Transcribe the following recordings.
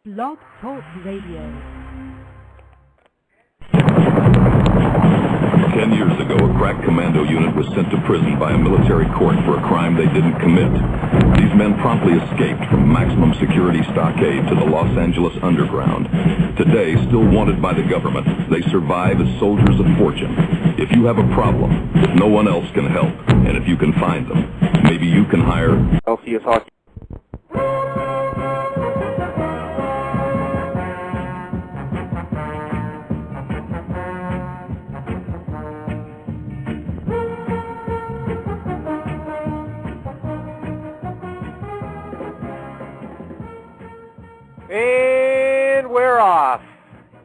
Blog Talk Radio. 10 years ago, a crack commando unit was sent to prison by a military court for a crime they didn't commit. These men promptly escaped from maximum security stockade to the Los Angeles underground. Today, still wanted by the government, they survive as soldiers of fortune. If you have a problem, if no one else can help, and if you can find them, maybe you can hire LCS Hockey. And we're off.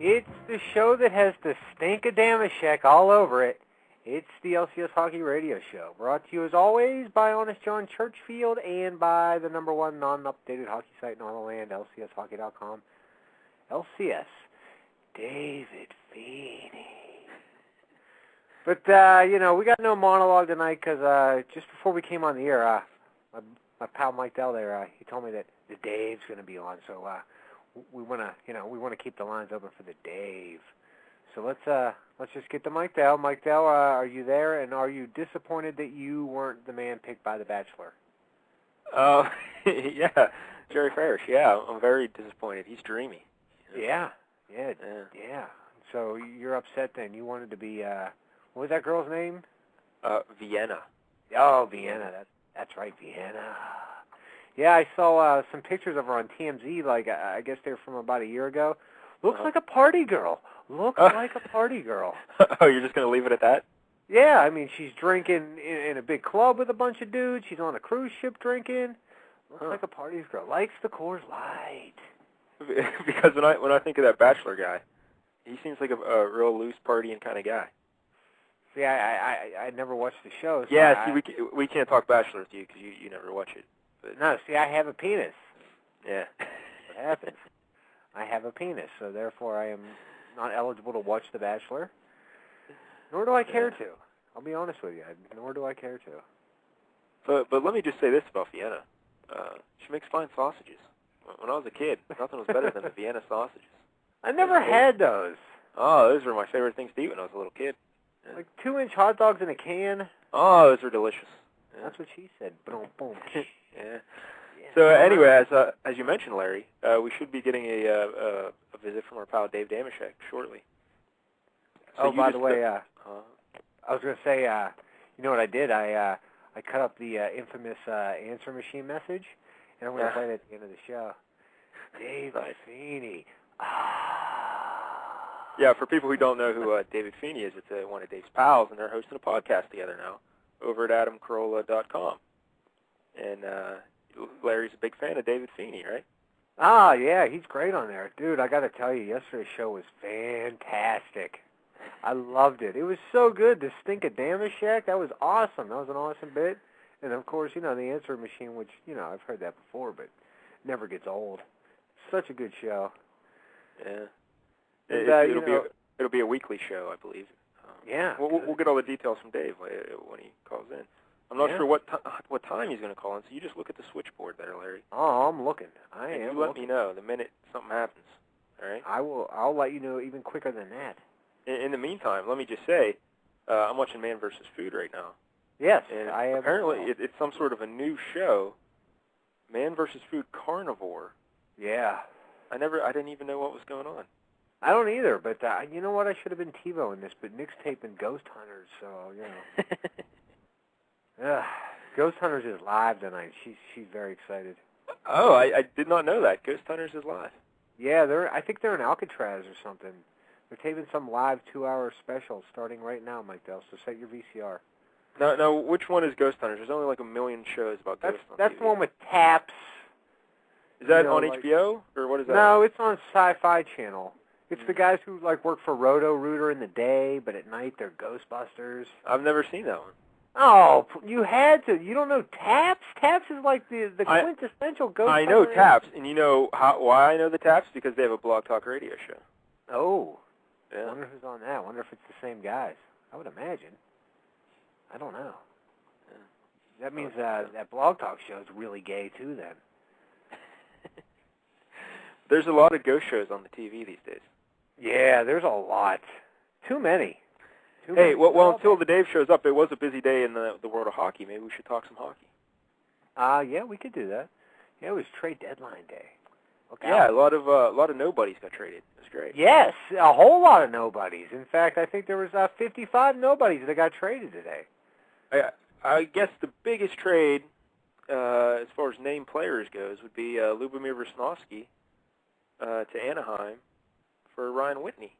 It's the show that has the stink of Dameshek all over it. It's the LCS Hockey Radio Show, brought to you as always by Honest John Churchfield and by the #1 non-updated hockey site in all the land, LCShockey.com. LCS, David Feeney. But, we got no monologue tonight because just before we came on the air, my pal Mike Dell there, he told me that the Dave's going to be on, so we want to keep the lines open for the Dave. So let's just get to Mike Dell. Mike Dell, are you there? And are you disappointed that you weren't the man picked by The Bachelor? Yeah, Jerry Farish. Yeah, I'm very disappointed. He's dreamy. Yeah. So you're upset then. You wanted to be what was that girl's name? Vienna. Oh, Vienna. That's right, Vienna. Yeah, I saw some pictures of her on TMZ, like, I guess they're from about a year ago. Looks like a party girl. Looks like a party girl. Oh, you're just going to leave it at that? Yeah, I mean, she's drinking in a big club with a bunch of dudes. She's on a cruise ship drinking. Looks like a party girl. Likes the Coors Light. Because when I think of that Bachelor guy, he seems like a real loose partying kind of guy. See, I never watched the show. So yeah, we can't talk Bachelor with you because you never watch it. But no, see, I have a penis. Yeah. What happens? I have a penis, so therefore I am not eligible to watch The Bachelor. Nor do I care to. I'll be honest with you. Nor do I care to. But let me just say this about Vienna. She makes fine sausages. When I was a kid, nothing was better than the Vienna sausages. I never had those. Oh, those were my favorite things to eat when I was a little kid. Yeah. Like 2-inch hot dogs in a can. Oh, those were delicious. Yeah. That's what she said. Boom, boom. Yeah. So anyway, as you mentioned, Larry, we should be getting a visit from our pal Dave Dameshek shortly. So by the way, I was going to say, you know what I did? I cut up the infamous answer machine message, and I'm going to play it at the end of the show. Dave Feeney. Yeah, for people who don't know who David Feeney is, it's one of Dave's pals, and they're hosting a podcast together now over at adamcarolla.com. And Larry's a big fan of David Feeney, right? Ah, yeah, he's great on there. Dude, I got to tell you, yesterday's show was fantastic. I loved it. It was so good. The stink of Dameshek, that was awesome. That was an awesome bit. And, of course, the answer machine, which, I've heard that before, but never gets old. Such a good show. Yeah. It'll be a weekly show, I believe. Yeah. We'll get all the details from Dave when he calls in. I'm not sure what time he's going to call in, so you just look at the switchboard there, Larry. Oh, I'm looking. You let me know the minute something happens, all right? I'll let you know even quicker than that. In the meantime, let me just say, I'm watching Man vs. Food right now. Yes, and I am. Apparently, it's some sort of a new show, Man vs. Food Carnivore. Yeah. I didn't even know what was going on. I don't either, but you know what? I should have been TiVo in this, but Nick's taping Ghost Hunters, so, Ghost Hunters is live tonight. She's very excited. Oh, I did not know that. Ghost Hunters is live. Yeah, I think they're in Alcatraz or something. They're taping some live 2-hour special starting right now, Mike Dell, so set your VCR. No, which one is Ghost Hunters? There's only like a million shows about ghosts on That's TV. the one with Taps. Is that on HBO, or what is that? No, it's on Sci-Fi Channel. It's the guys who, work for Roto-Rooter in the day, but at night they're Ghostbusters. I've never seen that one. Oh, you had to. You don't know Taps? Taps is like the quintessential Ghost I know Hunter. Taps, and you know why I know the Taps? Because they have a Blog Talk Radio show. Oh. Yeah. I wonder who's on that. I wonder if it's the same guys. I would imagine. I don't know. Yeah. That means that Blog Talk show is really gay, too, then. There's a lot of ghost shows on the TV these days. Yeah, there's a lot. Too many. Well, until the Dave shows up, it was a busy day in the world of hockey. Maybe we should talk some hockey. Yeah, we could do that. Yeah, it was trade deadline day. Yeah, a lot of nobodies got traded. It was great. Yes, a whole lot of nobodies. In fact, I think there was 55 nobodies that got traded today. I guess the biggest trade, as far as named players goes, would be Lubomir Wisnowski to Anaheim for Ryan Whitney.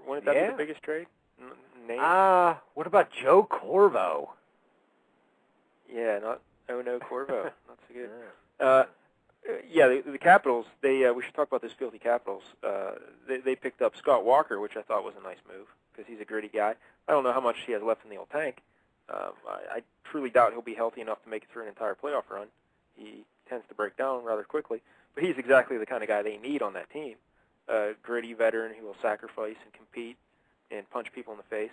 Wouldn't that be the biggest trade? What about Joe Corvo? Yeah, no Corvo. Not so good. The Capitals, we should talk about this filthy Capitals. They picked up Scott Walker, which I thought was a nice move, because he's a gritty guy. I don't know how much he has left in the old tank. I truly doubt he'll be healthy enough to make it through an entire playoff run. He tends to break down rather quickly, but he's exactly the kind of guy they need on that team. A gritty veteran who will sacrifice and compete and punch people in the face.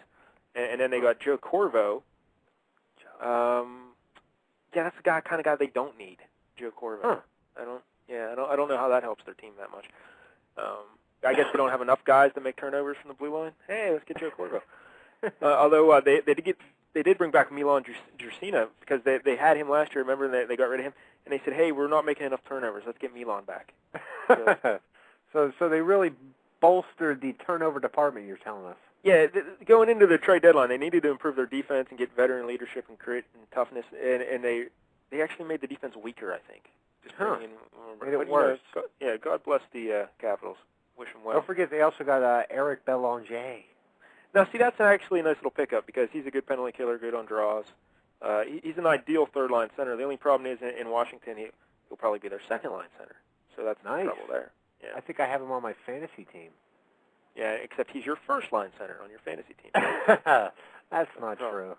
And then they got Joe Corvo. That's the kind of guy they don't need, Joe Corvo. Huh. I don't know how that helps their team that much. I guess they don't have enough guys to make turnovers from the blue line. Hey, let's get Joe Corvo. Although they did bring back Milan Drusina because they had him last year. Remember, they got rid of him, and they said, hey, we're not making enough turnovers. Let's get Milan back. So they really bolstered the turnover department, you're telling us. Yeah, going into the trade deadline, they needed to improve their defense and get veteran leadership and grit and toughness, and they actually made the defense weaker, I think. Made it worse. God bless the Capitals. Wish them well. Don't forget, they also got Eric Belanger. Now, see, that's actually a nice little pickup because he's a good penalty killer, good on draws. He's an ideal third-line center. The only problem is in Washington, he'll probably be their second-line center. So that's nice. The trouble there. Yeah. I think I have him on my fantasy team. Yeah, except he's your first-line center on your fantasy team. That's not true.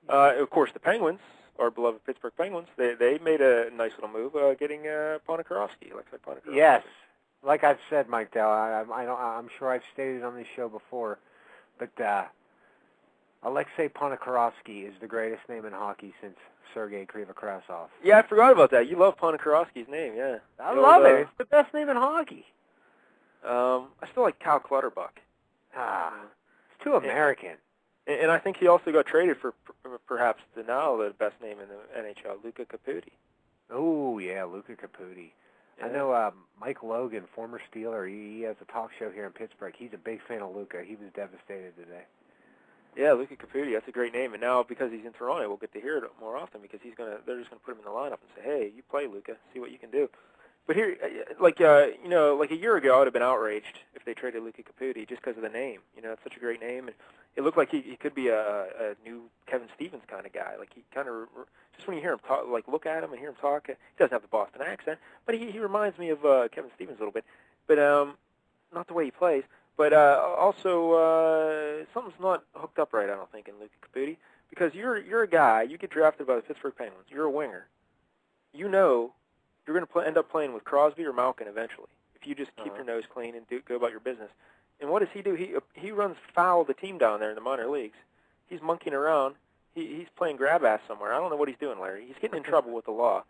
Of course, the Penguins, our beloved Pittsburgh Penguins, they made a nice little move getting Ponikarovsky, Alexei Ponikarovsky. Yes. Like I've said, Mike Dell, I'm sure I've stated on this show before, but Alexei Ponikarovsky is the greatest name in hockey since Sergei Krivokrasov. Yeah, I forgot about that. You love Ponikarovsky's name, yeah. I love it. It's the best name in hockey. I still like Cal Clutterbuck. It's too American. And I think he also got traded for perhaps the best name in the NHL, Luca Caputi. Oh, yeah, Luca Caputi. Yeah. I know Mike Logan, former Steeler, he has a talk show here in Pittsburgh. He's a big fan of Luca. He was devastated today. Yeah, Luca Caputi, that's a great name. And now because he's in Toronto, we'll get to hear it more often because they're just going to put him in the lineup and say, hey, you play, Luca, see what you can do. But here, like a year ago, I would have been outraged if they traded Luca Caputi just because of the name. It's such a great name, and it looked like he could be a new Kevin Stevens kind of guy. Like he kind of just when you hear him talk, like look at him and hear him talk, he doesn't have the Boston accent, but he reminds me of Kevin Stevens a little bit, but not the way he plays. But also something's not hooked up right, I don't think, in Luca Caputi because you're a guy. You get drafted by the Pittsburgh Penguins. You're a winger. You're going to end up playing with Crosby or Malkin eventually if you just keep your nose clean and go about your business. And what does he do? He runs foul the team down there in the minor leagues. He's monkeying around. He's playing grab ass somewhere. I don't know what he's doing, Larry. He's getting in trouble with the law.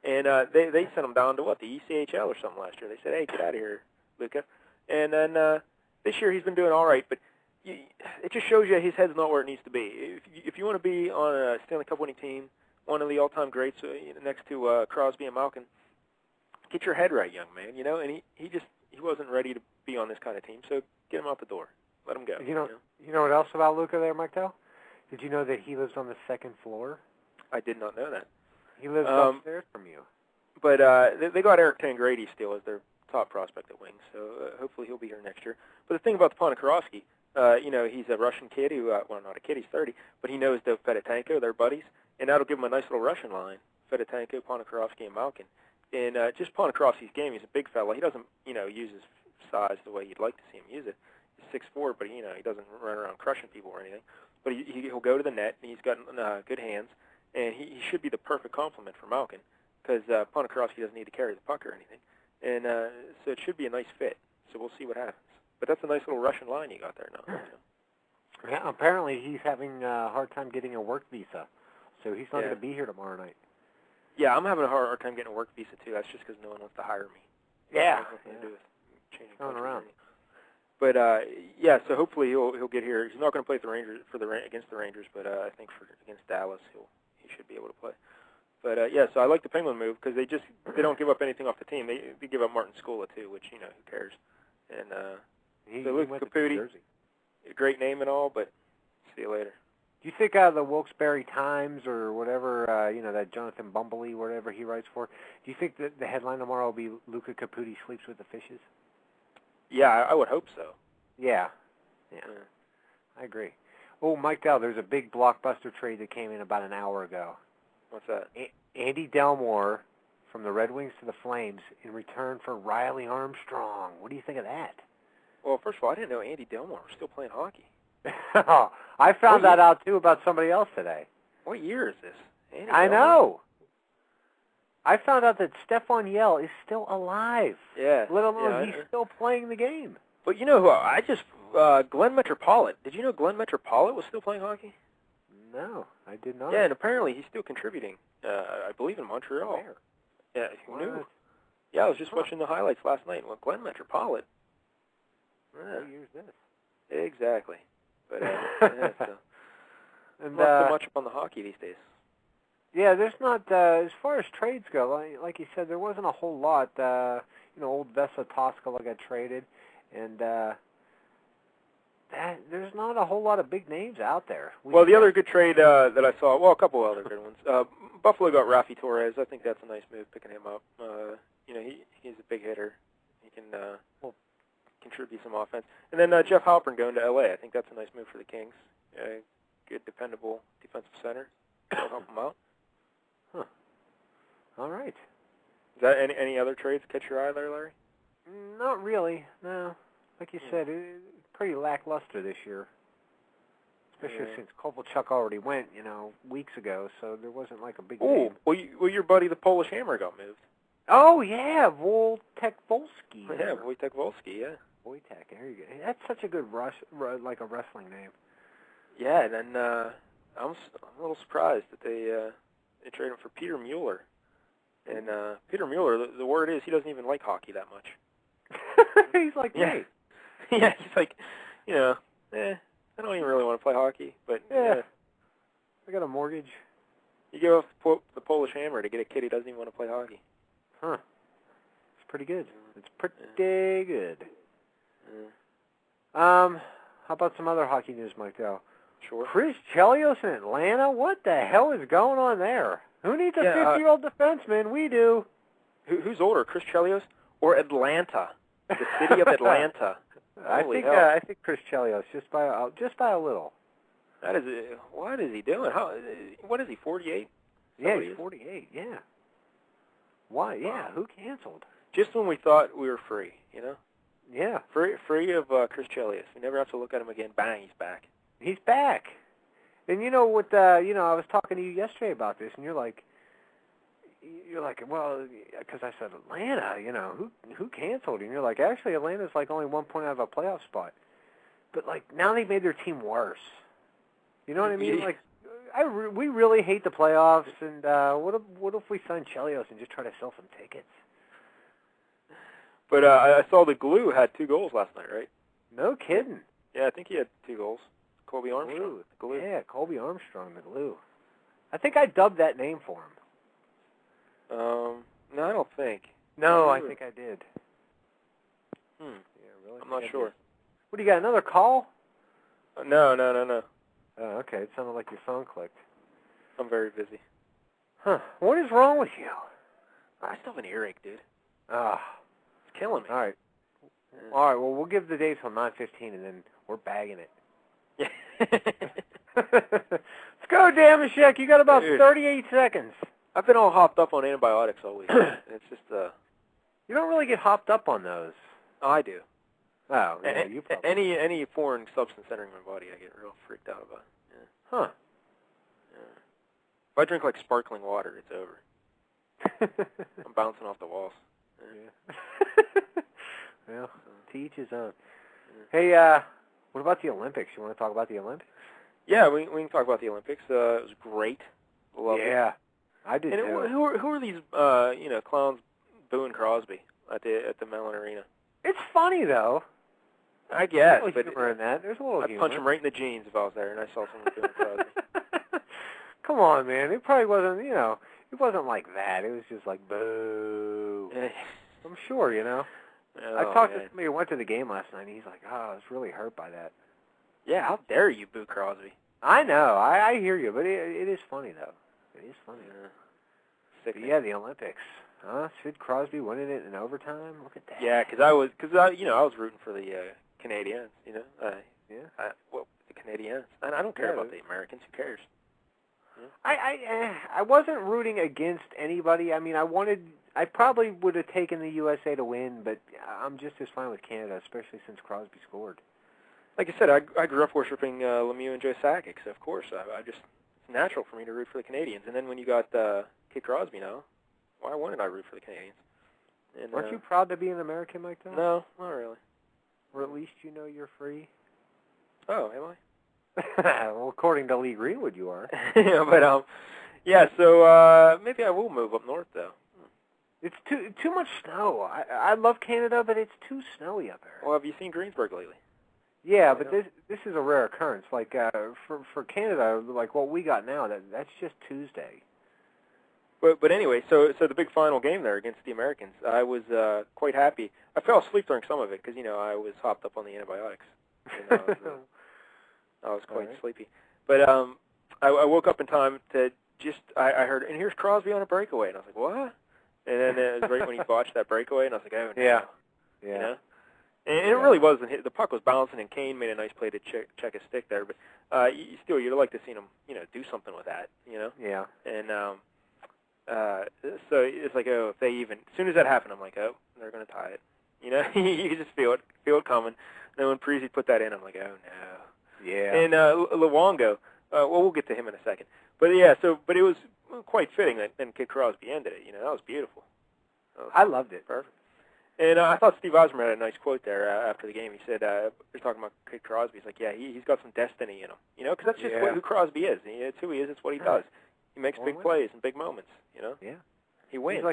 And they sent him down to the ECHL or something last year. They said, hey, get out of here, Luca. And then this year he's been doing all right, but it just shows you his head's not where it needs to be. If you want to be on a Stanley Cup winning team, one of the all-time greats next to Crosby and Malkin, get your head right, young man, and he wasn't ready to be on this kind of team, so get him out the door. Let him go. You know what else about Luca there, Mike Tell? Did you know that he lives on the second floor? I did not know that. He lives upstairs from you. But they got Eric Tangradi still as their top prospect at wing, so hopefully he'll be here next year. But the thing about the Ponikarovsky, he's a Russian kid who, not a kid, he's 30, but he knows the Fedotenko, they're buddies, and that'll give him a nice little Russian line, Fedotenko, Ponikarovsky, and Malkin. And just Ponikarovsky's game, he's a big fella. He doesn't, use his size the way you'd like to see him use it. He's 6'4", but he doesn't run around crushing people or anything. But he'll go to the net, and he's got good hands, and he should be the perfect complement for Malkin because Ponikarovsky doesn't need to carry the puck or anything. And so it should be a nice fit. So we'll see what happens. But that's a nice little Russian line you got there now. Yeah, apparently he's having a hard time getting a work visa, so he's not going to be here tomorrow night. Yeah, I'm having a hard time getting a work visa, too. That's just because no one wants to hire me. Yeah. Changing going around. But yeah, so hopefully he'll get here. He's not going to play against the Rangers, but I think against Dallas he should be able to play. But yeah, so I like the Penguin move because they don't give up anything off the team. They give up Martin Skola too, which who cares? And so Luke Caputi, a great name and all, but see you later. Do you think out of the Wilkes-Barre Times or whatever, that Jonathan Bumbley, whatever he writes for, do you think that the headline tomorrow will be Luca Caputi sleeps with the fishes? Yeah, I would hope so. Yeah. I agree. Oh, Mike Dell, there's a big blockbuster trade that came in about an hour ago. What's that? Andy Delmore from the Red Wings to the Flames in return for Riley Armstrong. What do you think of that? Well, first of all, I didn't know Andy Delmore was still playing hockey. I found that out, too, about somebody else today. What year is this? Andy I Delmore? know. I found out that Stefan Yell is still alive. Yeah. Let alone he's still playing the game. But you know who Glenn Metropolitan. Did you know Glenn Metropolitan was still playing hockey? No, I did not. Yeah, and apparently he's still contributing, I believe in Montreal. Where? Yeah, who knew? Yeah, I was just watching the highlights last night. Well, Glenn Metropolitan. What year is this? Exactly. But and, not so much up on the hockey these days. Yeah, there's not, as far as trades go, like you said, there wasn't a whole lot. Old Vesa Toskala got traded, and there's not a whole lot of big names out there. Well, the other good trade that I saw, well, a couple other good ones. Buffalo got Rafi Torres. I think that's a nice move, picking him up. He's a big hitter. He can contribute some offense. And then Jeff Halpern going to L.A. I think that's a nice move for the Kings. Good, dependable defensive center. That'll help them out. Huh. All right. Is that any other trades catch your eye there, Larry? Not really, no. Like you said, it's pretty lackluster this year. Especially since Kovalchuk already went, weeks ago, so there wasn't like a big name. Well, your buddy, the Polish Hammer, got moved. Oh, yeah, Wojtek Wolski. Yeah, Wojtek Wolski, yeah. Wojtek, there you go. That's such a good like a wrestling name. Yeah, and then I'm a little surprised that they traded him for Peter Mueller. And Peter Mueller, the word is he doesn't even like hockey that much. He's like, yeah. Yeah, he's like, I don't even really want to play hockey, but I got a mortgage. You give off the Polish Hammer to get a kid who doesn't even want to play hockey. Huh. It's pretty good. It's pretty good. How about some other hockey news, Mike Dow? Sure. Chris Chelios in Atlanta? What the hell is going on there? Who needs a 50-year-old defenseman? We do. Who's older, Chris Chelios or Atlanta? The city of Atlanta. I think Chris Chelios just by a little. That is, what is he doing? What is he, 48? Yeah, he's 48. Yeah. Why? Yeah. Wow. Who canceled? Just when we thought we were free, Yeah. Free of Chris Chelios. We never have to look at him again. Bang, he's back. He's back. And I was talking to you yesterday about this, and you're like, well, because I said Atlanta, who canceled? And you're like, actually, Atlanta's like only 1 point out of a playoff spot. But like now they made their team worse. You know what I mean? Like, we really hate the playoffs. And what if we sign Chelios and just try to sell some tickets? But I saw the Glue had 2 goals last night, right? No kidding. Yeah, I think he had 2 goals. Colby Armstrong. Glue. Yeah, Colby Armstrong, the Glue. I think I dubbed that name for him. No, I don't think. No, I think I did. Yeah, really? I'm not sure. What, do you got, another call? No. Oh, okay. It sounded like your phone clicked. I'm very busy. Huh. What is wrong with you? I still have an earache, dude. It's killing me. All right. Yeah. All right, well, we'll give the day till 9:15, and then we're bagging it. Yeah. Let's go, Dameshek. You got about 38 seconds. I've been all hopped up on antibiotics all week. It's just You don't really get hopped up on those. Oh, I do. Oh, yeah, you probably. Any foreign substance entering my body, I get real freaked out about. Yeah. Huh. Yeah. If I drink like sparkling water, it's over. I'm bouncing off the walls. Yeah. Well, to each his own. Yeah. Hey, what about the Olympics? You want to talk about the Olympics? Yeah, we can talk about the Olympics. It was great. Loved it. Yeah, I did too. Who are these clowns booing Crosby? at the Mellon Arena. It's funny though. I guess, There's a little humor in that. There's a little humor. I'd punch him right in the jeans if I was there and I saw someone doing Crosby. Come on, man. It probably wasn't, it wasn't like that. It was just like, boo. I'm sure, Oh, I talked to somebody who went to the game last night, and he's like, I was really hurt by that. Yeah, how dare you boo Crosby? I know. I hear you, but it is funny, though. It is funny. Sick. Yeah, the Olympics. Sid Crosby winning it in overtime. Look at that. Yeah, because I was rooting for the Canadians. Well, the Canadians. And I don't care about the Americans. Who cares? Yeah. I wasn't rooting against anybody. I mean, I probably would have taken the USA to win, but I'm just as fine with Canada, especially since Crosby scored. Like I said, I grew up worshiping Lemieux and Joe Sakic, so of course it's natural for me to root for the Canadians. And then when you got Kid Crosby now, why wouldn't I root for the Canadians? And, aren't you proud to be an American, Mike Dell? No, not really. Or at least you know you're free? Oh, am I? Well, according to Lee Greenwood, you are. Yeah, but so maybe I will move up north though. It's too much snow. I love Canada, but it's too snowy up there. Well, have you seen Greensburg lately? Yeah, but this is a rare occurrence. Like for Canada, like what we got now, that's just Tuesday. But anyway, so the big final game there against the Americans, I was quite happy. I fell asleep during some of it because I was hopped up on the antibiotics. I was quite sleepy. But I woke up in time to I heard, and here's Crosby on a breakaway, and I was like, what? And then it was right when he botched that breakaway, and I was like, oh no. Yeah. And it really wasn't hit. The puck was bouncing, and Kane made a nice play to check his stick there. But you'd like to see him, do something with that, Yeah. And so it's like, as soon as that happened, I'm like, oh, they're going to tie it. You can just feel it coming. And then when Parisi put that in, I'm like, oh no. Yeah. And Luongo, we'll get to him in a second. But yeah, but it was quite fitting that then Kid Crosby ended it. That was beautiful. I loved it. Perfect. And I thought Steve Osmer had a nice quote there after the game. He said, they're talking about Kid Crosby. He's like, yeah, he's got some destiny in him. Because that's just who Crosby is. It's who he is. It's what he does. He makes big plays and big moments, Yeah. He wins.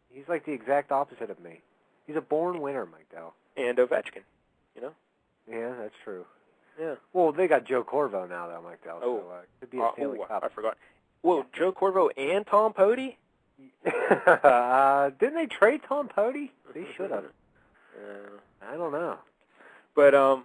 He's like the exact opposite of me. He's a born winner, Mike Dell. And Ovechkin, Yeah, that's true. Yeah. Well, they got Joe Corvo now, though, Mike Dell. Oh. So, could be a Stanley Cup. I forgot. Well, Joe Corvo and Tom Pody? Didn't they trade Tom Pody? They should have. I don't know. But, so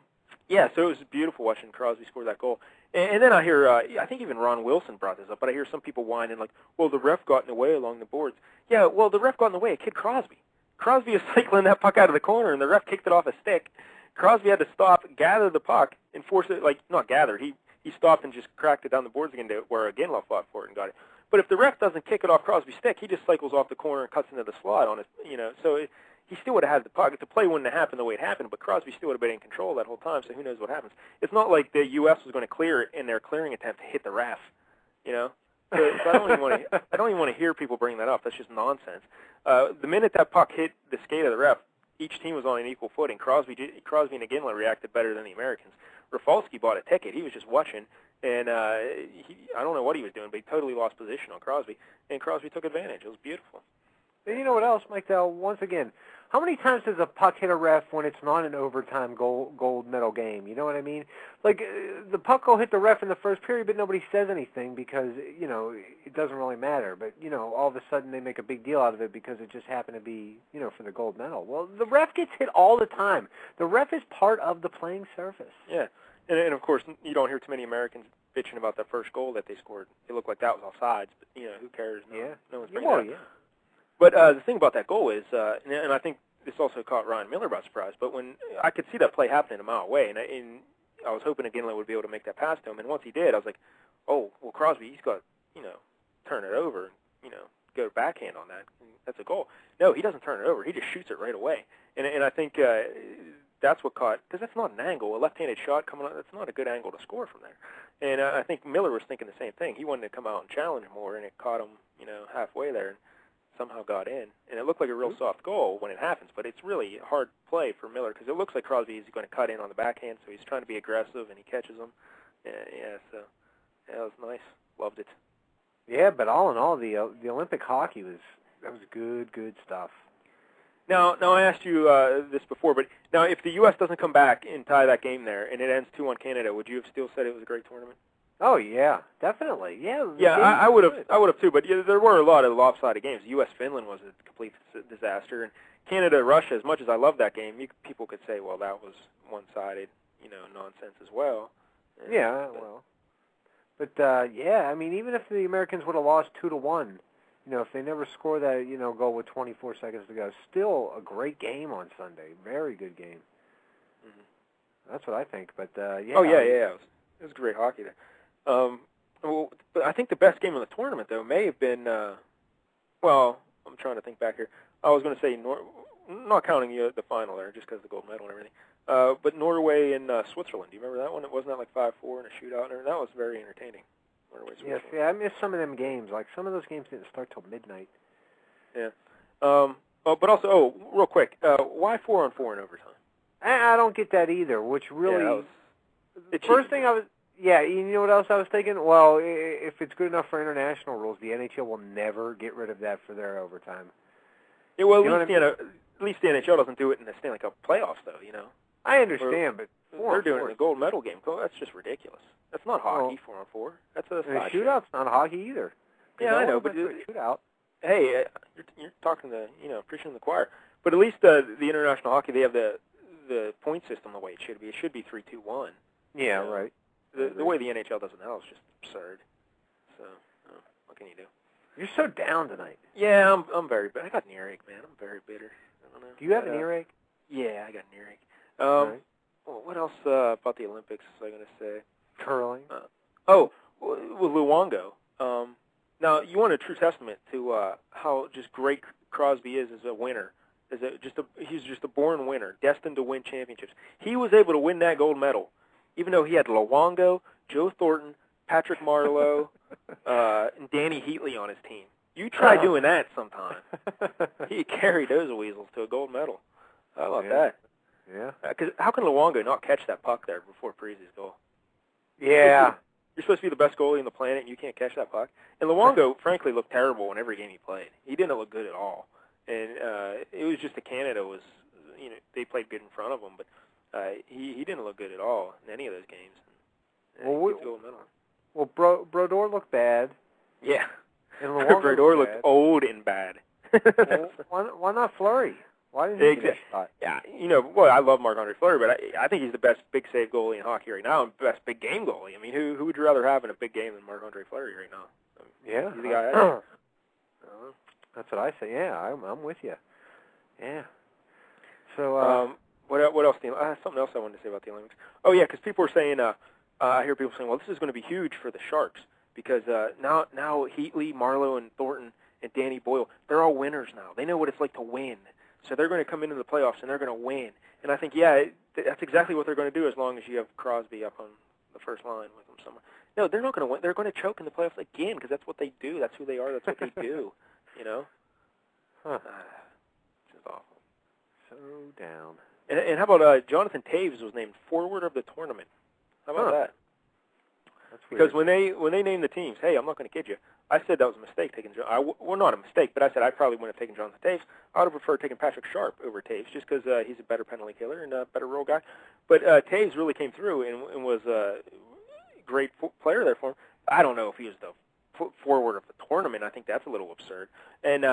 it was beautiful watching Crosby score that goal. And then I hear, I think even Ron Wilson brought this up, but I hear some people whining like, well, the ref got in the way along the boards. Yeah, well, the ref got in the way of Kid Crosby. Crosby is cycling that puck out of the corner, and the ref kicked it off a stick. Crosby had to stop, gather the puck, and force it, not gather. He stopped and just cracked it down the boards again to where Ginla fought for it and got it. But if the ref doesn't kick it off Crosby's stick, he just cycles off the corner and cuts into the slot on it, so he still would have had the puck. The play wouldn't have happened the way it happened, but Crosby still would have been in control that whole time, so who knows what happens. It's not like the U.S. was going to clear it in their clearing attempt to hit the ref, So I don't even want to hear people bring that up. That's just nonsense. The minute that puck hit the skate of the ref, each team was on an equal footing. Crosby and Ginla reacted better than the Americans. Rafalski bought a ticket. He was just watching, and I don't know what he was doing, but he totally lost position on Crosby, and Crosby took advantage. It was beautiful. And you know what else, Mike Dell? Once again, how many times does a puck hit a ref when it's not an overtime gold medal game? You know what I mean? Like, the puck will hit the ref in the first period, but nobody says anything because, it doesn't really matter. But, all of a sudden they make a big deal out of it because it just happened to be, for the gold medal. Well, the ref gets hit all the time. The ref is part of the playing surface. Yeah. And of course, you don't hear too many Americans bitching about that first goal that they scored. It looked like that was offsides, but, who cares? No one's bringing it up. Yeah. But the thing about that goal is, and I think this also caught Ryan Miller by surprise, but when I could see that play happening a mile away, and I was hoping Ginla would be able to make that pass to him, and once he did, I was like, oh, well, Crosby, he's got, turn it over, go backhand on that. That's a goal. No, he doesn't turn it over. He just shoots it right away. And I think that's what caught, because that's not an angle. A left-handed shot coming out, that's not a good angle to score from there. And I think Miller was thinking the same thing. He wanted to come out and challenge more, and it caught him, halfway there. And somehow got in, and it looked like a real soft goal when it happens, but it's really a hard play for Miller because it looks like Crosby is going to cut in on the backhand, so he's trying to be aggressive, and he catches him. So it was nice. Loved it. Yeah, but all in all, the Olympic hockey was good stuff. Now I asked you this before, but now if the U.S. doesn't come back and tie that game there, and it ends 2-1 Canada, would you have still said it was a great tournament? Oh yeah, definitely. Yeah. I would have. I would have too. But there were a lot of lopsided games. U.S.-Finland was a complete disaster, and Canada-Russia. As much as I love that game, people could say, well, that was one-sided, nonsense as well. Yeah, but yeah, I mean, even if the Americans would have lost 2-1, if they never score that, goal with 24 seconds to go, still a great game on Sunday. Very good game. Mm-hmm. That's what I think. But yeah. Oh yeah. It was great hockey there. But I think the best game of the tournament though may have been. Well, I'm trying to think back here. I was going to say not counting the final there, just because of the gold medal and everything. But Norway and Switzerland. Do you remember that one? Wasn't that like 5-4 in a shootout? And that was very entertaining. Yes, yeah, I missed some of them games. Like, some of those games didn't start till midnight. Yeah. But also, real quick, why 4-on-4 in overtime? I don't get that either, which really... Yeah, the first thing I was... Yeah, you know what else I was thinking? Well, if it's good enough for international rules, the NHL will never get rid of that for their overtime. Yeah, well, at least the NHL doesn't do it in the Stanley Cup playoffs, though, I understand, but... They're doing it in the gold medal game. That's just ridiculous. That's not hockey, 4-on-4. That's a shootout's not hockey either. Yeah, I know, but shootout. Hey, you're talking to preaching to the choir. But at least the international hockey, they have the point system the way it should be. It should be 3-2-1. Yeah, right. The way the NHL does it now is just absurd. So, what can you do? You're so down tonight. Yeah, I'm very. I got an earache, man. I'm very bitter. I don't know. Do you have an earache? Yeah, I got an earache. Well, what else about the Olympics was I going to say? Curling. With Luongo. Now, you want a true testament to how just great Crosby is as a winner. He's just a born winner, destined to win championships. He was able to win that gold medal, even though he had Luongo, Joe Thornton, Patrick Marleau, and Danny Heatley on his team. You try doing that sometime. He carried those weasels to a gold medal. How about that? Yeah. Because how can Luongo not catch that puck there before Parise's goal? Yeah. You're supposed to be the best goalie on the planet, and you can't catch that puck. And Luongo, frankly, looked terrible in every game he played. He didn't look good at all. And it was just that Canada was, they played good in front of him, but he didn't look good at all in any of those games. Well, Brodeur looked bad. Yeah. And Brodeur looked old and bad. Well, why not Fleury? Why didn't he get a shot? Yeah, I love Marc-Andre Fleury, but I think he's the best big save goalie in hockey right now and best big game goalie. I mean, who would you rather have in a big game than Marc-Andre Fleury right now? Yeah. He's the guy. That's what I say. Yeah, I'm with you. Yeah. So, what else? Something else I wanted to say about the Olympics. Oh, yeah, because people are saying, I hear people saying, well, this is going to be huge for the Sharks because now Heatley, Marleau, and Thornton, and Danny Boyle, they're all winners now. They know what it's like to win. So they're going to come into the playoffs and they're going to win. And I think, that's exactly what they're going to do as long as you have Crosby up on the first line with them somewhere. No, they're not going to win. They're going to choke in the playoffs again because that's what they do. That's who they are. That's what they do. Huh. It's just awful. So down. And how about Jonathan Taves was named forward of the tournament? How about that? That's weird. Because when they named the teams, hey, I'm not going to kid you. I said that was a mistake taking well, not a mistake, but I said I probably wouldn't have taken Jonathan Taves. I would have preferred taking Patrick Sharp over Taves just because he's a better penalty killer and a better role guy. But Taves really came through and was a great player there for him. I don't know if he was the forward of the tournament. I think that's a little absurd. And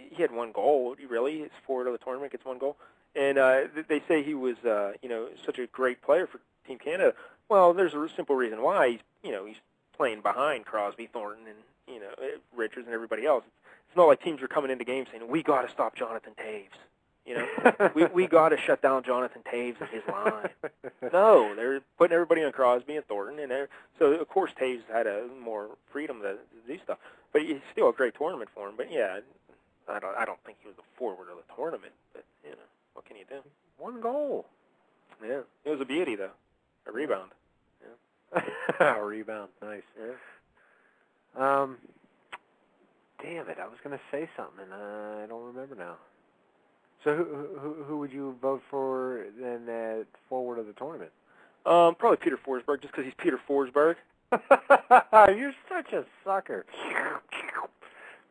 he had one goal. Really, his forward of the tournament gets one goal. And they say he was, such a great player for Team Canada. Well, there's a simple reason why. He's playing behind Crosby, Thornton, and Richards and everybody else. It's not like teams are coming into games saying, we got to stop Jonathan Taves. We got to shut down Jonathan Taves and his line. No, they're putting everybody on Crosby and Thornton, and so of course Taves had more freedom to do stuff. But it's still a great tournament for him. But yeah, I don't think he was the forward of the tournament. But what can you do? One goal. Yeah, it was a beauty though, a rebound. Yeah, a rebound, nice. Yeah. Damn it! I was going to say something, and I don't remember now. So who would you vote for then at forward of the tournament? Probably Peter Forsberg, just because he's Peter Forsberg. You're such a sucker.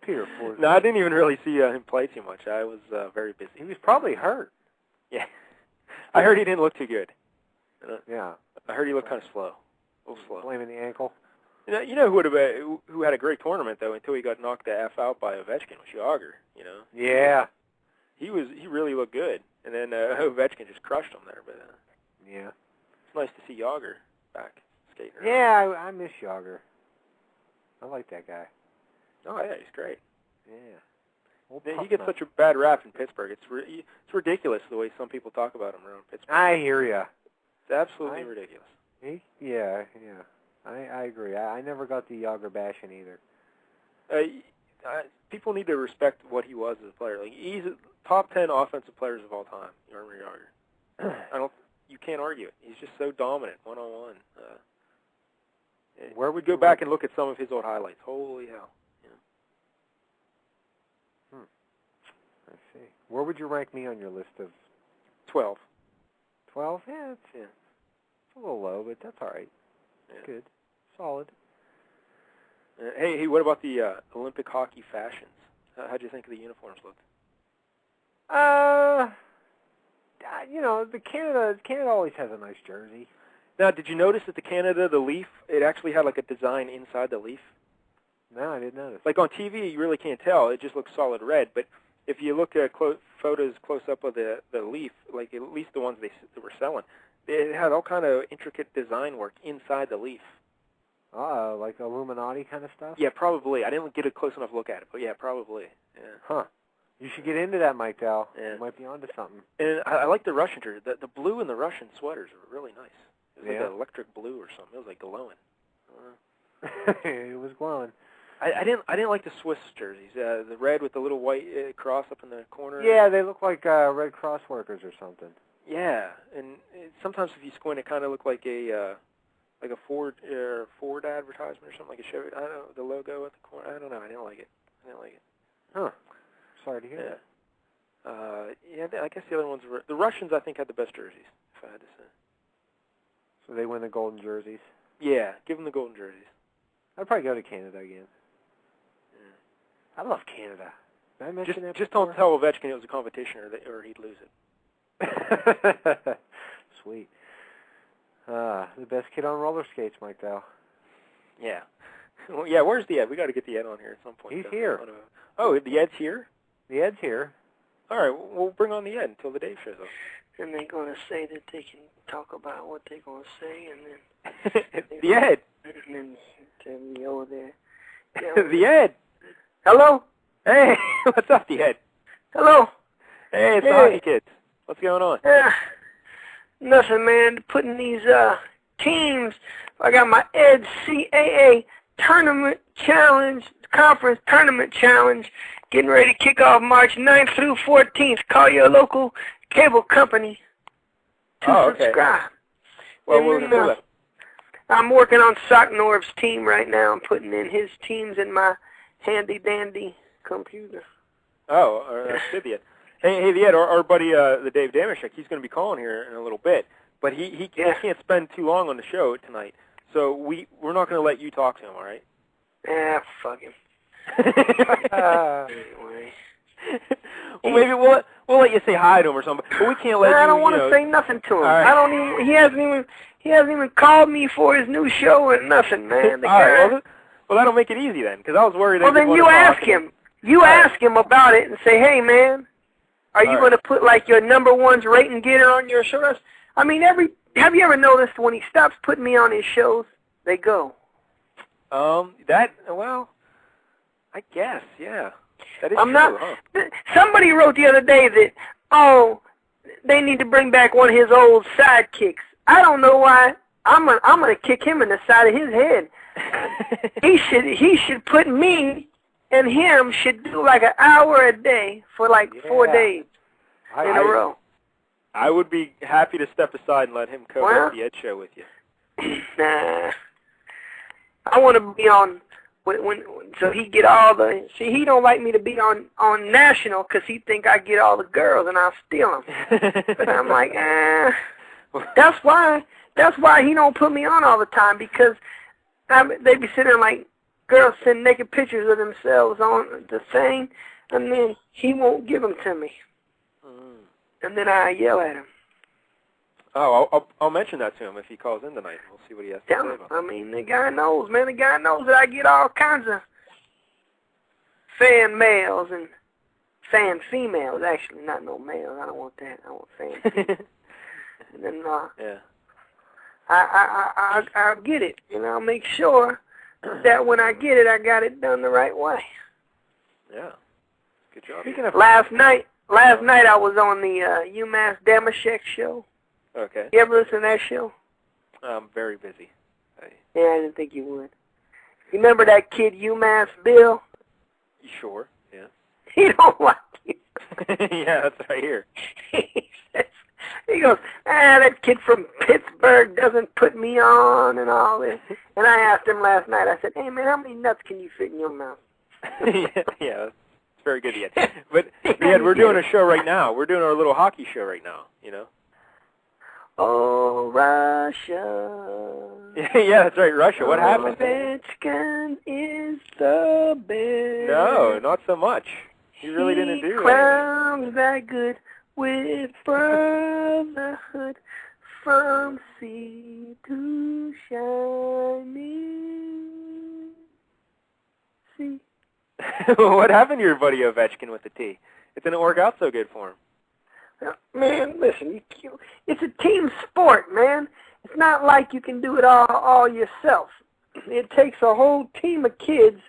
Peter Forsberg. No, I didn't even really see him play too much. I was very busy. He was probably hurt. Yeah. I heard he didn't look too good. Yeah. I heard he looked kind of slow. A little slow. Blaming the ankle. You know who had a great tournament, though, until he got knocked the F out by Ovechkin, was Yager, you know? Yeah. He really looked good. And then Ovechkin just crushed him there. But yeah. It's nice to see Yager back skating around. Yeah, I miss Yager. I like that guy. Oh, yeah, he's great. Yeah. He gets such a bad rap in Pittsburgh. It's ridiculous the way some people talk about him around Pittsburgh. I hear ya. It's absolutely ridiculous. Yeah. I agree. I never got the Yager bashing either. People need to respect what he was as a player. Like, he's top 10 offensive players of all time, Jaromir Jagr. You can't argue it. He's just so dominant one-on-one. Where would go back and look at some of his old highlights? Holy hell! Yeah. I see. Where would you rank me on your list of 12? 12? Yeah, it's a little low, but that's all right. Yeah. Good, solid. Hey, what about the Olympic hockey fashions? How'd you think of the uniforms looked? The Canada always has a nice jersey. Now, did you notice that the leaf, it actually had like a design inside the leaf? No, I didn't notice. Like on TV, you really can't tell. It just looks solid red. But if you look at photos close up of the leaf, like at least the ones they were selling, it had all kind of intricate design work inside the leaf. Like Illuminati kind of stuff? Yeah, probably. I didn't get a close enough look at it, but yeah, probably. Yeah. Huh. You should get into that, Mike Dell. Yeah. You might be onto something. And I like the Russian jersey. The blue in the Russian sweaters are really nice. It was like an electric blue or something. It was like glowing. It was glowing. I didn't like the Swiss jerseys. The red with the little white cross up in the corner. Yeah, they look like Red Cross workers or something. Yeah, and sometimes if you squint, it kind of looked like a Ford advertisement or something, like a Chevy. I don't know, the logo at the corner. I don't know. I didn't like it. Huh. Sorry to hear that. Yeah, I guess the other ones were... The Russians, I think, had the best jerseys, if I had to say. So they win the golden jerseys? Yeah, give them the golden jerseys. I'd probably go to Canada again. Yeah. I love Canada. Did I mention that just before? don't tell Ovechkin it was a competition or he'd lose it. Sweet. The best kid on roller skates, Mike Dow. Yeah. Well, yeah, where's the Ed? We got to get the Ed on here at some point. He's here. Oh, the Ed's here? The Ed's here. All right, we'll bring on the Ed until the Dave shows up. And they're going to say that they can talk about what they're going to say, and then... The Ed! And then tell me over there. The Ed! Hello? Hey, what's up, the Ed? Hello? Hey, it's the Hockey Kids. What's going on? Nothing, man. Putting these teams... I got my NCAA Tournament Challenge, Conference Tournament Challenge, getting ready to kick off March 9th through 14th. Call your local cable company to subscribe. Well, we're going to do that. I'm working on Sock Norb's team right now. I'm putting in his teams in my handy-dandy computer. Oh, that's good, Hey, the Ed, our buddy, the Dave Dameshek, he's going to be calling here in a little bit, but he can't spend too long on the show tonight, so we're not going to let you talk to him, all right? Fuck him. Anyway. Well, maybe we'll let you say hi to him or something, but we can't let you. I don't want to say nothing to him. Right. I don't even. He hasn't even called me for his new show or nothing, man. All right. Well, that'll make it easy then, because I was worried. Well, then you ask him. You ask him about it and say, "Hey, man, are you going to put like your number one's rating getter on your show?" I mean, have you ever noticed when he stops putting me on his shows, they go? Well, I guess, yeah. That is true, huh? Somebody wrote the other day that, they need to bring back one of his old sidekicks. I don't know why. I'm gonna kick him in the side of his head. He should put me and him should do like an hour a day for like 4 days in a row. I would be happy to step aside and let him co-host the Ed Show with you. Nah. I want to be on so he get all the. See, he don't like me to be on national because he think I get all the girls and I'll steal them. But I'm like, That's why he don't put me on all the time because they be sitting there like, girls send naked pictures of themselves on the thing, and then he won't give them to me. And then I yell at him. Oh, I'll mention that to him if he calls in tonight. We'll see what he has to say about it. I mean, the guy knows, man. The guy knows that I get all kinds of fan males and fan females, actually. Not no males. I don't want that. I want fan females. And then yeah. I'll get it, and I'll make sure that when I get it, I got it done the right way. Yeah. Good job. Last night I was on the UMass Dameshek show. Okay. You ever listen to that show? I'm very busy. Yeah, I didn't think you would. You remember that kid UMass Bill? You sure? Yeah. He don't like you. Yeah, that's right here. He goes, that kid from Pittsburgh doesn't put me on and all this. And I asked him last night, I said, hey, man, how many nuts can you fit in your mouth? Yeah, it's very good, Ed. But, Ed, we're doing a show right now. We're doing our little hockey show right now, you know? Oh, Russia. Yeah, that's right, Russia. What happened? Ovechkin is the best. No, not so much. He really didn't do anything. He crowns that good with brotherhood from sea to shining sea. What happened to your buddy Ovechkin with the T? It didn't work out so good for him. Man, listen, it's a team sport, man. It's not like you can do it all yourself. It takes a whole team of kids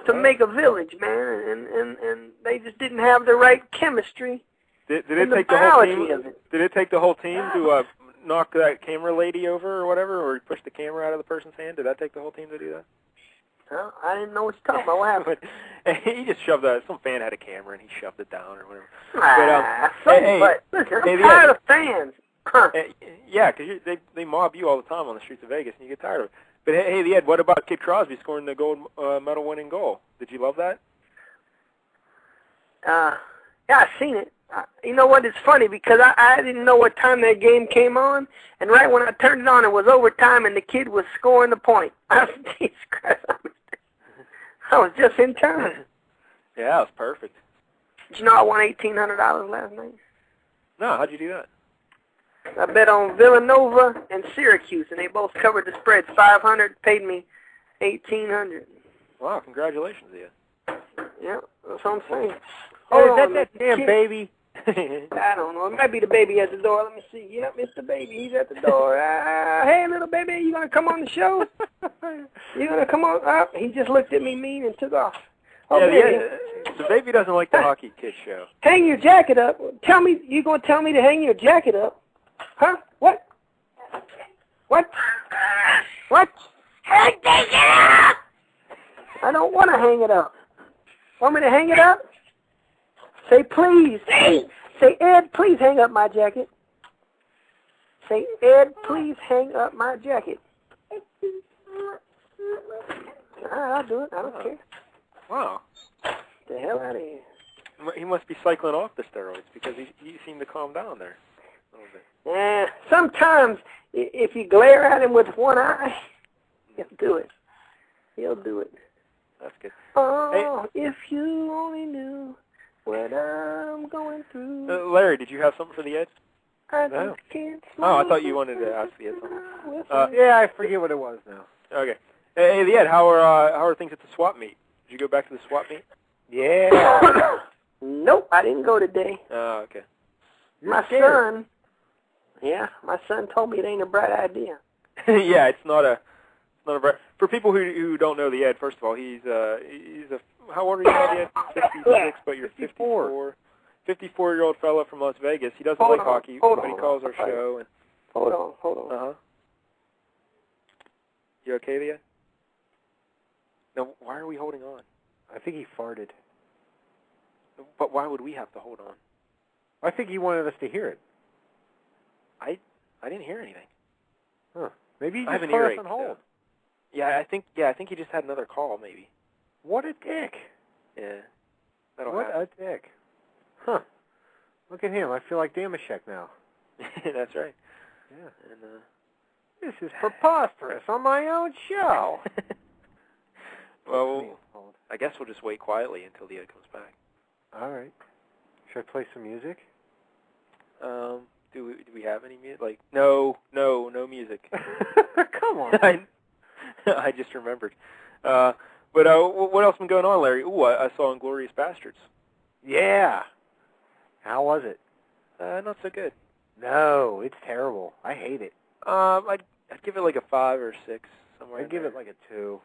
to make a village, man, and they just didn't have the right chemistry. Did it take the whole team? Did it take the whole team to knock that camera lady over or whatever, or push the camera out of the person's hand? Did that take the whole team to do that? Well, I didn't know what you're talking about. What happened? He just shoved some fan had a camera and he shoved it down or whatever. But listen, I'm tired of fans. Yeah, because they mob you all the time on the streets of Vegas and you get tired of it. But hey, Ed, what about Kid Crosby scoring the gold medal winning goal? Did you love that? Yeah, I seen it. You know what? It's funny because I didn't know what time that game came on, and right when I turned it on, it was overtime, and the kid was scoring the point. Jesus Christ, I was just in time. Yeah, it was perfect. Did you know I won $1,800 last night? No, how'd you do that? I bet on Villanova and Syracuse, and they both covered the spread. 500 paid me $1,800. Wow, congratulations, Ian. Yeah, that's what I'm saying. Oh, is that damn baby? I don't know. It might be the baby at the door. Let me see. Yep, it's the baby. He's at the door. Hey, little baby, you going to come on the show? You going to come on? He just looked at me mean and took off. Oh, yeah, the baby doesn't like the Hockey Kid show. Hang your jacket up. Tell me, you going to tell me to hang your jacket up? Huh? What? What? Hang it up! I don't want to hang it up. Want me to hang it up? Say please. Say, Ed, please hang up my jacket. Say, Ed, please hang up my jacket. I'll do it. I don't care. Wow. Get the hell out of here. He must be cycling off the steroids because he seemed to calm down there a little bit. Sometimes if you glare at him with one eye, he'll do it. He'll do it. That's good. Oh, hey. If you only knew what I'm going through. Larry, did you have something for the Ed? No. I thought you wanted to ask the Ed something. Yeah, I forget what it was now. Okay. Hey, the Ed, how are things at the swap meet? Did you go back to the swap meet? Yeah. Nope, I didn't go today. Oh, okay. My son told me it ain't a bright idea. Yeah, it's not a bright. For people who don't know the Ed, first of all, he's a how old are you now, Ed? 56, but you're 54. 54-year-old fella from Las Vegas. He doesn't like hockey, but he calls our show. And Hold on. Uh-huh. You okay, Ed? Now, why are we holding on? I think he farted. But why would we have to hold on? I think he wanted us to hear it. I didn't hear anything. Huh. Maybe he I just have an put us earache, on hold. Yeah, I think he just had another call, maybe. What a dick. Yeah. What a dick. Huh. Look at him. I feel like Dameshek now. That's right. Yeah. And this is preposterous on my own show. Well, I guess we'll just wait quietly until the Ed comes back. All right. Should I play some music? Do we have any music? Like, no music. Come on. I just remembered. But what else been going on, Larry? Ooh, I saw Inglourious Bastards. Yeah. How was it? Not so good. No, it's terrible. I hate it. I'd give it like a 5 or 6 somewhere. I'd give it like a 2.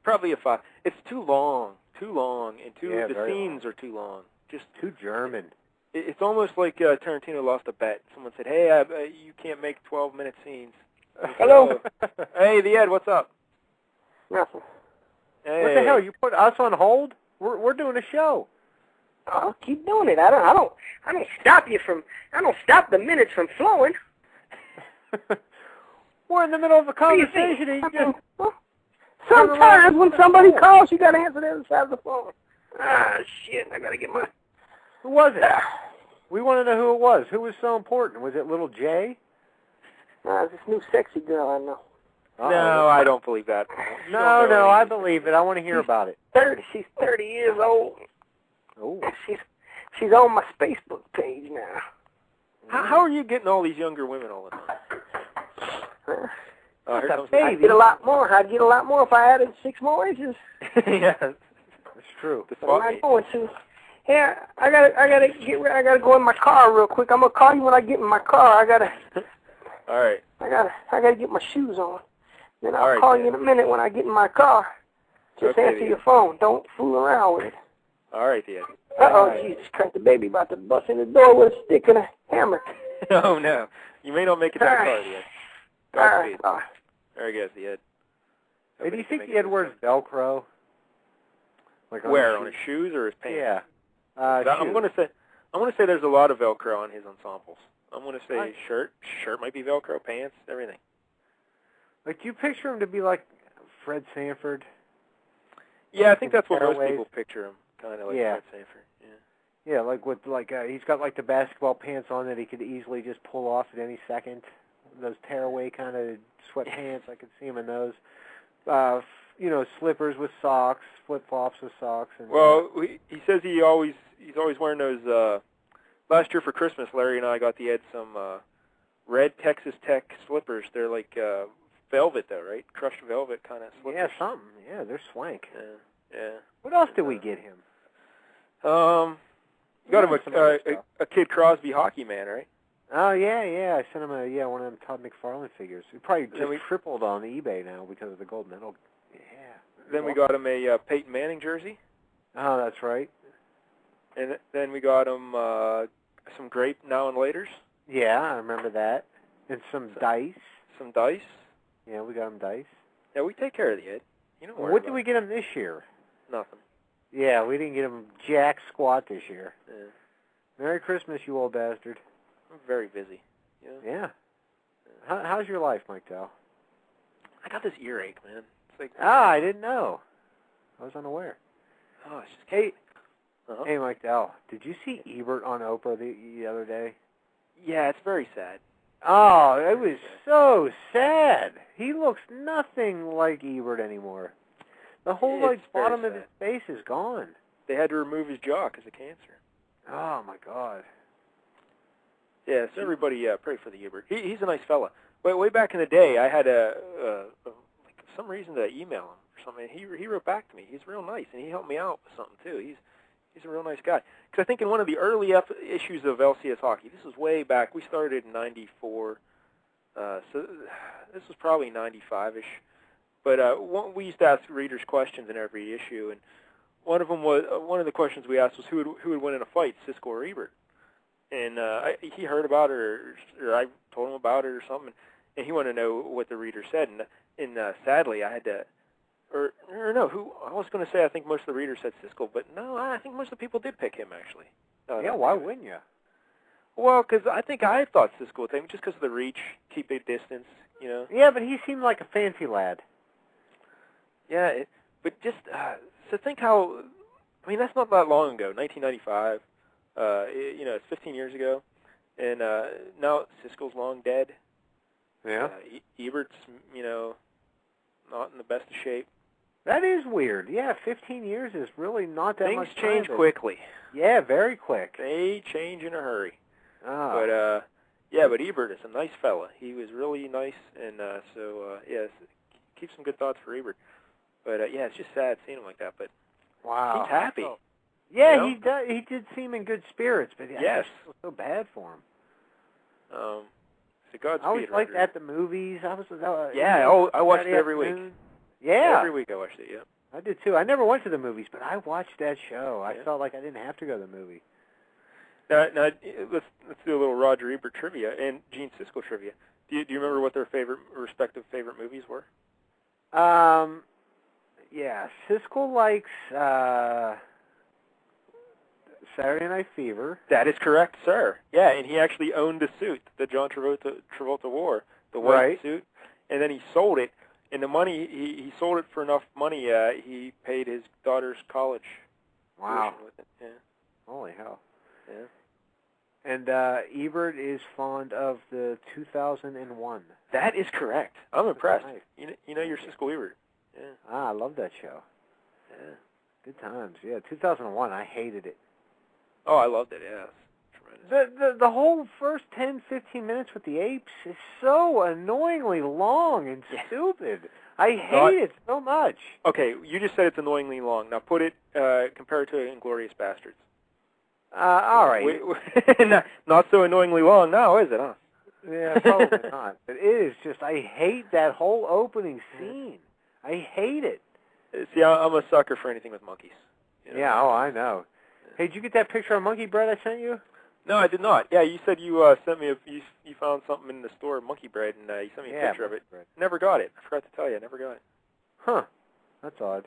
Probably a 5. It's too long, and the scenes are too long. Just too German. It's almost like Tarantino lost a bet. Someone said, "Hey, you can't make 12-minute scenes." Hello. Hey, the Ed, what's up? Nothing. Hey. What the hell? You put us on hold? We're doing a show. Oh, keep doing it. I don't stop the minutes from flowing. We're in the middle of a conversation and you just... Sometimes when somebody calls, you gotta answer the other side of the phone. Ah, shit, I gotta get my... Who was it? We want to know who it was. Who was so important? Was it little Jay? This new sexy girl I know. No, I don't believe that. No, I believe it. I want to hear about it. She's 30 years old. Oh. She's on my Facebook page now. How are you getting all these younger women all the time? I'd get a lot more. I'd get a lot more if I added 6 more inches. Yeah, that's true. I'm not going to. Yeah, I gotta go in my car real quick. I'm gonna call you when I get in my car. All right. I gotta get my shoes on. Then I'll call you in a minute when I get in my car. Just answer your phone. Don't fool around with it. All right, Ed. Jesus Christ, the baby about to bust in the door with a stick and a hammer. Oh, no. You may not make it that far, Ed. Godspeed. There he goes, the Ed. Hey, do you think the Ed wears Velcro? Like on his shoes or his pants? Yeah. I'm going to say there's a lot of Velcro on his ensembles. I'm going to say shirt might be Velcro, pants, everything. Like, do you picture him to be like Fred Sanford? Yeah, I think that's what most people picture him, kind of like Fred Sanford. Yeah. Yeah, like with he's got like the basketball pants on that he could easily just pull off at any second. Those tearaway kind of sweatpants, I could see him in those. Slippers with socks, flip-flops with socks. And, he says he's always wearing those. Last year for Christmas, Larry and I got the Ed some red Texas Tech slippers. They're like velvet, though, right? Crushed velvet kind of slippers. Yeah, something. Yeah, they're swank. Yeah. What else did we get him? Got him a Kid Crosby hockey man, right? Oh, yeah. I sent him one of them Todd McFarlane figures. We probably just tripled on eBay now because of the gold medal. Yeah. Then we got him a Peyton Manning jersey. Oh, that's right. And then we got him some grape now and laters. Yeah, I remember that. And some dice. Some dice. Yeah, we got him dice. Yeah, we take care of the Ed. What did we get him this year? Nothing. Yeah, we didn't get him jack squat this year. Yeah. Merry Christmas, you old bastard. I'm very busy. Yeah. How's your life, Mike Dell? I got this earache, man. It's like I didn't know. I was unaware. Oh, it's just Hey, Mike Dell, did you see Ebert on Oprah the other day? Yeah, it's very sad. Oh, it was so sad. He looks nothing like Ebert anymore. The whole bottom of his face is gone. They had to remove his jaw because of cancer. Oh my God. Yeah, so everybody pray for the Ebert. He's a nice fella. Way back in the day, I had for some reason to email him or something. He wrote back to me. He's real nice, and he helped me out with something too. He's a real nice guy. Because I think in one of the early issues of LCS Hockey, this was way back. We started in '94, so this was probably '95ish. But we used to ask readers questions in every issue, and one of the questions we asked was who would win in a fight, Siskel or Ebert. And he heard about it, or I told him about it or something, and he wanted to know what the reader said. And sadly, I had to, I was going to say I think most of the readers said Siskel, but no, I think most of the people did pick him, actually. Why wouldn't you? Well, because I think I thought Siskel would take just because of the reach, keep a distance, Yeah, but he seemed like a fancy lad. Yeah, but just so think how, that's not that long ago, 1995. It's 15 years ago, and now Siskel's long dead. Yeah. Ebert's, not in the best of shape. That is weird. Yeah, 15 years is really not that much time. Things change quickly. Yeah, very quick. They change in a hurry. Oh. But Ebert is a nice fella. He was really nice, and keep some good thoughts for Ebert. But it's just sad seeing him like that. But wow, he's happy. Oh. Yeah, you know? he does. He did seem in good spirits, but yes, it was so bad for him. So Godspeed. I always liked at the movies. I watched it every week. Yeah, every week I watched it. Yeah, I did too. I never went to the movies, but I watched that show. Yeah. I felt like I didn't have to go to the movie. Now let's do a little Roger Ebert trivia and Gene Siskel trivia. Do you remember what their respective favorite movies were? Yeah, Siskel likes Saturday Night Fever. That is correct, sir. Yeah, and he actually owned the suit that John Travolta wore, the white suit, and then he sold it. And the money, he sold it for enough money, he paid his daughter's college tuition with it. Yeah. Holy hell. Yeah. And Ebert is fond of the 2001. That is correct. I'm impressed. Nice. You know your Siskel Ebert. Yeah. I love that show. Yeah. Good times. Yeah, 2001, I hated it. Oh, I loved it, yeah. Tremendous. The whole first 10, 15 minutes with the apes is so annoyingly long and stupid. I hate it so much. Okay, you just said it's annoyingly long. Now put it, compare it to Inglourious Bastards. All right. Not so annoyingly long now, is it, huh? Yeah, probably not. But it is just, I hate that whole opening scene. I hate it. See, I'm a sucker for anything with monkeys. You know? Yeah, I know. Hey, did you get that picture of monkey bread I sent you? No, I did not. Yeah, you said you sent me you found something in the store, monkey bread, and you sent me a picture of it. Bread. Never got it. I forgot to tell you, I never got it. Huh. That's odd.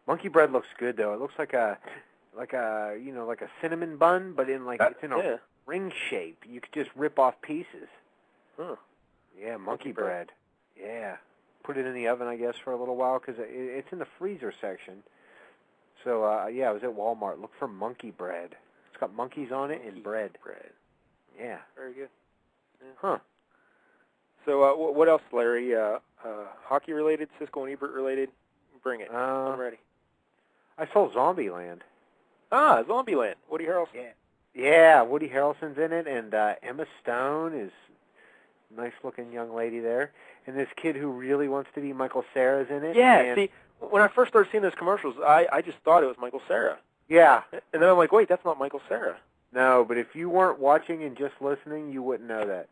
Monkey bread looks good though. It looks like a cinnamon bun, but it's in a ring shape. You could just rip off pieces. Huh. Yeah, monkey bread. Yeah. Put it in the oven, I guess, for a little while because it's in the freezer section. So, I was at Walmart. Look for monkey bread. It's got monkeys on it and bread. Yeah. Very good. Yeah. Huh. So, what else, Larry? Hockey-related, Siskel and Ebert-related? Bring it. I'm ready. I saw Zombieland. Ah, Zombieland. Woody Harrelson. Yeah, Woody Harrelson's in it, and Emma Stone is a nice-looking young lady there. And this kid who really wants to be Michael Cera's in it. Yeah, see, when I first started seeing those commercials, I just thought it was Michael Cera. Yeah. And then I'm like, wait, that's not Michael Cera. No, but if you weren't watching and just listening, you wouldn't know that.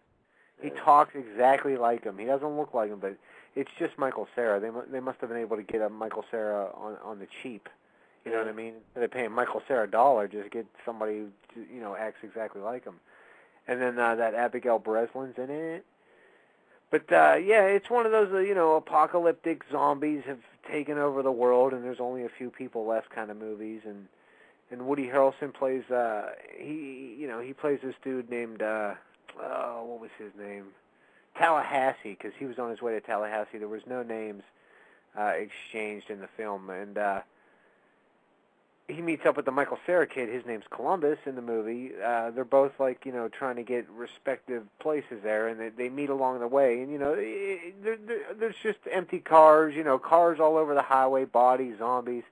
He talks exactly like him. He doesn't look like him, but it's just Michael Cera. They must have been able to get a Michael Cera on the cheap. You know what I mean? Instead of paying Michael Cera $1, just get somebody who, acts exactly like him. And then that Abigail Breslin's in it. But, it's one of those, apocalyptic zombies have taken over the world, and there's only a few people left kind of movies. And Woody Harrelson plays, he plays this dude named, what was his name? Tallahassee, because he was on his way to Tallahassee. There was no names exchanged in the film. And he meets up with the Michael Cera kid. His name's Columbus in the movie. They're both trying to get respective places there, and they meet along the way. And there's just empty cars, cars all over the highway, bodies, zombies,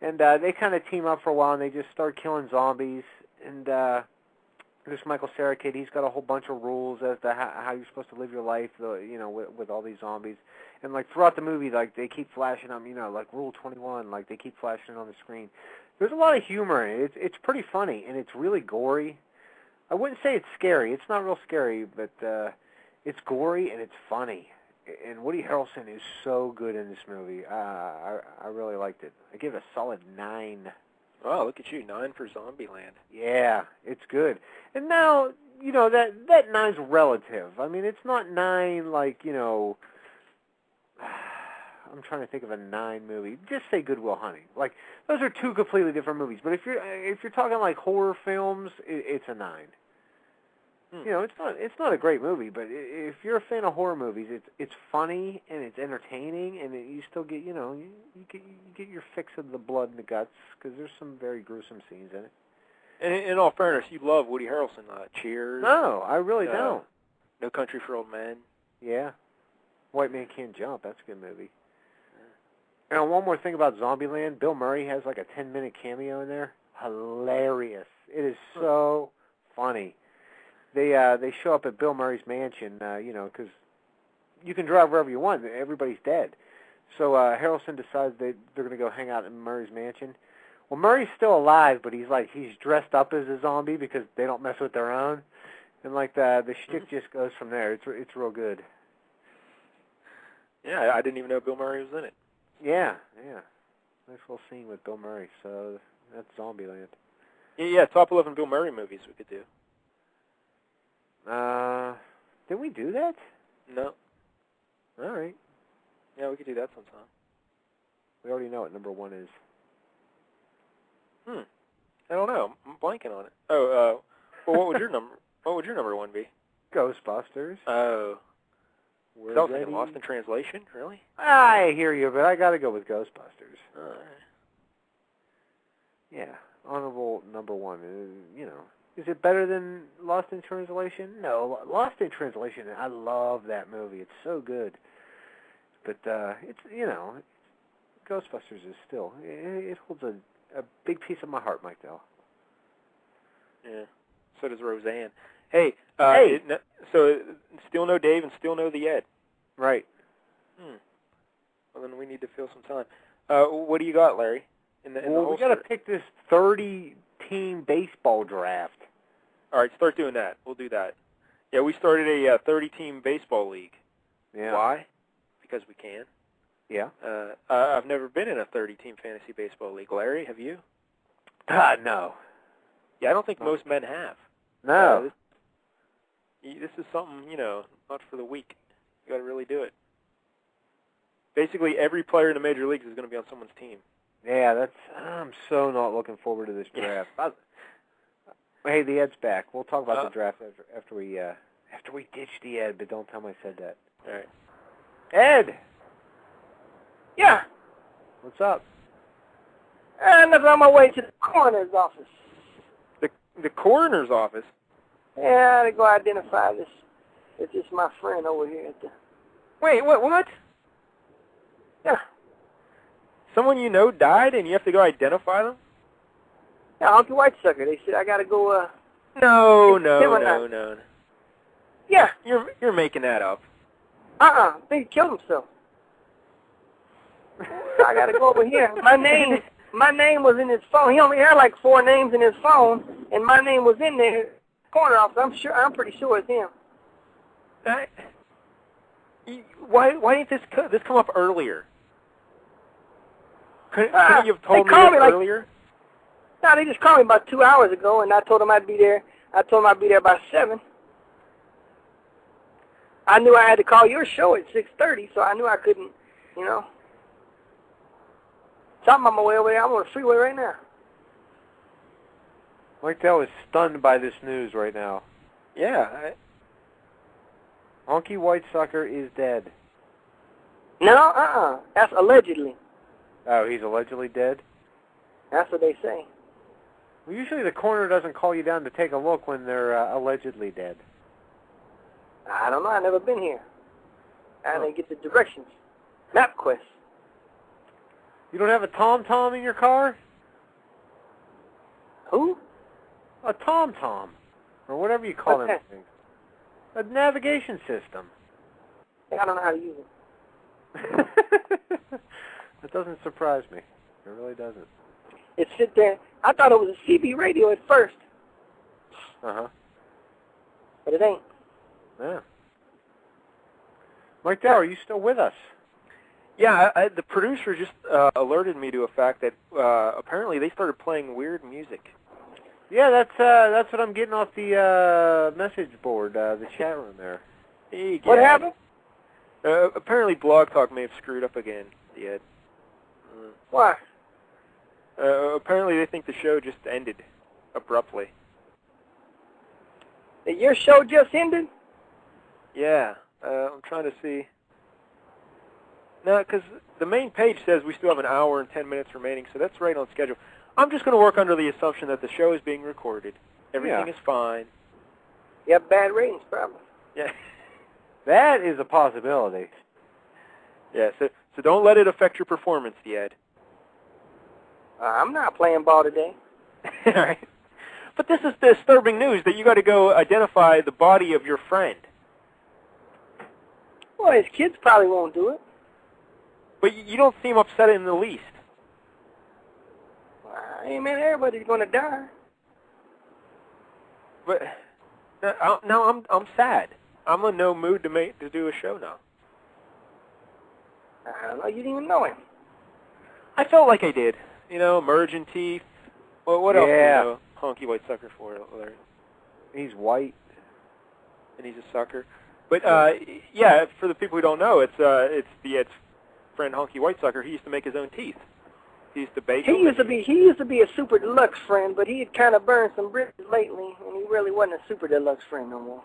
and they kind of team up for a while, and they just start killing zombies. And this Michael Cera kid, he's got a whole bunch of rules as to how you're supposed to live your life, with all these zombies. And throughout the movie, they keep flashing them, Rule 21, they keep flashing it on the screen. There's a lot of humor in it. It's pretty funny, and it's really gory. I wouldn't say it's scary. It's not real scary, but it's gory and it's funny. And Woody Harrelson is so good in this movie. I really liked it. I give it a solid 9. Wow, look at you, 9 for Zombieland. Yeah, it's good. And now, that 9's relative. I mean, it's not 9 I'm trying to think of a 9 movie. Just say Good Will Hunting. Those are two completely different movies. But if you're talking horror films, it's a 9. It's not a great movie, but if you're a fan of horror movies, it's funny and it's entertaining, and you still get you get your fix of the blood and the guts, because there's some very gruesome scenes in it. And in all fairness, you love Woody Harrelson. Cheers. No, I really don't. No Country for Old Men. Yeah. White Man Can't Jump. That's a good movie. And one more thing about Zombieland, Bill Murray has like a 10-minute cameo in there. Hilarious. It is so funny. They show up at Bill Murray's mansion, because you can drive wherever you want. Everybody's dead. So Harrelson decides they're going to go hang out in Murray's mansion. Well, Murray's still alive, but he's dressed up as a zombie because they don't mess with their own. And like the shtick just goes from there. It's real good. Yeah, I didn't even know Bill Murray was in it. Yeah. Nice little scene with Bill Murray. So that's Zombieland. Yeah, top 11 Bill Murray movies we could do. Did we do that? No. All right. Yeah, we could do that sometime. We already know what number 1 is. I don't know. I'm blanking on it. Oh, well, what would your number? What would your number 1 be? Ghostbusters. Oh. We're That was ready. Lost in Translation, really? I hear you, but I got to go with Ghostbusters. All right. Yeah, honorable number 1. Is it better than Lost in Translation? No, Lost in Translation. I love that movie. It's so good. But Ghostbusters is still. It holds a big piece of my heart, Mike Dell. Yeah. So does Roseanne. Hey. So still no Dave and still no the Ed. Right. Well, then we need to fill some time. What do you got, Larry? In the we got to pick this 30-team baseball draft. All right, start doing that. We'll do that. Yeah, we started a 30-team baseball league. Yeah. Why? Because we can. Yeah. I've never been in a 30-team fantasy baseball league. Larry, have you? No. Yeah, I don't think most men have. No. This is something, not for the weak. You got to really do it. Basically, every player in the major leagues is going to be on someone's team. Yeah, I'm so not looking forward to this draft. Hey, the Ed's back. We'll talk about the draft after we ditch the Ed, but don't tell him I said that. All right. Ed! Yeah. What's up? I'm on my way to the coroner's office. The coroner's office? Yeah, to go identify this. It's just my friend over here at the... Wait, what? Yeah. Someone you know died and you have to go identify them? Yeah, Uncle Whitesucker. They said I got to go, No. Yeah. You're making that up. I think he killed himself. I got to go over here. My name was in his phone. He only had like 4 names in his phone, and my name was in there. Corner office. I'm pretty sure it's him. Why didn't this come up earlier? Couldn't you have told me earlier? No, they just called me about 2 hours ago, and I told them I'd be there. I told them I'd be there by 7. I knew I had to call your show at 6:30, so I knew I couldn't, So I'm on my way over there. I'm on the freeway right now. Mike Dell is stunned by this news right now. Yeah. Honky Whitesucker is dead. No, that's allegedly. Oh, he's allegedly dead? That's what they say. Well, usually the coroner doesn't call you down to take a look when they're allegedly dead. I don't know. I've never been here. I didn't get the directions. MapQuest. You don't have a TomTom in your car? Who? A TomTom, or whatever you call them things. A navigation system. I don't know how to use it. That doesn't surprise me. It really doesn't. It sit there. I thought it was a CB radio at first. Uh-huh. But it ain't. Yeah. Mike Dow, are you still with us? Yeah, the producer just alerted me to a fact that apparently they started playing weird music. Yeah, that's what I'm getting off the message board, the chat room there. Hey, what happened? Apparently Blog Talk may have screwed up again, Ed. Why? Apparently they think the show just ended abruptly. Your show just ended? Yeah, I'm trying to see. No, because the main page says we still have an hour and 10 minutes remaining, so that's right on schedule. I'm just going to work under the assumption that the show is being recorded. Everything is fine. You have bad ratings, probably. Yeah. That is a possibility. Yeah, So don't let it affect your performance, Ed. I'm not playing ball today. All right. But this is disturbing news that you got to go identify the body of your friend. Well, his kids probably won't do it. But you don't seem upset in the least. Hey, man, everybody's going to die. But now I'm sad. I'm in no mood to do a show now. I don't know. You didn't even know him. I felt like I did. You know, emerging teeth. Well, what else do you Yeah. know honky white sucker for, Larry? He's white. And he's a sucker. But yeah, for the people who don't know, it's Ed's friend Honky White Sucker. He used to make his own teeth. He used to bake them. He used to be a super deluxe friend, but he had kind of burned some bridges lately, and he really wasn't a super deluxe friend no more.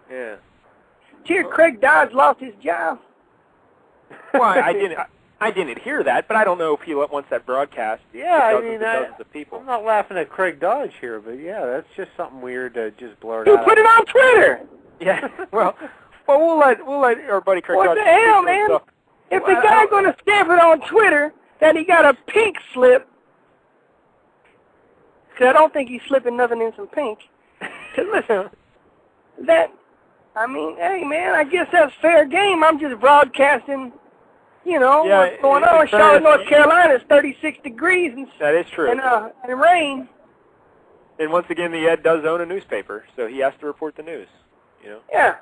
Yeah. Did you hear Craig Dodge lost his job? Well, I didn't hear that, but I don't know if he wants that broadcast. Yeah, to I mean, dozens of people. I'm not laughing at Craig Dodge here, but yeah, that's just something weird to just blurt You out. put it on Twitter. Yeah. Well, we'll let our buddy Craig What Dodge the speak hell, for man? himself. If the guy's going to stamp it on Twitter that he got a pink slip, because I don't think he's slipping nothing in some pink. Because listen, hey, man, I guess that's fair game. I'm just broadcasting, what's going on. Charlotte, North Carolina is 36 degrees that is true. And rain. And once again, the Ed does own a newspaper, so he has to report the news. Yeah.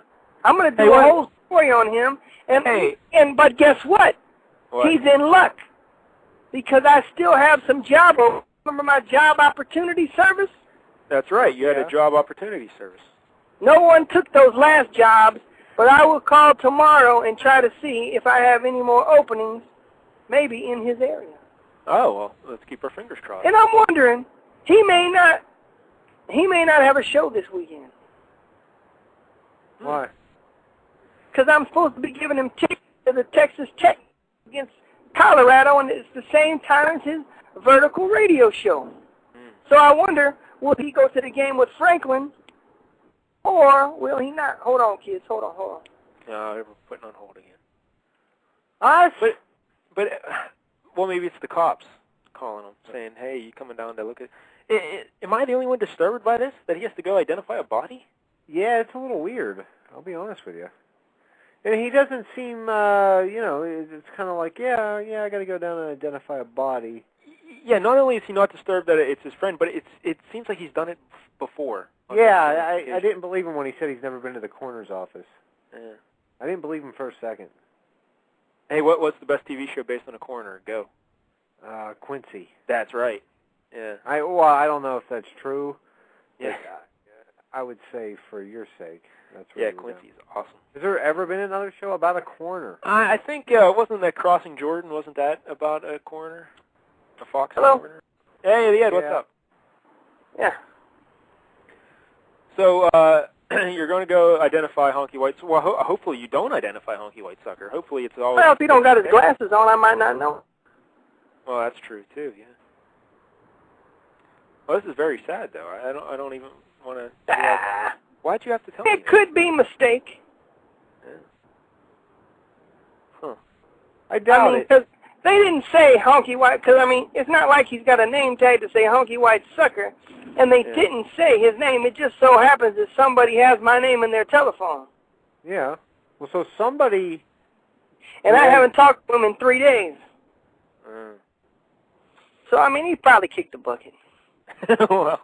I'm going to do a whole story on him. But guess what? He's in luck. Because I still have some job. Remember my job opportunity service? That's right. You had a job opportunity service. No one took those last jobs, but I will call tomorrow and try to see if I have any more openings, maybe in his area. Oh, well, let's keep our fingers crossed. And I'm wondering, he may not have a show this weekend. Why? Because I'm supposed to be giving him tickets to the Texas Tech against Colorado, and it's the same time as his vertical radio show. So I wonder, will he go to the game with Franklin, or will he not? Hold on, kids. Hold on. No, we're putting on hold again. But well, maybe it's the cops calling him, saying, hey, you coming down to look at... Am I the only one disturbed by this, that he has to go identify a body? Yeah, it's a little weird. I'll be honest with you. And he doesn't seem, it's kind of like, I got to go down and identify a body. Yeah, not only is he not disturbed that it's his friend, but it seems like he's done it before. Yeah, I didn't believe him when he said he's never been to the coroner's office. Yeah. I didn't believe him for a second. Hey, what's the best TV show based on a coroner? Go. Quincy. That's right. Yeah. I don't know if that's true. Yeah. I would say for your sake. That's Quincy's awesome. Has there ever been another show about a coroner? I think, wasn't that Crossing Jordan, wasn't that about a coroner? A Fox coroner? Hey, Ed, what's up? Yeah. So, you're going to go identify Honky White... Well, hopefully you don't identify Honky White Sucker. Hopefully it's always... Well, if he don't got his glasses on, I might not know. Well, that's true, too, yeah. Well, this is very sad, though. I don't even want to... Why'd you have to tell me It could be a mistake. Yeah. Huh. I doubt it. Because they didn't say Honky White, because, it's not like he's got a name tag to say Honky White Sucker, and they didn't say his name. It just so happens that somebody has my name in their telephone. Yeah. Well, so somebody... And I haven't talked to him in 3 days. So, he probably kicked the bucket. Well.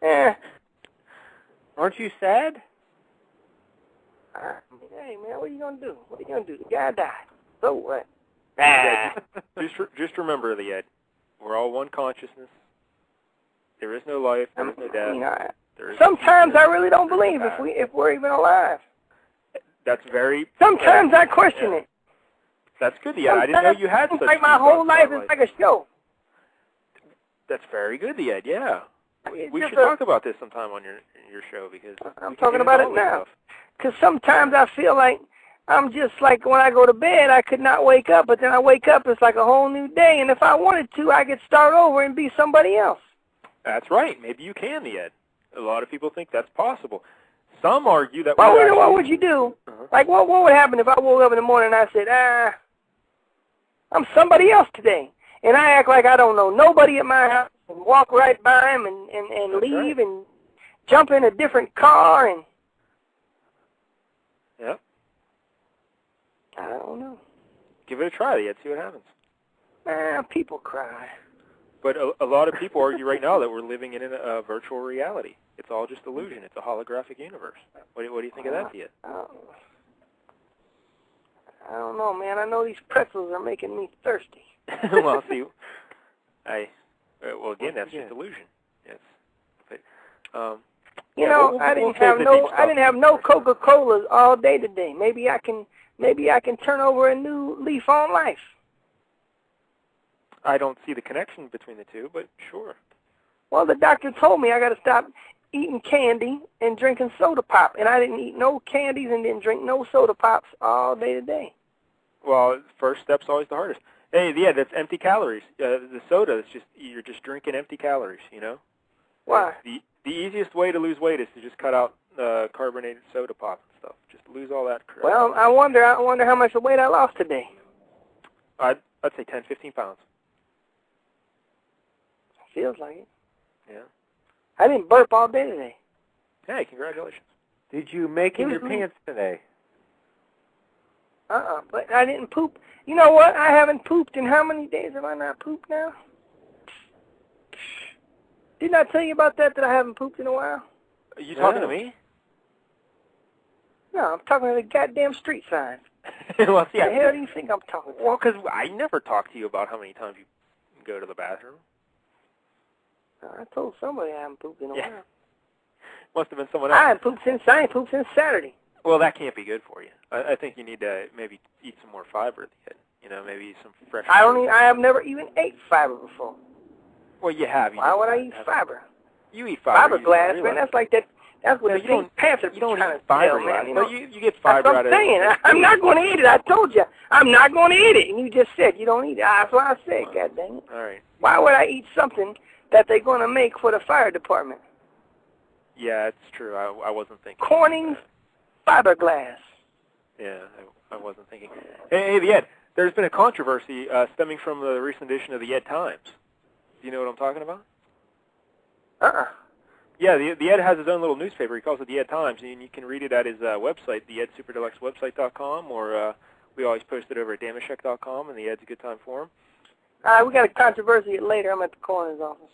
Yeah. Aren't you sad? Hey, man, what are you going to do? What are you going to do? The guy died. So what? Just remember, Ed, we're all one consciousness. There is no life. There is no death. Sometimes I really don't believe if we're even alive. That's very... Sometimes I question it. That's good, Ed. I didn't know you had such... Like my whole life is like a show. That's very good, Ed, yeah. We should talk about this sometime on your show, because... I'm talking about it now. Because sometimes I feel like I'm just like when I go to bed, I could not wake up, but then I wake up, it's like a whole new day, and if I wanted to, I could start over and be somebody else. That's right. Maybe you can, Ed. A lot of people think that's possible. Some argue that... Well, what would you do? Like, what would happen if I woke up in the morning and I said, I'm somebody else today. And I act like I don't know nobody at my house and walk right by him and leave right. and jump in a different car and... Yep. I don't know. Give it a try, yet. See what happens. People cry. But a lot of people argue right now that we're living in a virtual reality. It's all just illusion. It's a holographic universe. What do you think of that, Thea? I don't know, man. I know these pretzels are making me thirsty. Well, see, well, again, that's just illusion. Yes. But, I didn't have no Coca-Colas all day today. Maybe I can turn over a new leaf on life. I don't see the connection between the two, but sure. Well, the doctor told me I got to stop eating candy and drinking soda pop, and I didn't eat no candies and didn't drink no soda pops all day today. Well, first step's always the hardest. Hey, yeah, that's empty calories. The soda is you're just drinking empty calories. Why? The easiest way to lose weight is to just cut out carbonated soda pop and stuff. Just lose all that crap. Well, I wonder how much weight I lost today. I'd say 10, 15 pounds. Feels like it. Yeah. I didn't burp all day today. Hey, congratulations. Did you make in your pants today? But I didn't poop. You know what? I haven't pooped in how many days have I not pooped now? Didn't I tell you about that I haven't pooped in a while? Are you talking to me? No, I'm talking to the goddamn street signs. Well, see, the hell do you think I'm talking to? Well, because I never talk to you about how many times you go to the bathroom. I told somebody I haven't pooped in a while. Must have been someone else. I ain't pooped since Saturday. Well, that can't be good for you. I think you need to maybe eat some more fiber at the end. Maybe some fresh. I have never even ate fiber before. Well, you have. Why would I eat fiber? You eat fiber. Fiberglass, man. That's like that. That's what the Pink Panther. You don't eat fiber, man. But you get fiber out of it. That's what I'm saying. I'm not going to eat it. I told you. I'm not going to eat it. And you just said you don't eat it. That's what I said, God dang it. All right. Why would I eat something that they're going to make for the fire department? Yeah, it's true. I wasn't thinking. Corning's fiberglass. Yeah, I wasn't thinking. Hey, the Ed, there's been a controversy stemming from the recent edition of the Ed Times. Do you know what I'm talking about? Yeah, the Ed has his own little newspaper. He calls it the Ed Times, and you can read it at his website, the EdSuperDeluxeWebsite.com, or we always post it over at Dameshek.com, and the Ed's a good time forum. We got a controversy later. I'm at the coroner's office.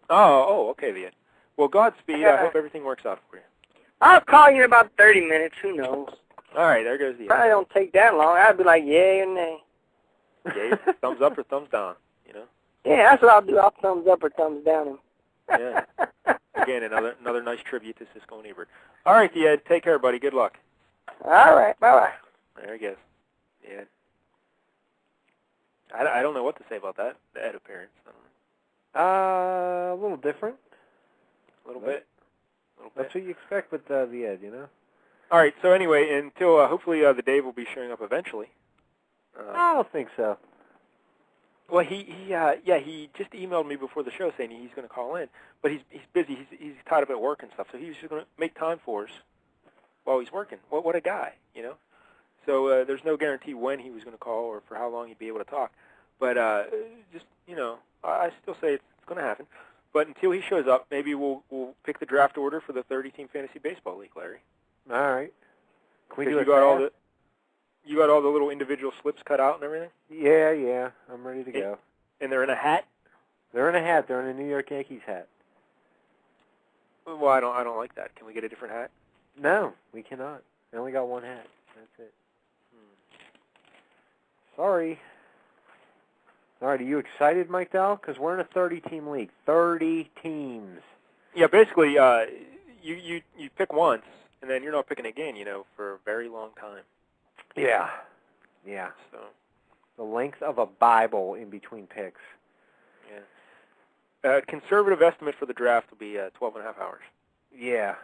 Oh, okay, the Ed. Well, Godspeed. I hope everything works out for you. I'll call you in about 30 minutes. Who knows? All right, there goes the Ed. Probably don't take that long. I'd be like, yay or nay. Yay, thumbs up or thumbs down, Yeah, that's what I'll do. I'll thumbs up or thumbs down him. Yeah. Again, another nice tribute to Cisco and Ebert. All right, the Ed. Take care, buddy. Good luck. All right. Bye-bye. There he goes. Yeah. I don't know what to say about that, the Ed appearance. A little different. A little bit. That's what you expect with the Ed, All right, so anyway, until hopefully the Dave will be showing up eventually. I don't think so. Well, he just emailed me before the show saying he's going to call in, but he's busy. He's tied up at work and stuff, so he's just going to make time for us while he's working. What a guy, So there's no guarantee when he was going to call or for how long he'd be able to talk. But I still say it's going to happen. But until he shows up, maybe we'll pick the draft order for the 30-team fantasy baseball league, Larry. All right. Can we do you got all the little individual slips cut out and everything? Yeah. I'm ready to go. And they're in a hat? They're in a hat. They're in a New York Yankees hat. Well, I don't like that. Can we get a different hat? No, we cannot. I only got one hat. That's it. Sorry. All right, are you excited, Mike Dell? Because we're in a 30-team league. 30 teams. Yeah, basically, you pick once, and then you're not picking again, for a very long time. Yeah. So the length of a Bible in between picks. Yeah. Conservative estimate for the draft will be 12 and a half hours. Yeah.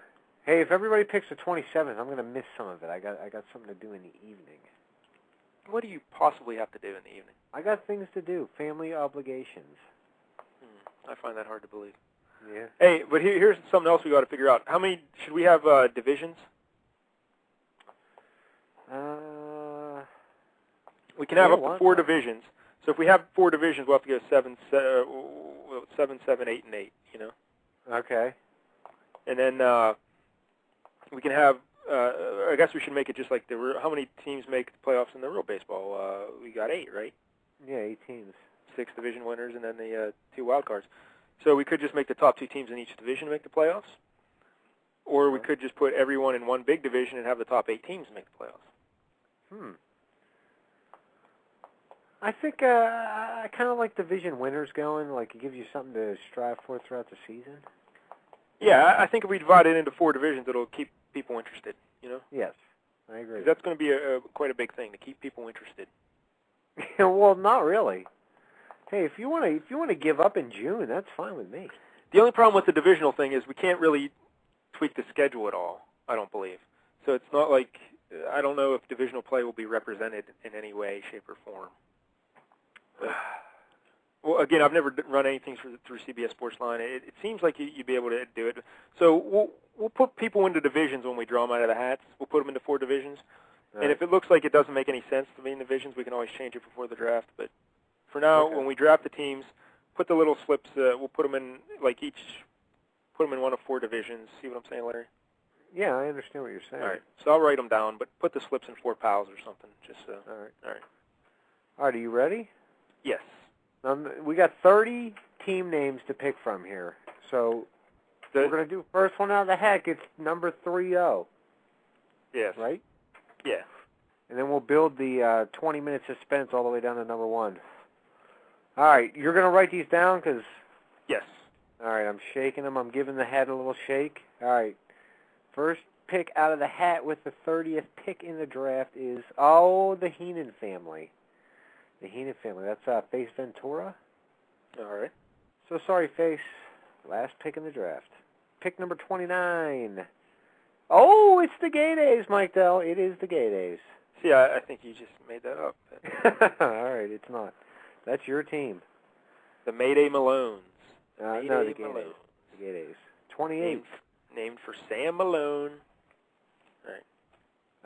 Hey, if everybody picks the 27th, I'm going to miss some of it. I got something to do in the evening. What do you possibly have to do in the evening? I got things to do. Family obligations. I find that hard to believe. Yeah. Hey, but here's something else we got to figure out. How many should we have divisions? We can have up to 4 divisions. So if we have 4 divisions, we'll have to go 7, 7, 8, and 8, you know? Okay. And then we can have, I guess we should make it just like how many teams make the playoffs in the real baseball? We got 8, right? Yeah, 8 teams. 6 division winners and then the 2 wild cards. So we could just make the top 2 teams in each division make the playoffs. Or we could just put everyone in one big division and have the top 8 teams make the playoffs. I think I kind of like division winners going. Like, it gives you something to strive for throughout the season. Yeah, I think if we divide it into 4 divisions, it'll keep people interested, you know? Yes, I agree. 'Cause that's going to be quite a big thing, to keep people interested. Well, not really. Hey, if you want to give up in June, that's fine with me. The only problem with the divisional thing is we can't really tweak the schedule at all, I don't believe. So it's not like, I don't know if divisional play will be represented in any way, shape, or form. But, well, again, I've never run anything through CBS Sportsline. It seems like you'd be able to do it. So we'll put people into divisions when we draw them out of the hats. We'll put them into 4 divisions. Right. And if it looks like it doesn't make any sense to be in divisions, we can always change it before the draft. But for now, when we draft the teams, put the little slips, we'll put them in, like put them in one of 4 divisions. See what I'm saying, Larry? Yeah, I understand what you're saying. All right. So I'll write them down, but put the slips in 4 piles or something. Just All right. All right. All right, are you ready? Yes. We got 30 team names to pick from here. So we're going to do first one out of the heck. It's number 30. Yes. Right? Yeah. And then we'll build the 20-minute suspense all the way down to number 1. All right, you're going to write these down? Yes. All right, I'm shaking them. I'm giving the hat a little shake. All right. First pick out of the hat with the 30th pick in the draft is, the Heenan family. The Heenan family. That's Face Ventura. All right. So sorry, Face. Last pick in the draft. Pick number 29. Oh, it's the Gay Days, Mike Dell. It is the Gay Days. See, I think you just made that up. All right, it's not. That's your team. The Mayday Malones. No, the Gay Days. The Gay Days. 28. Named for Sam Malone.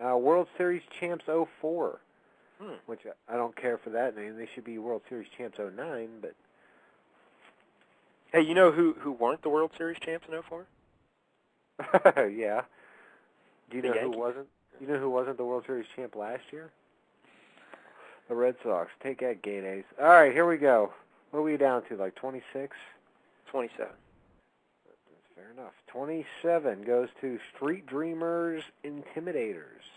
All right. World Series Champs 04. Which I don't care for that name. They should be World Series Champs 09, but... Hey, you know who weren't the World Series champs in 04? Yeah. Do you know who wasn't? You know who wasn't the World Series champ last year? The Red Sox. Take that, Gay Days. All right, here we go. What are we down to, like 26? 27. That's fair enough. 27 goes to Street Dreamers Intimidators.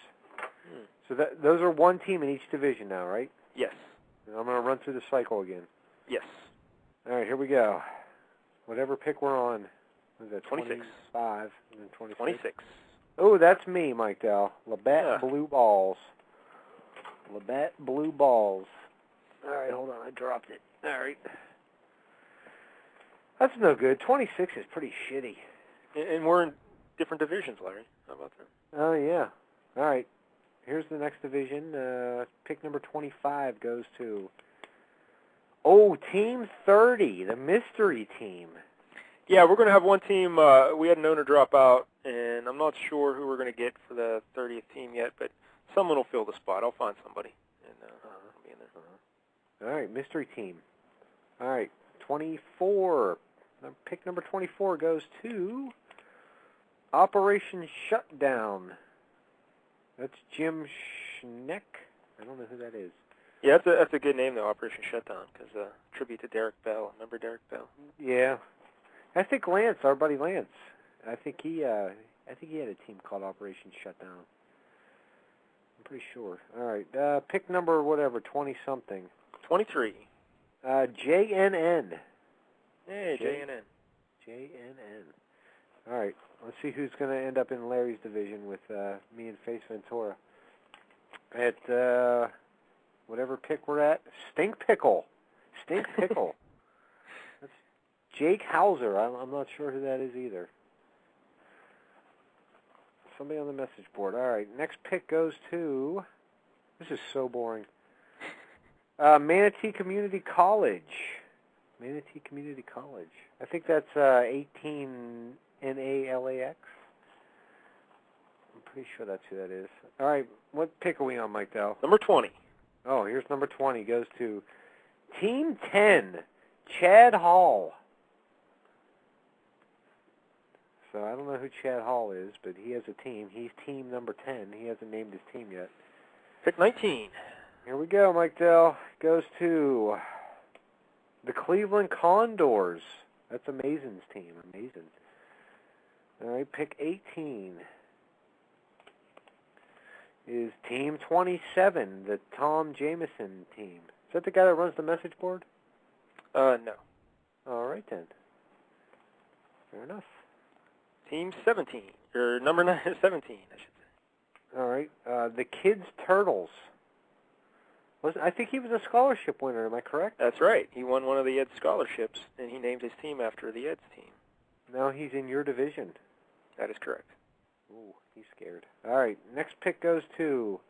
So those are 1 team in each division now, right? Yes. And I'm going to run through the cycle again. Yes. All right, here we go. Whatever pick we're on. What is that, 26. 25 and then 26? 26. Oh, that's me, Mike Dell. Labatt Yeah. Blue Balls. Labatt Blue Balls. All right, hold on. I dropped it. All right. That's no good. 26 is pretty shitty. And we're in different divisions, Larry. How about that? Oh, yeah. All right. Here's the next division. Pick number 25 goes to... Team 30, the mystery team. Yeah, we're going to have 1 team. We had an owner drop out, and I'm not sure who we're going to get for the 30th team yet, but someone will fill the spot. I'll find somebody, and I'll be in there. All right, mystery team. All right, 24. Pick number 24 goes to Operation Shutdown. That's Jim Schneck. I don't know who that is. Yeah, that's a good name, though, Operation Shutdown, because tribute to Derek Bell. Remember Derek Bell? Yeah. I think Lance, our buddy Lance, I think he had a team called Operation Shutdown. I'm pretty sure. All right, pick number 20-something. 23. JNN. Hey, JNN. JNN. All right, let's see who's going to end up in Larry's division with me and Face Ventura. At whatever pick we're at, Stink Pickle. Stink Pickle. That's Jake Hauser. I'm not sure who that is either. Somebody on the message board. All right, next pick goes to... This is so boring. Manatee Community College. Manatee Community College. I think that's 18 NALAX. I'm pretty sure that's who that is. All right, what pick are we on, Mike Dell? Number 20. Oh, here's number 20. Goes to Team 10, Chad Hall. So I don't know who Chad Hall is, but he has a team. He's team number 10. He hasn't named his team yet. Pick 19. Here we go, Mike Dell. Goes to the Cleveland Condors. That's Amazing's team. Amazing. All right, pick 18 is Team 27, the Tom Jameson team. Is that the guy that runs the message board? No. All right, then. Fair enough. Team 17, or number 17, I should say. All right, the Kids Turtles. I think he was a scholarship winner, am I correct? That's right. He won one of the Eds scholarships, and he named his team after the Eds team. Now he's in your division. That is correct. Ooh, he's scared. All right, next pick goes to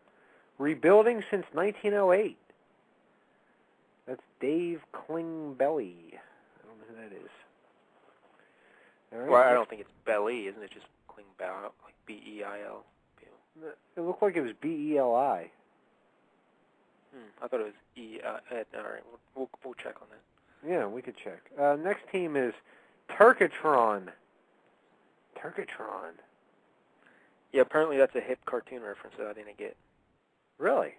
Rebuilding Since 1908. That's Dave Klingbelly. I don't know who that is. All right, Well, I don't think it's Belly, isn't it? Just Klingbeil, like B-E-I-L. It looked like it was B-E-L-I. I thought it was E-Ed. All right, we'll check on that. Yeah, we could check. Next team is Turkatron. Turkatron. Yeah, apparently that's a hip cartoon reference that I didn't get. Really?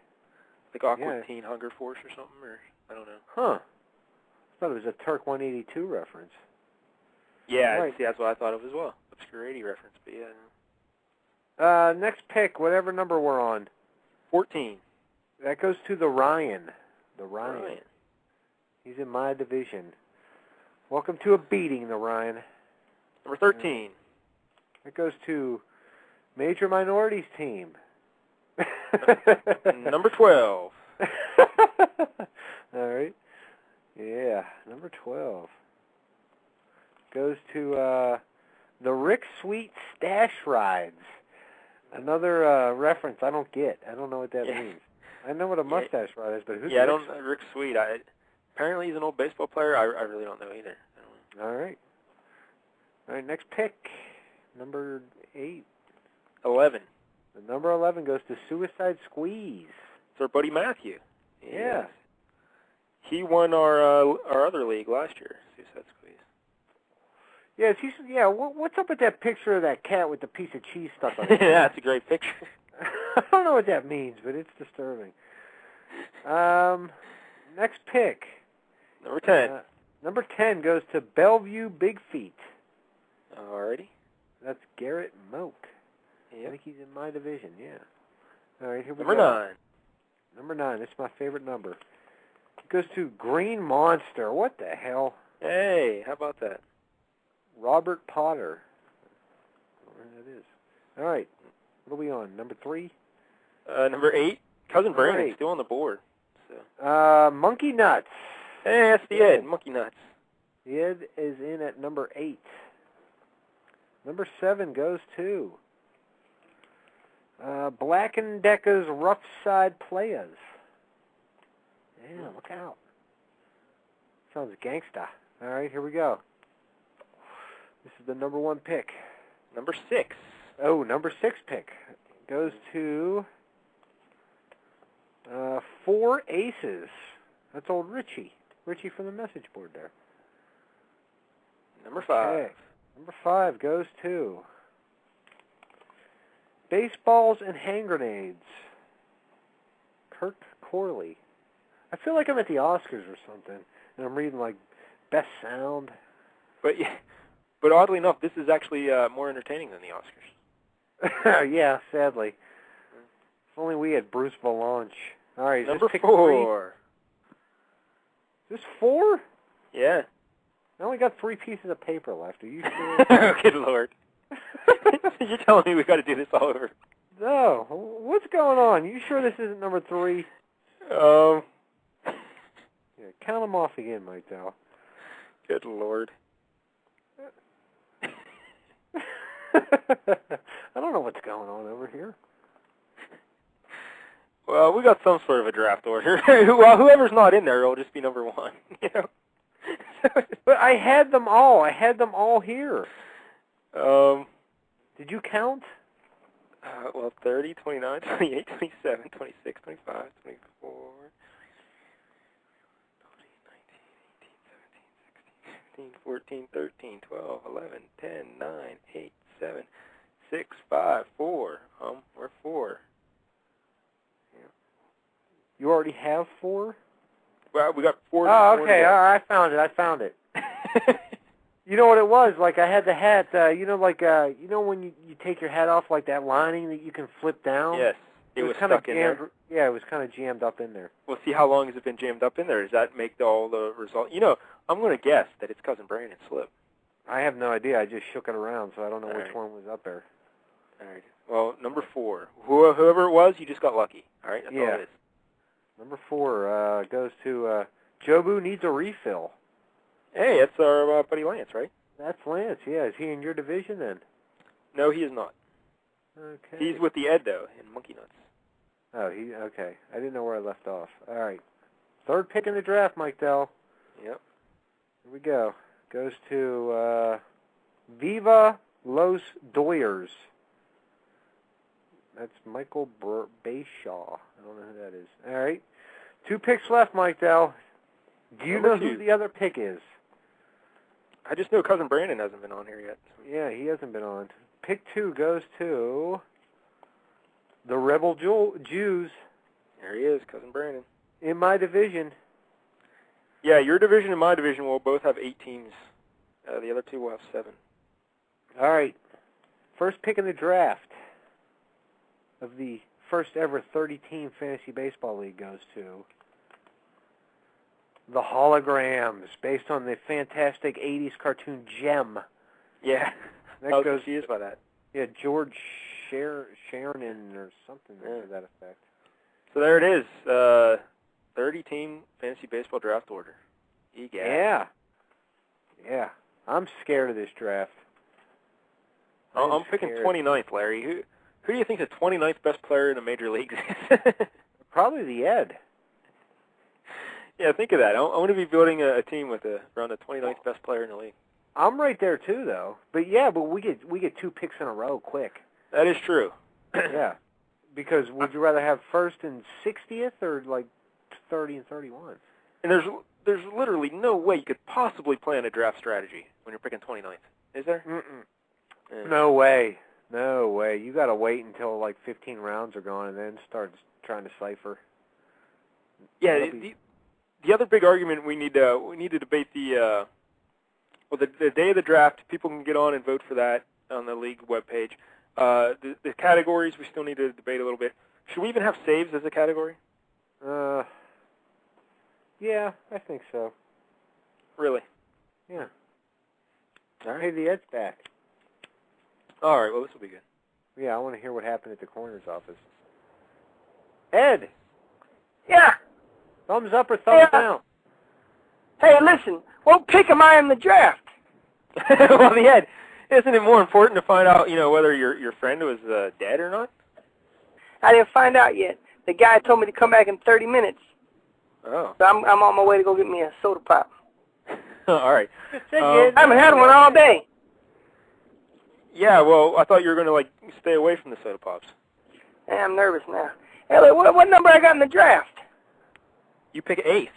Like Awkward Yeah. Teen Hunger Force or something, or I don't know. Huh. I thought it was a Turk 182 reference. Yeah, Right. see, that's what I thought of as well. Obscure 80 reference, but yeah. Next pick, whatever number we're on. 14. That goes to the Ryan. The Ryan. Ryan. He's in my division. Welcome to a beating, the Ryan. Number 13. That goes to Major Minorities team. Number 12. All right. Yeah, number 12. Goes to the Rick Sweet Stash Rides. Another reference I don't get. I don't know what that means. I know what a mustache ride is, but who's Rick Sweet? Rick Sweet. Apparently he's an old baseball player. I really don't know either. All right. All right, next pick. Number 8. 11. The number 11 goes to Suicide Squeeze. It's our buddy Matthew. Yeah. He won our other league last year, Suicide Squeeze. Yeah, what's up with that picture of that cat with the piece of cheese stuck on it? Yeah, that's a great picture. I don't know what that means, but it's disturbing. Next pick. Number 10. Number 10 goes to Bellevue Big Feet. Alrighty. That's Garrett Moak. Yep. I think he's in my division, yeah. All right, here we Number go. 9. Number 9. It's my favorite number. It goes to Green Monster. What the hell? Hey, how about that? Robert Potter. I don't know who that is. All right. What are we on? Number 3? Number 8. Cousin Number Brandon 8. still on the board. So. Monkey Nuts. Hey, that's the Ed. Monkey Nuts. The Ed is in at number 8. Number 7 goes to Black & Decker's Rough Side Players. Yeah, look out. Sounds gangsta. All right, here we go. This is the number 1 pick. Number 6. Oh, number 6 pick goes to 4 Aces. That's old Richie. Richie from the message board there. Number 5. Okay. Number 5 goes to Baseballs and Hand Grenades. Kirk Corley. I feel like I'm at the Oscars or something, and I'm reading like Best Sound. But oddly enough, this is actually more entertaining than the Oscars. Yeah, sadly. If only we had Bruce Valanche. All right, Number pick 4. 3? Is this 4? Yeah. I only got 3 pieces of paper left. Are you sure? Good Lord. You're telling me we got to do this all over? No. What's going on? You sure this isn't number 3? Yeah, count them off again, Mike Dow. Good Lord. I don't know what's going on over here. Well, we got some sort of a draft order. Well, whoever's not in there will just be number 1. You know. But I had them all. I had them all here. Did you count? Well, 30, 29, 28, 27, 26, 25, 24, 13, 14, 13, 12, 11, 10, 9, 8, 7, 6, 5, 4. We're 4. Yeah. You already have 4? Well, we got 4. Oh, okay. All right, I found it. You know what it was? Like I had the hat, you know when you take your hat off, like that lining that you can flip down? Yes. It was kind of stuck in there. Yeah, it was kind of jammed up in there. Well, see, how long has it been jammed up in there? Does that make all the result? You know, I'm going to guess that it's Cousin Brandon's slip. I have no idea. I just shook it around, so I don't know All which right. one was up there. All right. Well, number 4. Whoever it was, you just got lucky. All right? That's all it is. Number 4 goes to Jobu needs a refill. Hey, that's our buddy Lance, right? That's Lance, yeah. Is he in your division then? No, he is not. Okay. He's with the Ed, though, in Monkey Nuts. Oh, okay. I didn't know where I left off. All right. 3rd pick in the draft, Mike Dell. Yep. Here we go. Goes to Viva Los Doyers. That's Michael Bayshaw. I don't know who that is. All right. 2 picks left, Mike Dell. Do you know who the other pick is? I just know Cousin Brandon hasn't been on here yet. Yeah, he hasn't been on. Pick 2 goes to the Rebel Jews. There he is, Cousin Brandon. In my division. Yeah, your division and my division will both have 8 teams. The other 2 will have 7. All right. First pick in the draft of the first ever 30-team fantasy baseball league goes to the Holograms, based on the fantastic 80s cartoon Gem. Yeah. That I was goes, confused by that. Yeah, George Sharonin or something to that effect. So there it is. 30-team fantasy baseball draft order. Yeah. Yeah. I'm scared of this draft. I'm picking 29th, Larry. Who do you think is the 29th best player in the major leagues is? Probably the Ed. Yeah, think of that. I want to be building a team with around the 29th best player in the league. I'm right there too, though. But yeah, we get 2 picks in a row quick. That is true. Yeah, because would you rather have 1st and 60th or like 30 and 31? And there's literally no way you could possibly plan a draft strategy when you're picking 29th. Is there? Yeah. No way. No way. You got to wait until like 15 rounds are gone and then start trying to cipher. Yeah. The other big argument we need to debate the day of the draft. People can get on and vote for that on the league webpage. The categories we still need to debate a little bit. Should we even have saves as a category? Yeah, I think so. Really? Yeah. All right. Hey, the Ed's back. All right. Well, this will be good. Yeah, I want to hear what happened at the coroner's office. Ed. Yeah. Thumbs up or thumbs down? Hey, listen. What pick am I in the draft? Well, the Ed, isn't it more important to find out, whether your friend was dead or not? I didn't find out yet. The guy told me to come back in 30 minutes. Oh. So I'm on my way to go get me a soda pop. All right. I haven't had one all day. Yeah, well, I thought you were going to, stay away from the soda pops. Hey, I'm nervous now. Hey, what number I got in the draft? You pick 8th.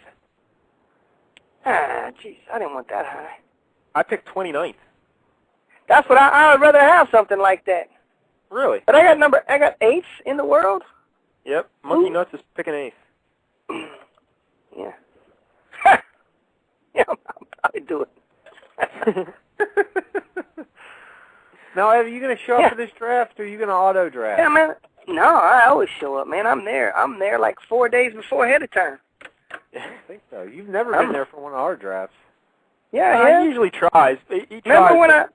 Ah, jeez, I didn't want that high. I picked 29th. That's what I would rather have something like that. Really? But I got 8th in the world? Yep. Monkey Nuts is picking 8th. Yeah. Yeah, I'll probably do it. Now, are you going to show up for this draft, or are you going to auto draft? Yeah, man. No, I always show up, man. I'm there like 4 days ahead of time. I think so. You've never been there for one of our drafts. Yeah, He usually tries. He Remember tries,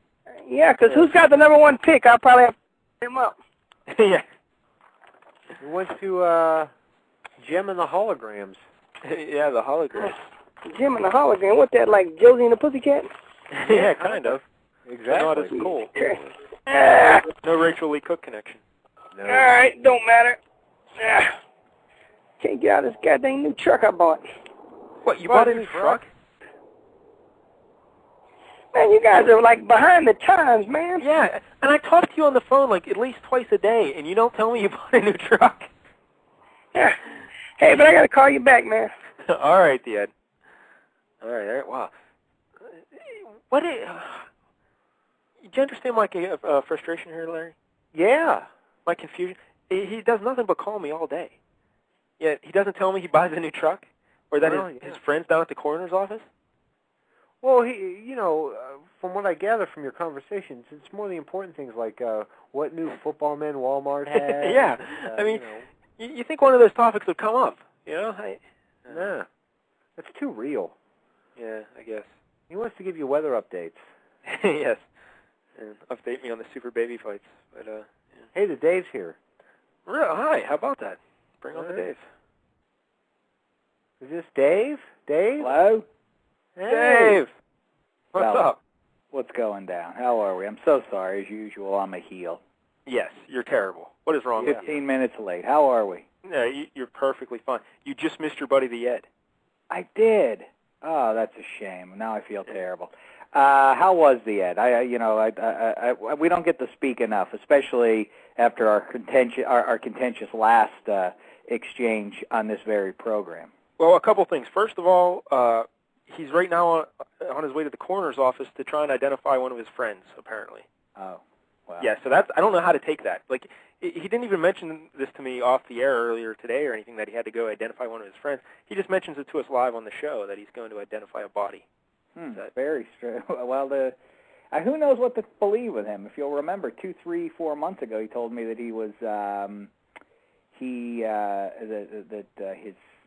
when because who's got the number 1 pick? I'll probably have to pick him up. Yeah. We went to Gem and the Holograms. Yeah, the hologram. Jim and the Hologram. What that, like Josie and the Pussycat? Yeah, kind of. Exactly. Not as cool. Ah. No Rachel Lee Cook connection. No. All right, don't matter. Ah. Can't get out of this goddamn new truck I bought. What, you bought a new truck? Man, you guys are like behind the times, man. Yeah, and I talk to you on the phone at least twice a day, and you don't tell me you bought a new truck. Yeah. Hey, but I got to call you back, man. All right, the Ed. All right, wow. What is... do you understand my frustration here, Larry? Yeah. My confusion? He does nothing but call me all day. Yet he doesn't tell me he buys a new truck or that his friend's down at the coroner's office? Well, from what I gather from your conversations, it's more the important things like what new football men Walmart has. Yeah. I mean, you think one of those topics would come up, Nah. That's too real. Yeah, I guess. He wants to give you weather updates. Yes. And update me on the super baby fights. But, Hey, the Dave's here. Hi, how about that? Bring on the Dave. Is this Dave? Dave? Hello? Hey. Dave! What's up? What's going down? How are we? I'm so sorry. As usual, I'm a heel. Yes, you're terrible. What is wrong with you? 15 minutes late. How are we? No, you're perfectly fine. You just missed your buddy, the Ed. I did. Oh, that's a shame. Now I feel terrible. How was the Ed? We don't get to speak enough, especially after our contentious last exchange on this very program. Well, a couple things. First of all, he's right now on his way to the coroner's office to try and identify one of his friends, apparently. Oh, wow. Yeah, so I don't know how to take that. Like, he didn't even mention this to me off the air earlier today or anything, that he had to go identify one of his friends. He just mentions it to us live on the show, that he's going to identify a body. Very strange. Well, who knows what to believe with him? If you'll remember, 2, 3, 4 months ago, he told me that he was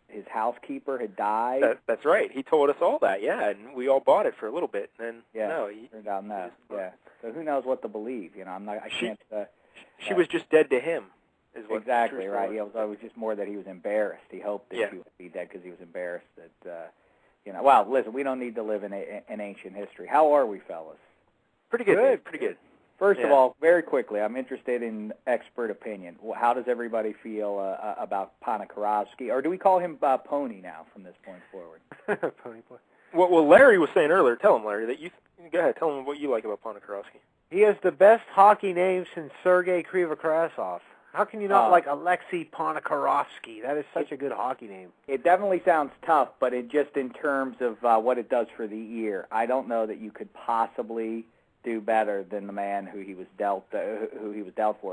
his housekeeper had died. That's right. He told us all that. Yeah, and we all bought it for a little bit. And then turned out no. Yeah. So who knows what to believe? She was just dead to him. Is what exactly right. Yeah, it was just more that he was embarrassed. He hoped that she would be dead because he was embarrassed that. Well, listen, we don't need to live in ancient history. How are we, fellas? Pretty good. Dave. Pretty good. First of all, very quickly, I'm interested in expert opinion. How does everybody feel about Ponikarovsky? Or do we call him Pony now from this point forward? Pony boy. Well, Larry was saying earlier, tell him, Larry, that go ahead, tell him what you like about Ponikarovsky. He has the best hockey name since Sergei Krivokrasov. How can you not like Alexei Ponikarovsky? That is such a good hockey name. It definitely sounds tough, but just in terms of what it does for the ear, I don't know that you could possibly do better than the man who he was dealt for.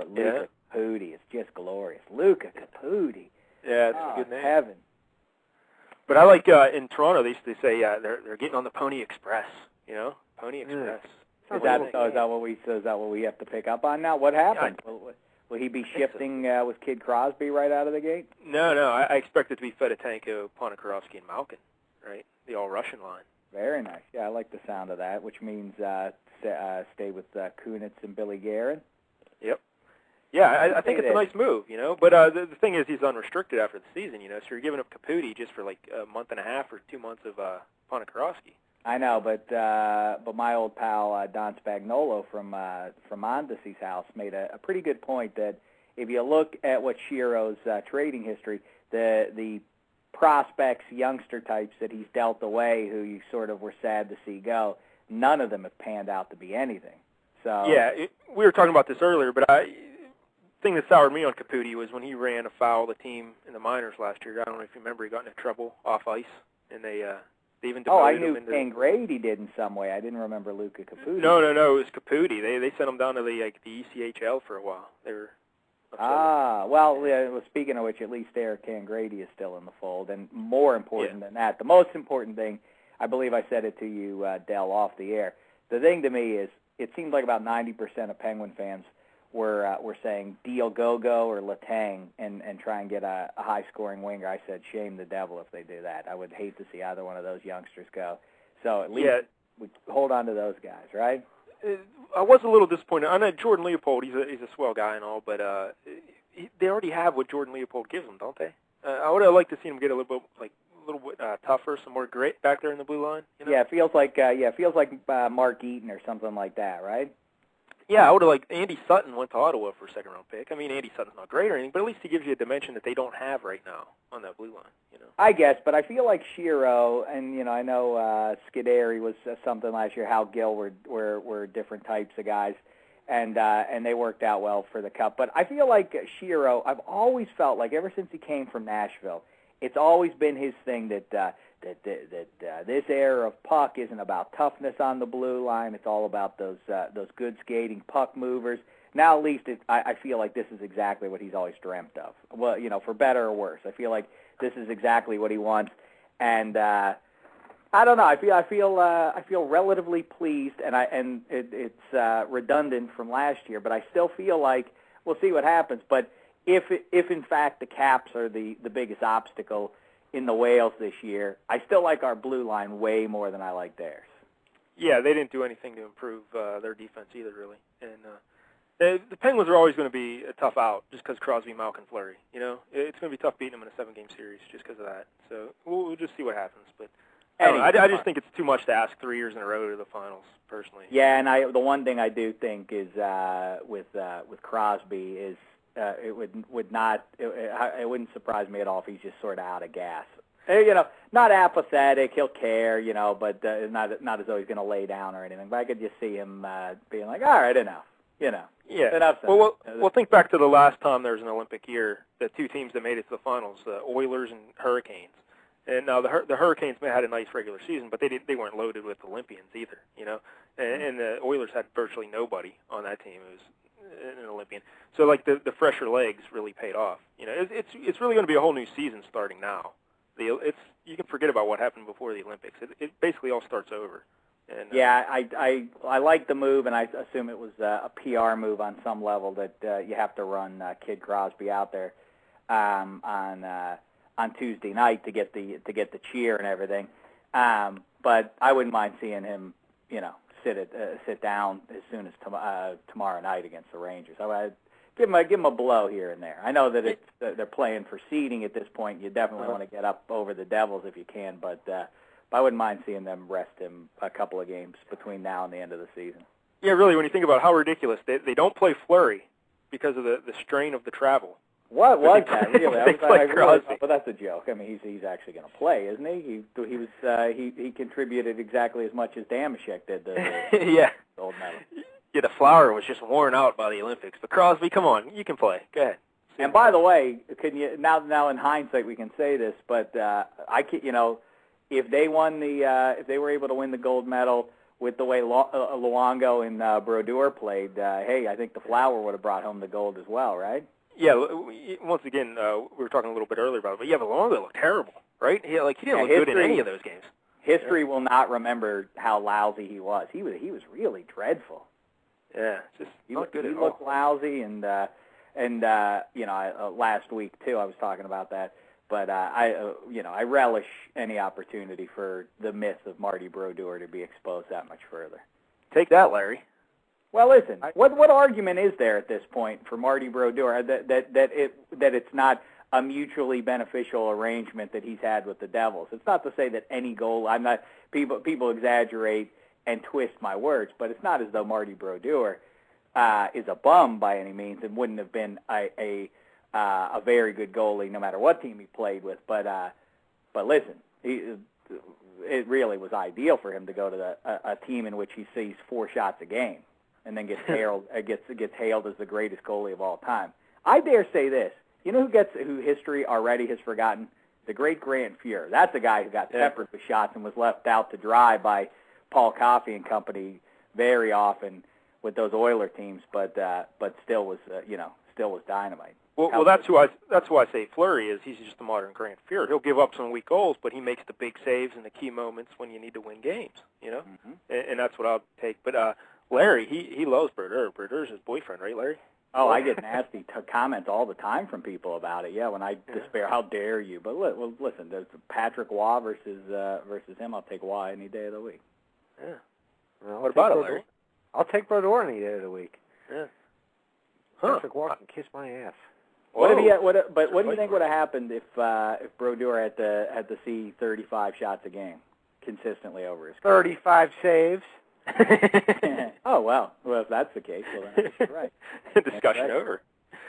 Luka Caputi. It's just glorious. Luka Caputi. Yeah, it's a good name. Heaven. But I like in Toronto they used to say they're getting on the Pony Express. Pony Express. Is that what we have to pick up on now? What happened? Will he be shifting with Kid Crosby right out of the gate? No. I expect it to be Fedotenko, Ponikarovsky, and Malkin, right? The all-Russian line. Very nice. Yeah, I like the sound of that, which means stay with Kunitz and Billy Guerin. Yep. Yeah, I think it's a nice move, But the thing is, he's unrestricted after the season, So you're giving up Caputi just for like a month and a half or 2 months of Ponikarovsky. I know, but my old pal Don Spagnolo from Mondesi's house made a pretty good point that if you look at what Shiro's trading history, the prospects, youngster types that he's dealt away, who you sort of were sad to see go, none of them have panned out to be anything. So we were talking about this earlier, but the thing that soured me on Caputi was when he ran afoul the team in the minors last year. I don't know if you remember, he got into trouble off ice, and they even demoted him. I knew Ken Grady did in some way. I didn't remember Luka Caputi. No, it was Caputi. They sent him down to the ECHL for a while. They were well, speaking of which, at least Eric Ken Grady is still in the fold, and more important than that, the most important thing, I believe I said it to you, Del, off the air. The thing to me is, it seems like about 90% of Penguin fans were saying deal Gogo or Letang and try and get a high-scoring winger. I said shame the devil if they do that. I would hate to see either one of those youngsters go. So at least we hold on to those guys, right? I was a little disappointed. I know Jordan Leopold, he's a swell guy and all, but they already have what Jordan Leopold gives them, don't they? I would have liked to see him get a little bit tougher, some more grit back there in the blue line. Yeah, it feels like Mark Eaton or something like that, right? Yeah, I would have liked Andy Sutton went to Ottawa for a second-round pick. I mean, Andy Sutton's not great or anything, but at least he gives you a dimension that they don't have right now on that blue line. I guess, but I feel like Shiro and I know Scuderi was something last year. Hal Gill were different types of guys, and they worked out well for the Cup. But I feel like Shiro, I've always felt like ever since he came from Nashville, it's always been his thing that this era of puck isn't about toughness on the blue line. It's all about those good skating puck movers. Now at least I feel like this is exactly what he's always dreamt of. Well, for better or worse, I feel like this is exactly what he wants. And I don't know. I feel relatively pleased, and it's redundant from last year, but I still feel like we'll see what happens. But if in fact the Caps are the biggest obstacle in the Whales this year, I still like our blue line way more than I like theirs. Yeah, they didn't do anything to improve their defense either, really. And the Penguins are always going to be a tough out just because Crosby, Malkin, Fleury. It's going to be tough beating them in a 7-game series just because of that. So we'll just see what happens. But I just think it's too much to ask 3 years in a row to the finals, personally. Yeah, and the one thing I do think is with Crosby is it wouldn't surprise me at all if he's just sort of out of gas. Not apathetic. He'll care, but not as though he's going to lay down or anything. But I could just see him being like, all right, enough. Yeah. Enough. Well, think back to the last time there was an Olympic year. The two teams that made it to the finals, the Oilers and Hurricanes. And now the Hurricanes had a nice regular season, but they weren't loaded with Olympians either. And the Oilers had virtually nobody on that team who was an Olympian. So like the fresher legs really paid off. It's really going to be a whole new season starting now. You can forget about what happened before the Olympics. It basically all starts over. And, yeah, I like the move, and I assume it was a PR move on some level that you have to run Kid Crosby out there on Tuesday night to get the cheer and everything. But I wouldn't mind seeing him, sit down as soon as tomorrow night against the Rangers. I would give him a blow here and there. I know that they're playing for seeding at this point. You definitely want to get up over the Devils if you can, but I wouldn't mind seeing them rest him a couple of games between now and the end of the season. Yeah, really, when you think about how ridiculous, they don't play Fleury because of the strain of the travel. What was that? Really? But that's a joke. I mean, he's actually going to play, isn't he? He contributed exactly as much as Dameshek did. Yeah. Gold medal. Yeah, the Flower was just worn out by the Olympics. But Crosby, come on, you can play. Go ahead. And by the way, can you now in hindsight we can say this, but if they if they were able to win the gold medal with the way Luongo and Brodeur played, hey, I think the Flower would have brought home the gold as well, right? Yeah, once again, we were talking a little bit earlier about it, but yeah, Luongo looked terrible, right? He didn't look good in any of those games. History will not remember how lousy he was. He was really dreadful. Yeah, just not good at all. He looked lousy, and last week too, I was talking about that. But I relish any opportunity for the myth of Marty Brodeur to be exposed that much further. Take that, Larry. Well, listen, what argument is there at this point for Marty Brodeur that it's not a mutually beneficial arrangement that he's had with the Devils? It's not to say that any goal. People exaggerate and twist my words, but it's not as though Marty Brodeur is a bum by any means and wouldn't have been a very good goalie no matter what team he played with. But listen, it really was ideal for him to go to a team in which he sees 4 shots a game and then gets hailed as the greatest goalie of all time. I dare say this. You know who history already has forgotten? The great Grant Fuhr. That's the guy who got peppered with shots and was left out to dry by Paul Coffey and company very often with those Oiler teams, but still was dynamite. Well, that's who I say Fleury is. He's just the modern Grant Fuhr. He'll give up some weak goals, but he makes the big saves in the key moments when you need to win games. Mm-hmm. And that's what I'll take. But Larry, he loves Brodeur. Brodeur's his boyfriend, right, Larry? Oh, I get nasty comments all the time from people about it. Yeah, when I despair, how dare you? But listen, there's Patrick Waugh versus him. I'll take Waugh any day of the week. Yeah. Well, what about it, Larry? I'll take Brodeur any day of the week. Yeah. Patrick Waugh can kiss my ass. What do you think would have happened if Brodeur had to see 35 shots a game consistently over his career? 35 saves. Oh, well, if that's the case, well, then that's right. Discussion over.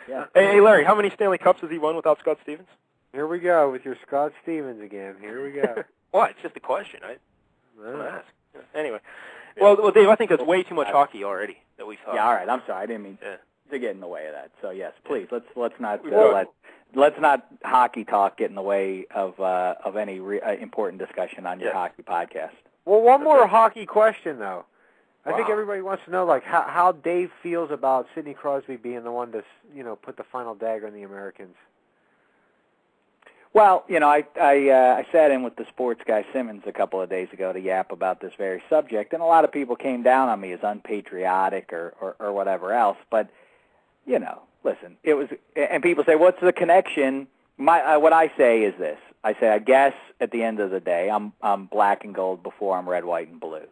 Yeah. Hey, Larry, how many Stanley Cups has he won without Scott Stevens? Here we go with your Scott Stevens again. Here we go. What? It's just a question. I don't ask. Anyway. Well, Dave, I think that's way too much hockey already that we've talked. Yeah, all right. I'm sorry. I didn't mean to get in the way of that. So, yes, please, let's not let let's not hockey talk get in the way of any important discussion on your hockey podcast. Well, one more hockey question though. I think everybody wants to know like how Dave feels about Sidney Crosby being the one to put the final dagger in the Americans. Well, I sat in with the sports guy Simmons a couple of days ago to yap about this very subject, and a lot of people came down on me as unpatriotic or whatever else. But listen, it was, and people say, "What's the connection?" What I say is this: I say, I guess at the end of the day, I'm black and gold before I'm red, white, and blue,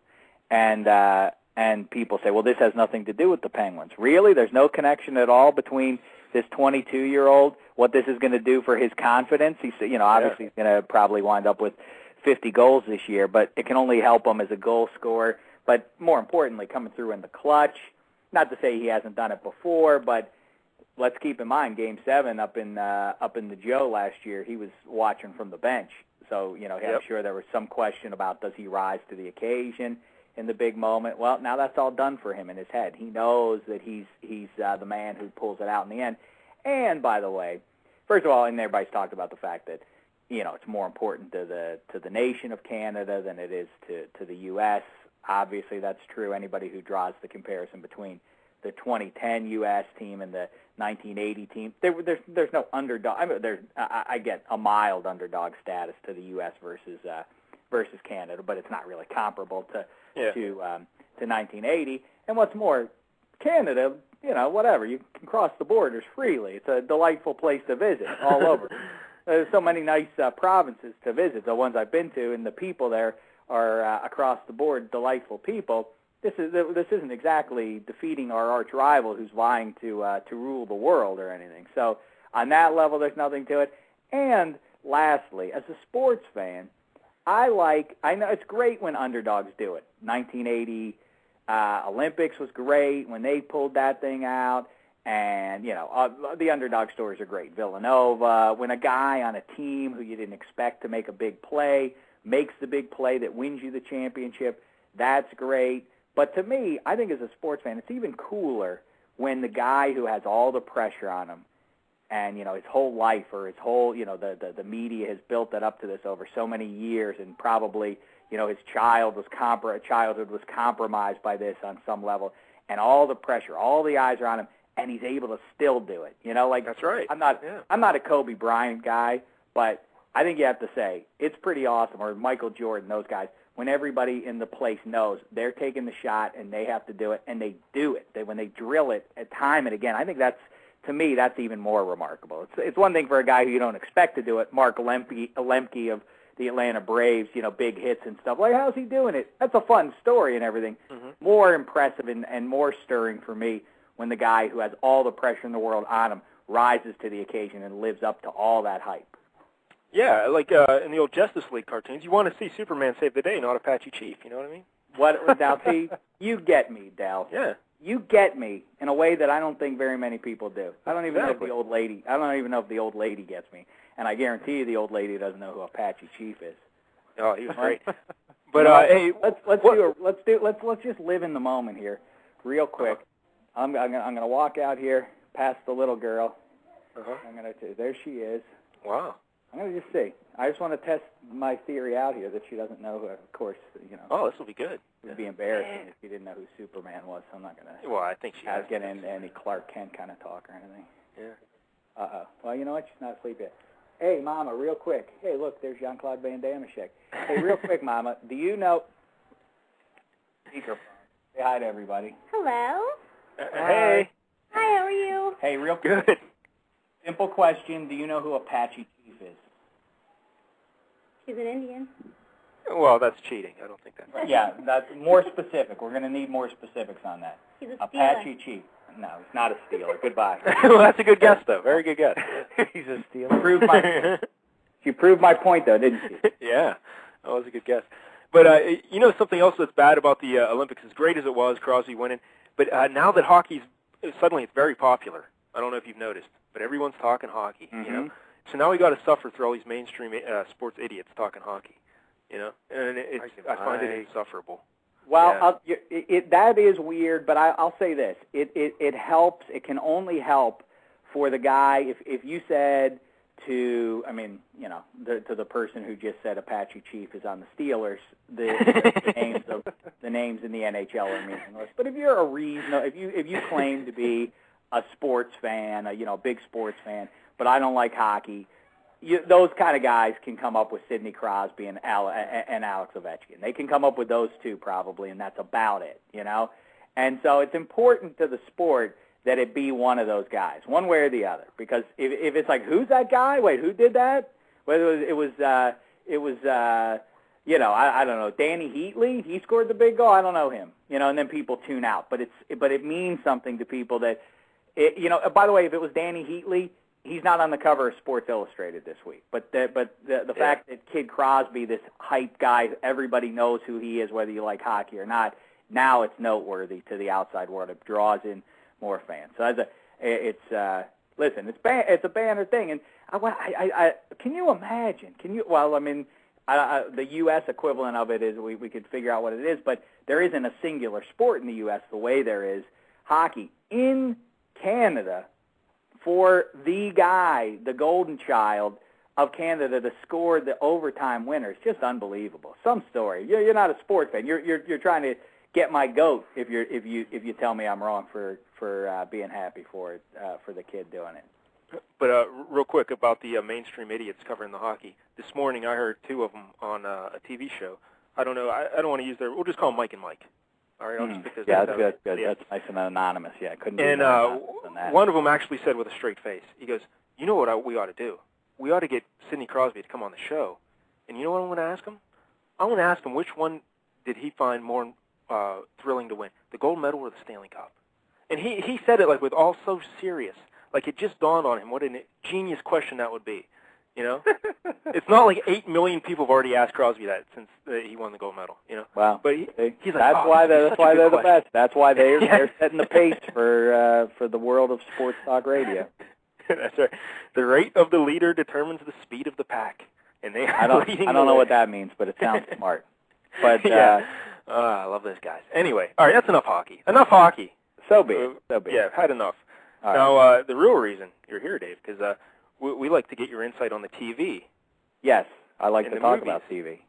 and people say, "Well, this has nothing to do with the Penguins." Really, there's no connection at all between this 22-year-old, what this is going to do for his confidence. He's, obviously he's going to probably wind up with 50 goals this year, but it can only help him as a goal scorer. But more importantly, coming through in the clutch. Not to say he hasn't done it before, but let's keep in mind Game 7 up in the Joe last year. He was watching from the bench, so I'm sure there was some question about does he rise to the occasion in the big moment. Well, now that's all done for him in his head. He knows that he's the man who pulls it out in the end. And by the way, first of all, and everybody's talked about the fact that it's more important to the nation of Canada than it is to the U.S. Obviously, that's true. Anybody who draws the comparison between the 2010 U.S. team and the 1980 team, there's no underdog. I mean, I get a mild underdog status to the U.S. versus Canada, but it's not really comparable to 1980. And what's more, Canada, whatever, you can cross the borders freely. It's a delightful place to visit all over. There's so many nice provinces to visit, the ones I've been to, and the people there are across the board delightful people. This isn't exactly defeating our arch rival who's vying to rule the world or anything. So on that level, there's nothing to it. And lastly, as a sports fan, I know it's great when underdogs do it. 1980 Olympics was great when they pulled that thing out, and the underdog stories are great. Villanova, when a guy on a team who you didn't expect to make a big play makes the big play that wins you the championship, that's great. But to me, I think as a sports fan, it's even cooler when the guy who has all the pressure on him and, his whole life or his whole, the media has built that up to this over so many years, and probably, his childhood was compromised by this on some level, and all the pressure, all the eyes are on him, and he's able to still do it. That's right. I'm not a Kobe Bryant guy, but I think you have to say it's pretty awesome, or Michael Jordan, those guys, when everybody in the place knows they're taking the shot and they have to do it, and they do it. When they drill it time and again, I think to me, that's even more remarkable. It's one thing for a guy who you don't expect to do it, Mark Lemke of the Atlanta Braves, big hits and stuff. Like, how's he doing it? That's a fun story and everything. Mm-hmm. More impressive and more stirring for me when the guy who has all the pressure in the world on him rises to the occasion and lives up to all that hype. Yeah, like in the old Justice League cartoons, you want to see Superman save the day, not Apache Chief. You know what I mean? Now, see, you get me, Del. Yeah. You get me in a way that I don't think very many people do. I don't even know if the old lady gets me, and I guarantee you the old lady doesn't know who Apache Chief is. Oh, he was great. But hey, let's just live in the moment here, real quick. I'm gonna walk out here past the little girl. There she is. Wow. I'm going to just see. I just want to test my theory out here that she doesn't know who, of course, Oh, this will be good. It would be embarrassing if she didn't know who Superman was, so I'm not going to I think she has get into any Clark Kent kind of talk or anything. Yeah. Uh-oh. Well, you know what? She's not asleep yet. Hey, Mama, real quick. Hey, look, there's Jean-Claude Van Dameshek. Hey, real quick, Mama, do you know... Speakerphone. Say hi to everybody. Hello. Hey. Hi, how are you? Hey, real quick. Good. Simple question. Do you know who Apache Chief is? She's an Indian. Well, that's cheating. I don't think that's right. Yeah, that's more specific. We're going to need more specifics on that. She's a Apache Chief. No, he's not a stealer. Goodbye. Well, that's a good guess, though. Very good guess. He's a stealer. She proved my point, though, didn't she? Yeah, that was a good guess. But, something else that's bad about the Olympics, as great as it was, Crosby winning, but now that hockey's, suddenly it's very popular. I don't know if you've noticed, but everyone's talking hockey, Mm-hmm. So now we got to suffer through all these mainstream sports idiots talking hockey, and I find it insufferable. Well, that is weird, but I'll say this: it helps. It can only help for the guy if you said to the person who just said Apache Chief is on the Steelers, the names in the NHL are meaningless. But if you're if you claim to be a sports fan, a big sports fan, but I don't like hockey, those kind of guys can come up with Sidney Crosby and Alex Ovechkin. They can come up with those two probably, and that's about it, And so it's important to the sport that it be one of those guys, one way or the other. Because if it's like, who's that guy? Wait, who did that? Whether it was I don't know, Danny Heatley. He scored the big goal. I don't know him. And then people tune out. But it means something to people that, By the way, if it was Danny Heatley, he's not on the cover of Sports Illustrated this week. But the fact that Kid Crosby, this hype guy, everybody knows who he is, whether you like hockey or not. Now it's noteworthy to the outside world. It draws in more fans. So it's a banner thing. And I can you imagine? The U.S. equivalent of it is we could figure out what it is, but there isn't a singular sport in the U.S. the way there is hockey. In Canada, for the guy, the golden child of Canada, to score the overtime winner, it's just unbelievable. Some story. You're not a sports fan. You're trying to get my goat if you tell me I'm wrong for being happy for it for the kid doing it. But real quick about the mainstream idiots covering the hockey. This morning I heard two of them on a TV show. I don't know. I don't want to use their. We'll just call them Mike and Mike. All right, I'll just pick those. Yeah, that's good. Good. Yeah. That's nice and anonymous. Yeah, I couldn't. And one of them actually said with a straight face, he goes, "You know what we ought to do? We ought to get Sidney Crosby to come on the show. And you know what I'm going to ask him? I'm going to ask him which one did he find more thrilling to win, the gold medal or the Stanley Cup?" And he said it like with all so serious, like it just dawned on him what a genius question that would be. It's not like 8 million people have already asked Crosby that since he won the gold medal. Wow. But he's like, that's why they're the best. That's why they're setting the pace for the world of sports talk radio. That's right. The rate of the leader determines the speed of the pack, and they are I don't know what that means, but it sounds smart. But I love those guys. Anyway, all right, that's enough hockey. Enough hockey. So be it. Yeah, I've had enough. All now, right. The real reason you're here, Dave, because we like to get your insight on the TV. Yes, I like to talk movies. about TV.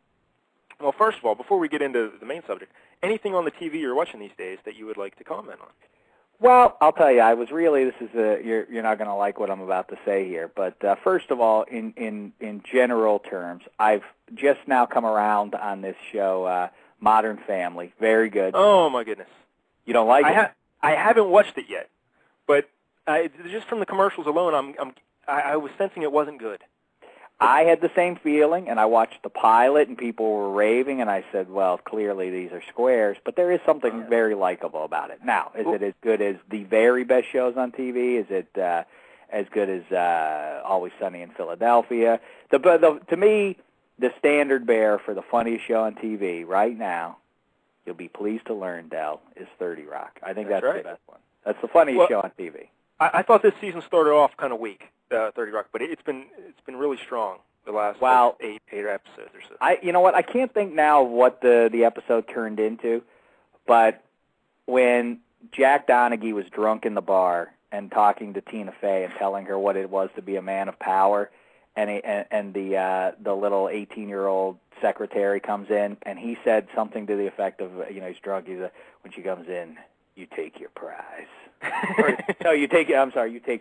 Well, first of all, before we get into the main subject, anything on the TV you're watching these days that you would like to comment on? Well, I'll tell you, you're not going to like what I'm about to say here, but first of all, in general terms, I've just now come around on this show, Modern Family. Very good. Oh, my goodness. You don't like it? I haven't watched it yet, but just from the commercials alone, I was sensing it wasn't good. I had the same feeling, and I watched the pilot, and people were raving, and I said, well, clearly these are squares, but there is something very likable about it. Now, is it as good as the very best shows on TV? Is it as good as Always Sunny in Philadelphia? To me, the standard bearer for the funniest show on TV right now, you'll be pleased to learn, Del, is 30 Rock. I think that's right. The best one. That's the funniest show on TV. I thought this season started off kind of weak, 30 Rock, but it's been really strong the last 8 episodes or so. You know what? I can't think now of what the episode turned into, but when Jack Donaghy was drunk in the bar and talking to Tina Fey and telling her what it was to be a man of power, and the little 18-year-old secretary comes in, and he said something to the effect of, he's drunk. He's when she comes in, you take your prize. You take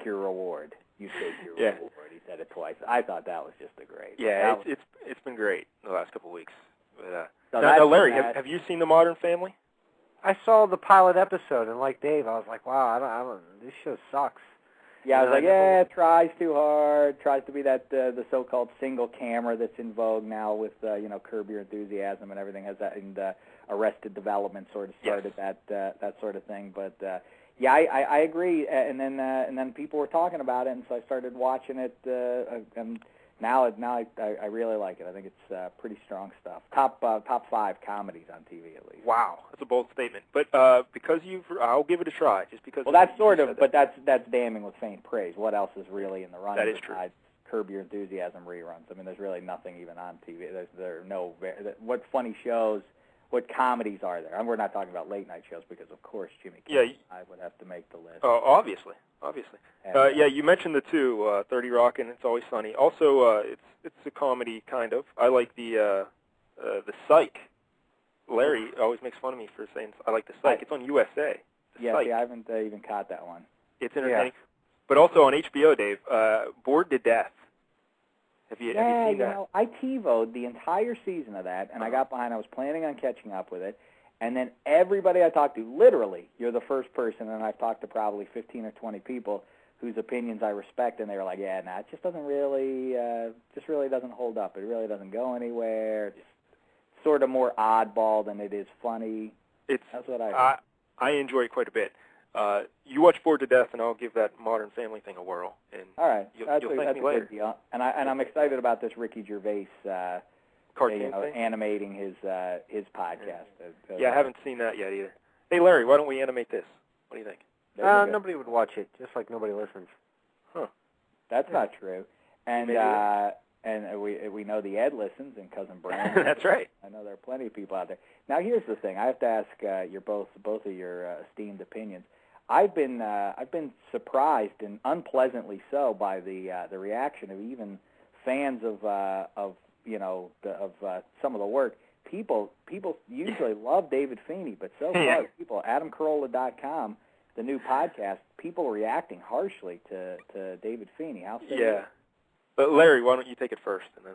your reward. You take your reward. He said it twice. I thought that was just a great. Yeah, it's been great the last couple of weeks. But, now, Larry, have you seen The Modern Family? I saw the pilot episode, and like Dave, I was like, wow, I don't this show sucks. Yeah, I was like, it tries too hard, tries to be that the so-called single camera that's in vogue now with Curb Your Enthusiasm and everything has that, and Arrested Development sort of started that sort of thing. But I agree. And then people were talking about it, and so I started watching it. And now I really like it. I think it's pretty strong stuff. Top 5 comedies on TV at least. Wow, that's a bold statement. But because I'll give it a try. Just because. Well, that's sort of, but that's damning with faint praise. What else is really in the running? That is true. Curb Your Enthusiasm reruns. I mean, there's really nothing even on TV. There are no. What funny shows? What comedies are there? And we're not talking about late night shows because, of course, Jimmy Kimmel I would have to make the list. Oh, obviously. obviously. And, yeah, you mentioned the two, 30 Rock and It's Always Sunny. Also, it's a comedy, kind of. I like the Psych. Larry always makes fun of me for saying I like the Psych. It's on USA. Yeah, Psych. see, I haven't even caught that one. It's entertaining. Yeah. But also on HBO, Dave, Bored to Death. Have you seen that? Know, I TiVo'd the entire season of that, and I got behind. I was planning on catching up with it. And then everybody I talked to, literally, you're the first person, and I've talked to probably 15 or 20 people whose opinions I respect, and they were like, yeah, nah, it just doesn't really, doesn't hold up. It really doesn't go anywhere. It's sort of more oddball than it is funny. That's what I enjoy it quite a bit. You watch Bored to Death, and I'll give that Modern Family thing a whirl. And all right, you'll that's thank me later. Good deal. And I'm excited about this Ricky Gervais cartoon thing? Animating his podcast. Yeah, I haven't seen that yet either. Hey, Larry, why don't we animate this? What do you think? Nobody would watch it, just like nobody listens. Huh? That's not true. And we know the Ed listens, and Cousin Brandon. That's right. I know there are plenty of people out there. Now, here's the thing. I have to ask both of your esteemed opinions. I've been surprised and unpleasantly so by the reaction of even fans of some of the work. People usually love David Feeney, but so far people, AdamCarolla.com, the new podcast, people reacting harshly to David Feeney. How so? Yeah. But Larry, why don't you take it first, and then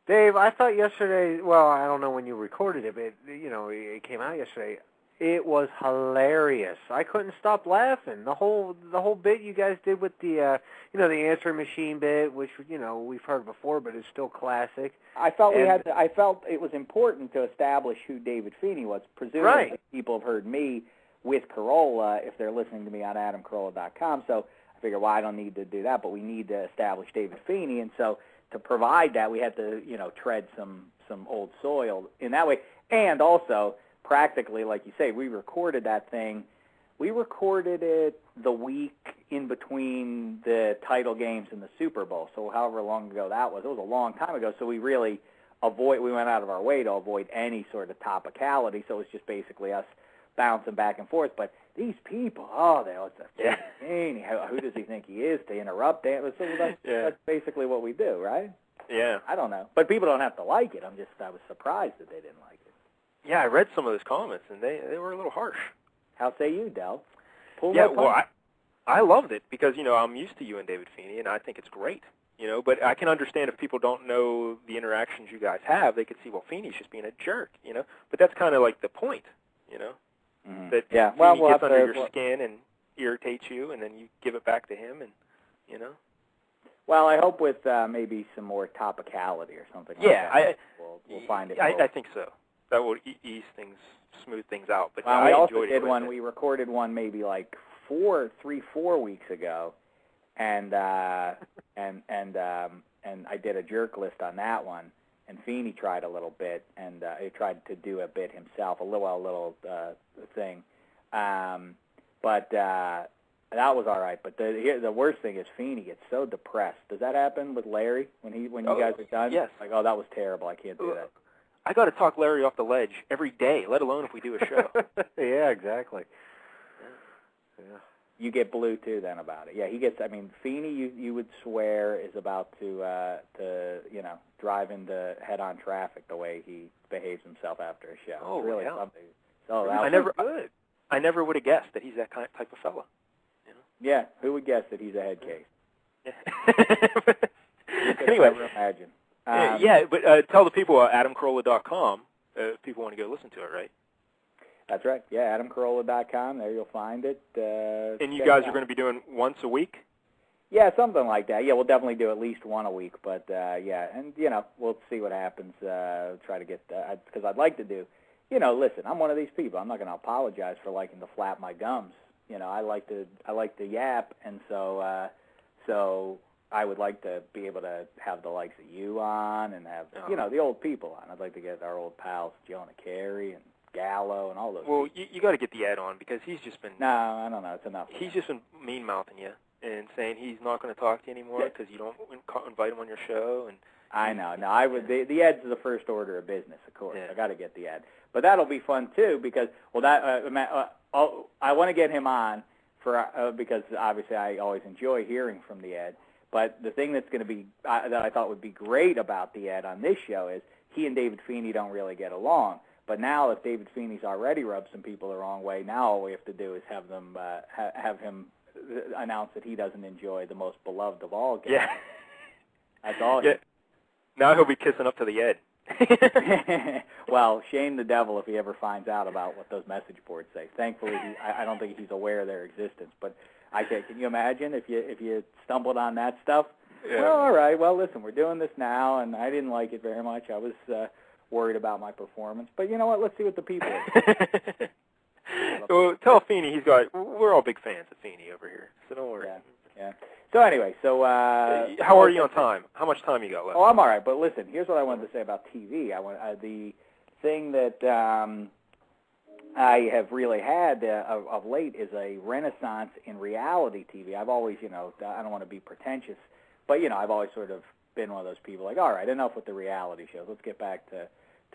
Dave, I thought yesterday, well, I don't know when you recorded it, but, it came out yesterday. It was hilarious. I couldn't stop laughing. The whole bit you guys did with the, the answering machine bit, which, we've heard before, but is still classic. I felt it was important to establish who David Feeney was. Presumably people have heard me with Carolla if they're listening to me on AdamCarolla.com, so I figured, well, I don't need to do that, but we need to establish David Feeney, and so to provide that, we had to, tread some old soil in that way. And also, practically, like you say, we recorded that thing. We recorded it the week in between the title games and the Super Bowl, so however long ago that was. It was a long time ago, so we really we went out of our way to avoid any sort of topicality, so it was just basically us bouncing back and forth. But these people, who does he think he is to interrupt? That's basically what we do, right? Yeah. I don't know. But people don't have to like it. I was surprised that they didn't like it. Yeah, I read some of those comments, and they were a little harsh. How say you, Del? I loved it because, I'm used to you and David Feeney, and I think it's great. But I can understand if people don't know the interactions you guys have, they could see, well, Feeney's just being a jerk, But that's kind of like the point, Mm-hmm. That Feeney gets under your skin and irritates you, and then you give it back to him, and, Well, I hope with maybe some more topicality or something like that. We'll find it. I think so. That will smooth things out. But we also did one. We recorded one maybe like 4 weeks ago, and I did a jerk list on that one. And Feeney tried a little bit, and he tried to do a bit himself, a little thing. But that was all right. But the worst thing is Feeney gets so depressed. Does that happen with Larry when you guys are done? Yes. Like, oh, that was terrible. I can't do that. I got to talk Larry off the ledge every day, let alone if we do a show. Yeah, exactly. Yeah. You get blue too then about it. Yeah, he gets. I mean, Feeney, you would swear is about to drive into head-on traffic the way he behaves himself after a show. Oh, it's really yeah. something. So I never would have guessed that he's that type of fella. Yeah, who would guess that he's a head case? Yeah. Anyway, never imagine. But tell the people at AdamCarolla.com if people want to go listen to it, right? That's right. Yeah, AdamCarolla.com. There you'll find it. And you guys are going to be doing once a week? Yeah, something like that. Yeah, we'll definitely do at least one a week. But, and, we'll see what happens. Try to get because I'd like to do, listen, I'm one of these people. I'm not going to apologize for liking to flap my gums. I like to yap, and so I would like to be able to have the likes of you on and have, the old people on. I'd like to get our old pals, Jonah Carey and Gallo and all those people. Well, you got to get the Ed on because he's just been... No, I don't know. It's enough. He's just been mean-mouthing you and saying he's not going to talk to you anymore because you don't invite him on your show. And I know. No, I would. The Ed's the first order of business, of course. Yeah. I got to get the Ed. But that'll be fun, too, because, I want to get him on because obviously I always enjoy hearing from the Ed. But the thing that's going to be that I thought would be great about the Ed on this show is he and David Feeney don't really get along. But now, if David Feeney's already rubbed some people the wrong way, now all we have to do is have them have him announce that he doesn't enjoy the most beloved of all guys. Yeah. That's all. Yeah. Now he'll be kissing up to the Ed. Well, shame the devil if he ever finds out about what those message boards say. Thankfully, I don't think he's aware of their existence. But can you imagine if you stumbled on that stuff? Yeah. Well, all right. Well, listen, we're doing this now, and I didn't like it very much. I was worried about my performance. But you know what? Let's see what the people are. Well, tell Feeney we're all big fans of Feeney over here, so don't worry. Yeah. So anyway, how are you on time? How much time you got left? Oh, I'm all right. But listen, here's what I wanted to say about TV. The thing that I have really had of late is a renaissance in reality TV. I've always, I don't want to be pretentious, but I've always sort of been one of those people like, all right, enough with the reality shows. Let's get back to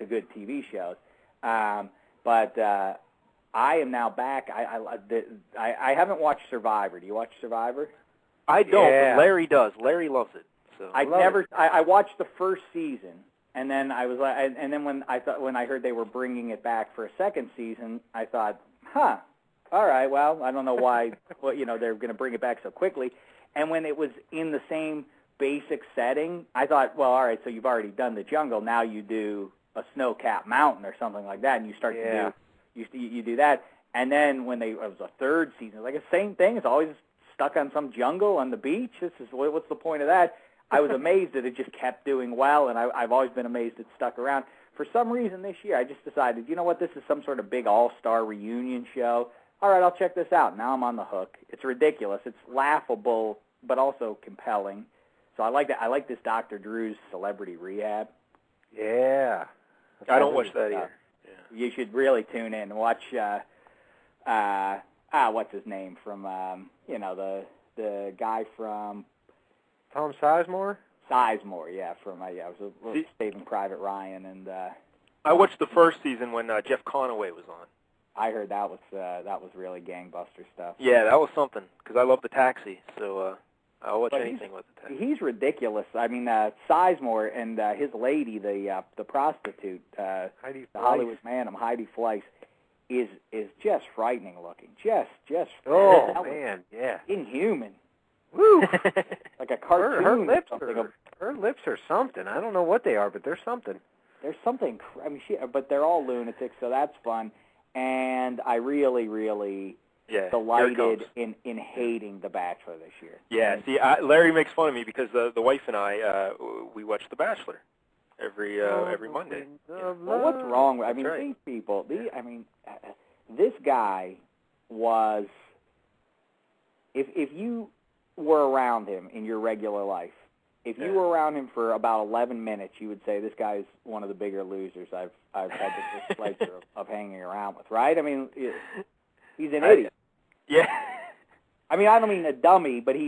good TV shows. But I am now back. I haven't watched Survivor. Do you watch Survivor? I don't, but Larry does. Larry loves it. So I watched the first season, and then I was like, and then when I heard they were bringing it back for a second season, I thought, all right, well, I don't know why, they're going to bring it back so quickly. And when it was in the same basic setting, I thought, well, all right, so you've already done the jungle, now you do a snow-capped mountain or something like that, and you start to do you do that. And then when it was a third season, like the same thing, it's always stuck on some jungle on the beach. What's the point of that? I was amazed that it just kept doing well, and I've always been amazed it stuck around. For some reason this year, I just decided, you know what, this is some sort of big all-star reunion show. All right, I'll check this out. Now I'm on the hook. It's ridiculous. It's laughable, but also compelling. So I like that. I like this Dr. Drew's Celebrity Rehab. Yeah. I don't watch that either. Yeah. You should really tune in and watch, what's his name from, the guy from... Tom Sizemore? Sizemore, yeah, I was Saving Private Ryan, and... I watched the first season when Jeff Conaway was on. I heard that was really gangbuster stuff. Yeah, that was something, because I love The Taxi, so I'll watch anything with The Taxi. He's ridiculous. I mean, Sizemore and his lady, the prostitute, the Hollywood Phantom, Heidi Fleiss, is just frightening looking. Just man, yeah. Inhuman. Woo! Like a cartoon. Her lips are something. I don't know what they are, but they're something. There's something. I mean, but they're all lunatics, so that's fun. And I really, really delighted in hating The Bachelor this year. Yeah. See, Larry makes fun of me because the wife and I we watch The Bachelor every Monday. Well, what's wrong with? These people. This guy was. If you were around him in your regular life, if you were around him for about 11 minutes, you would say this guy's one of the bigger losers I've had the pleasure of hanging around with. Right? I mean, he's an idiot. Yeah. I mean, I don't mean a dummy, but he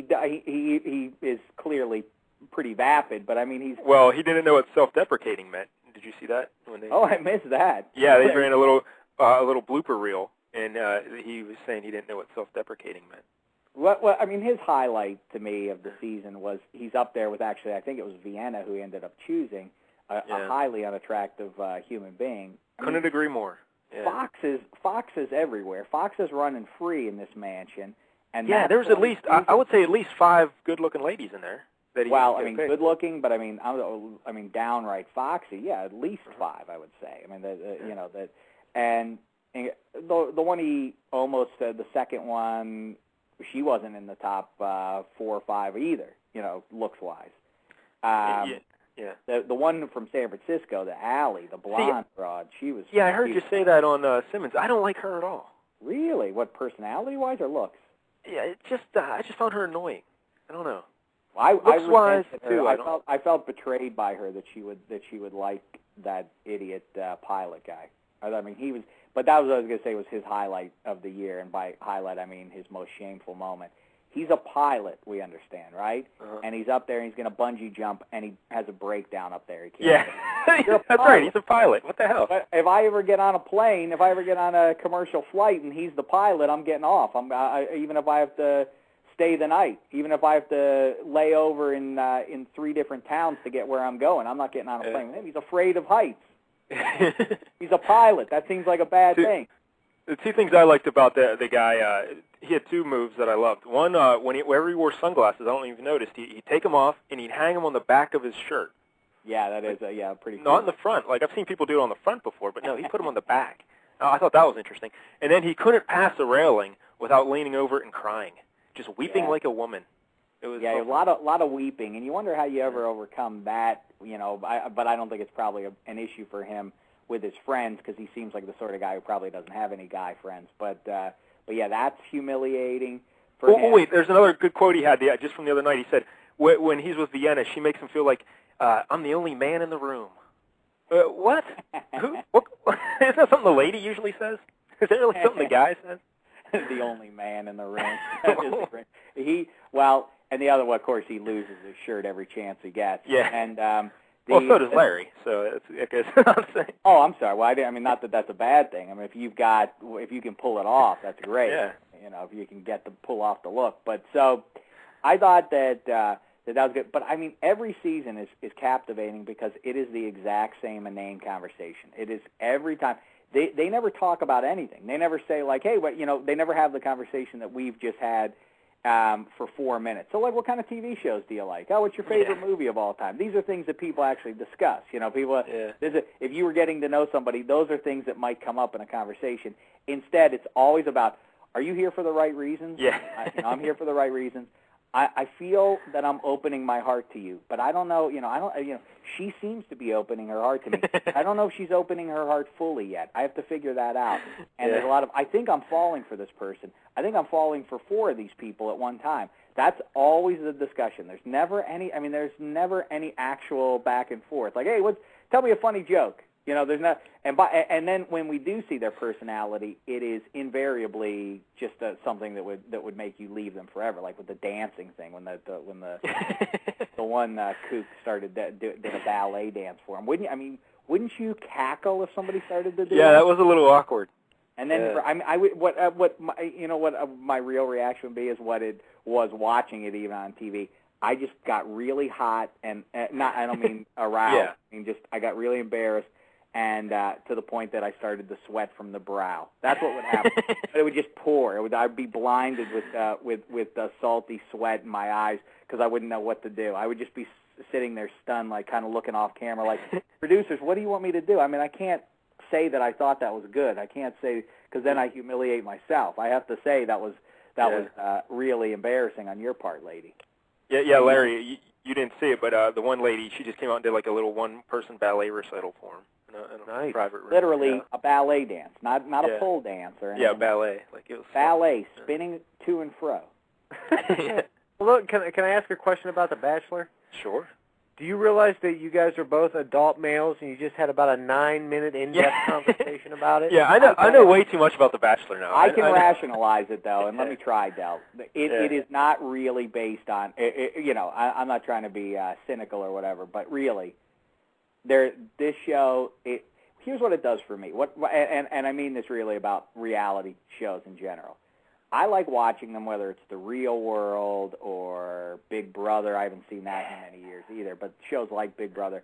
is clearly pretty vapid. But I mean, he's he didn't know what self-deprecating meant. Did you see that? I missed that. Yeah, they ran a little blooper reel, and he was saying he didn't know what self-deprecating meant. Well, I mean, his highlight to me of the season was he's up there with I think it was Vienna who ended up choosing a highly unattractive human being. Couldn't agree more. Yeah. Fox is everywhere. Fox is running free in this mansion. And there's at least I would say at least 5 good-looking ladies in there. Good-looking, but I mean, downright foxy. Yeah, at least 5, I would say. I mean, and the one he almost the second one. She wasn't in the top 4 or 5 either, looks-wise. The one from San Francisco, the Allie, the blonde broad, she was... Yeah, I heard you say that on Simmons. I don't like her at all. Really? What, personality-wise or looks? Yeah, it just I just found her annoying. I don't know. Looks-wise, too. I felt betrayed by her that she would like that idiot pilot guy. I mean, he was... But that was what I was going to say was his highlight of the year, and by highlight I mean his most shameful moment. He's a pilot, we understand, right? Uh-huh. And he's up there, and he's going to bungee jump, and he has a breakdown up there. He can't Yeah, that's right. He's a pilot. What the hell? But if I ever get on a plane, if I ever get on a commercial flight, and he's the pilot, I'm getting off. Even if I have to stay the night, even if I have to lay over in 3 different towns to get where I'm going, I'm not getting on a plane with him. He's afraid of heights. He's a pilot. That seems like a bad thing. The 2 things I liked about the guy, he had 2 moves that I loved. One, whenever he wore sunglasses, I don't know if you noticed, he'd take them off and he'd hang them on the back of his shirt. Yeah, that is pretty cool. Not in the front. Like, I've seen people do it on the front before, but no, he put them on the back. I thought that was interesting. And then he couldn't pass a railing without leaning over and crying, just weeping like a woman. It was a lot of weeping, and you wonder how you ever overcome that. But I don't think it's probably an issue for him with his friends, because he seems like the sort of guy who probably doesn't have any guy friends. But yeah, that's humiliating for him. Wait, there's another good quote he had just from the other night. He said, when he's with Vienna, she makes him feel like, I'm the only man in the room. What? Who? What? Isn't that something the lady usually says? Is that really something the guy says? The only man in the room. And the other one, of course, he loses his shirt every chance he gets. Yeah. And so does Larry. So it goes without saying. Oh, I'm sorry. Well, I mean, not that that's a bad thing. I mean, if you can pull it off, that's great. Yeah. If you can pull off the look. But so, I thought that was good. But I mean, every season is captivating because it is the exact same inane conversation. It is every time. They never talk about anything. They never say like, hey, they never have the conversation that we've just had for 4 minutes. So, like, what kind of TV shows do you like? Oh, what's your favorite movie of all time? These are things that people actually discuss. If you were getting to know somebody, those are things that might come up in a conversation. Instead, it's always about, are you here for the right reasons? Yeah. I'm here for the right reasons. I feel that I'm opening my heart to you, but I don't know, she seems to be opening her heart to me. I don't know if she's opening her heart fully yet. I have to figure that out. And there's a lot of, I think I'm falling for this person. I think I'm falling for 4 of these people at one time. That's always the discussion. There's never any actual back and forth. Like, hey, tell me a funny joke. There's not, and then when we do see their personality, it is invariably just something that would make you leave them forever. Like with the dancing thing, when the one kook started did a ballet dance for him. Wouldn't you cackle if somebody started to do? Yeah, that was a little awkward. And then my real reaction would be is what it was watching it even on TV. I just got really hot and I don't mean aroused. Yeah. I mean I got really embarrassed. And to the point that I started to sweat from the brow. That's what would happen. But it would just pour. I'd be blinded with salty sweat in my eyes because I wouldn't know what to do. I would just be sitting there stunned, like kind of looking off camera, like, producers, what do you want me to do? I mean, I can't say that I thought that was good. I can't say, because then I humiliate myself. I have to say that was really embarrassing on your part, lady. Yeah, Larry, you didn't see it, but the one lady, she just came out and did like a little one-person ballet recital for him. In a private room. Literally a ballet dance, not a pole dance or anything. Yeah, ballet. Like it was ballet, spinning to and fro. Look, can I ask a question about The Bachelor? Sure. Do you realize that you guys are both adult males and you just had about a 9-minute in-depth conversation about it? Yeah, I know way too much about The Bachelor now. I can rationalize it, though, and let me try, Del. It is not really based on, I'm not trying to be cynical or whatever, but really, this show, here's what it does for me. And I mean this really about reality shows in general. I like watching them, whether it's The Real World or Big Brother. I haven't seen that in many years either, but shows like Big Brother,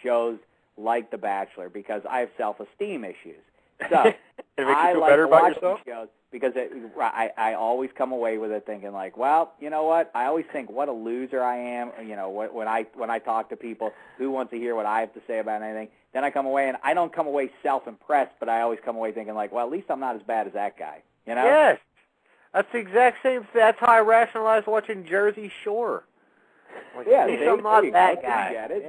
shows like The Bachelor, because I have self-esteem issues. So it makes you feel better about yourself? Shows because I always come away with it thinking like, well, you know what? I always think what a loser I am. When I talk to people, who wants to hear what I have to say about anything? Then I come away, and I don't come away self-impressed, but I always come away thinking like, well, at least I'm not as bad as that guy. Yes. That's the exact same thing. That's how I rationalize watching Jersey Shore. Like, yeah, I'm not that guy. You get it.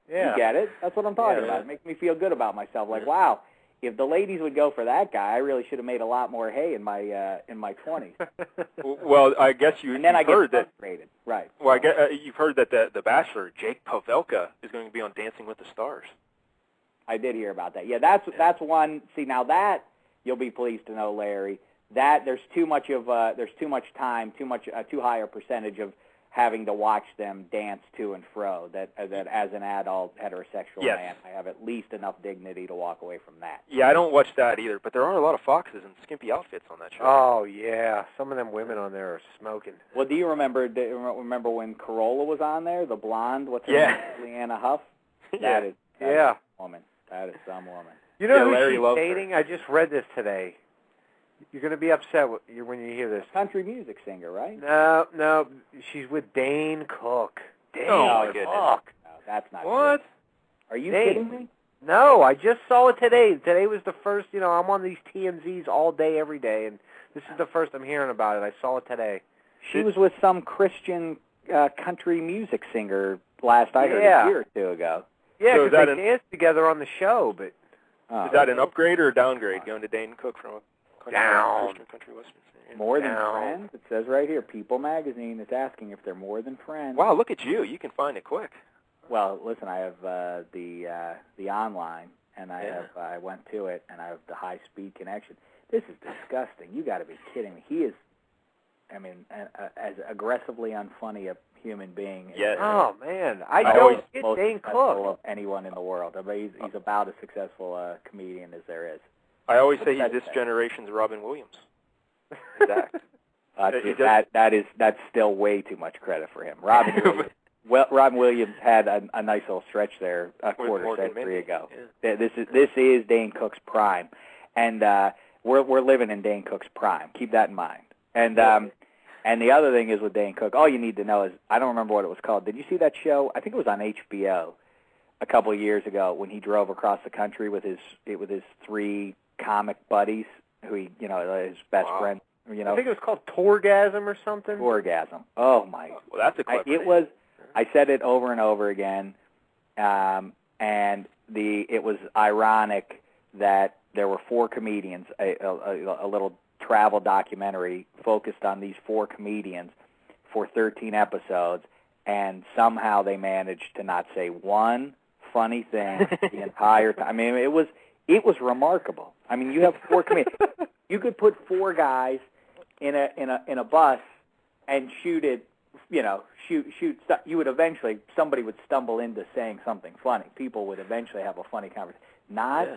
Yeah. You get it. That's what I'm talking about. It makes me feel good about myself. Like, wow, if the ladies would go for that guy, I really should have made a lot more hay in my 20s. Well, I guess you've heard that. Right. Well, I guess you've heard that the Bachelor, Jake Pavelka, is going to be on Dancing with the Stars. I did hear about that. Yeah, that's one. See, now that you'll be pleased to know, Larry, that there's too much time, too high a percentage of having to watch them dance to and fro. That as an adult heterosexual man, I have at least enough dignity to walk away from that. Yeah, I don't watch that either, but there are a lot of foxes and skimpy outfits on that show. Oh yeah, some of them women on there are smoking. Well, do you remember when Corolla was on there, the blonde? What's her name? Leanna Huff. That is some woman. That is some woman. You know who Larry she's dating? I just read this today. You're going to be upset when you hear this. Country music singer, right? No, she's with Dane Cook. Dane Cook. No, that's not what? True. Are you kidding me? No, I just saw it today. Today was the first, I'm on these TMZs all day, every day, and this is the first I'm hearing about it. I saw it today. She was with some Christian country music singer last I heard a year or two ago. Yeah, because they danced together on the show, but... is that an upgrade or a downgrade, going to Dane Cook from a country western singer? More than friends? It says right here, People Magazine is asking if they're more than friends. Wow, look at you. You can find it quick. Well, listen, I have the online, and I went to it, and I have the high-speed connection. This is disgusting. You got to be kidding me. He is, as aggressively unfunny a human being. Yes. Oh, man. I don't get Dane Cook. Of anyone in the world. I mean, he's about as successful comedian as there is. I always say he's this generation's Robin Williams. Exact. That's still way too much credit for him. Robin Williams had a nice little stretch there a quarter century ago. Yeah. This is Dane Cook's prime, and we're living in Dane Cook's prime. Keep that in mind. And the other thing is with Dane Cook, all you need to know is I don't remember what it was called. Did you see that show? I think it was on HBO a couple of years ago when he drove across the country with his 3 comic buddies who his best friend. I think it was called Tourgasm or something. Tourgasm. Oh my! Well, that's a clever name. It was. I said it over and over again, and it was ironic that there were 4 comedians. A little travel documentary focused on these 4 comedians for 13 episodes, and somehow they managed to not say one funny thing the entire time. I mean, it was remarkable. I mean, you have 4 comedians. You could put 4 guys in a bus and shoot it. Shoot. You would eventually, somebody would stumble into saying something funny. People would eventually have a funny conversation. Not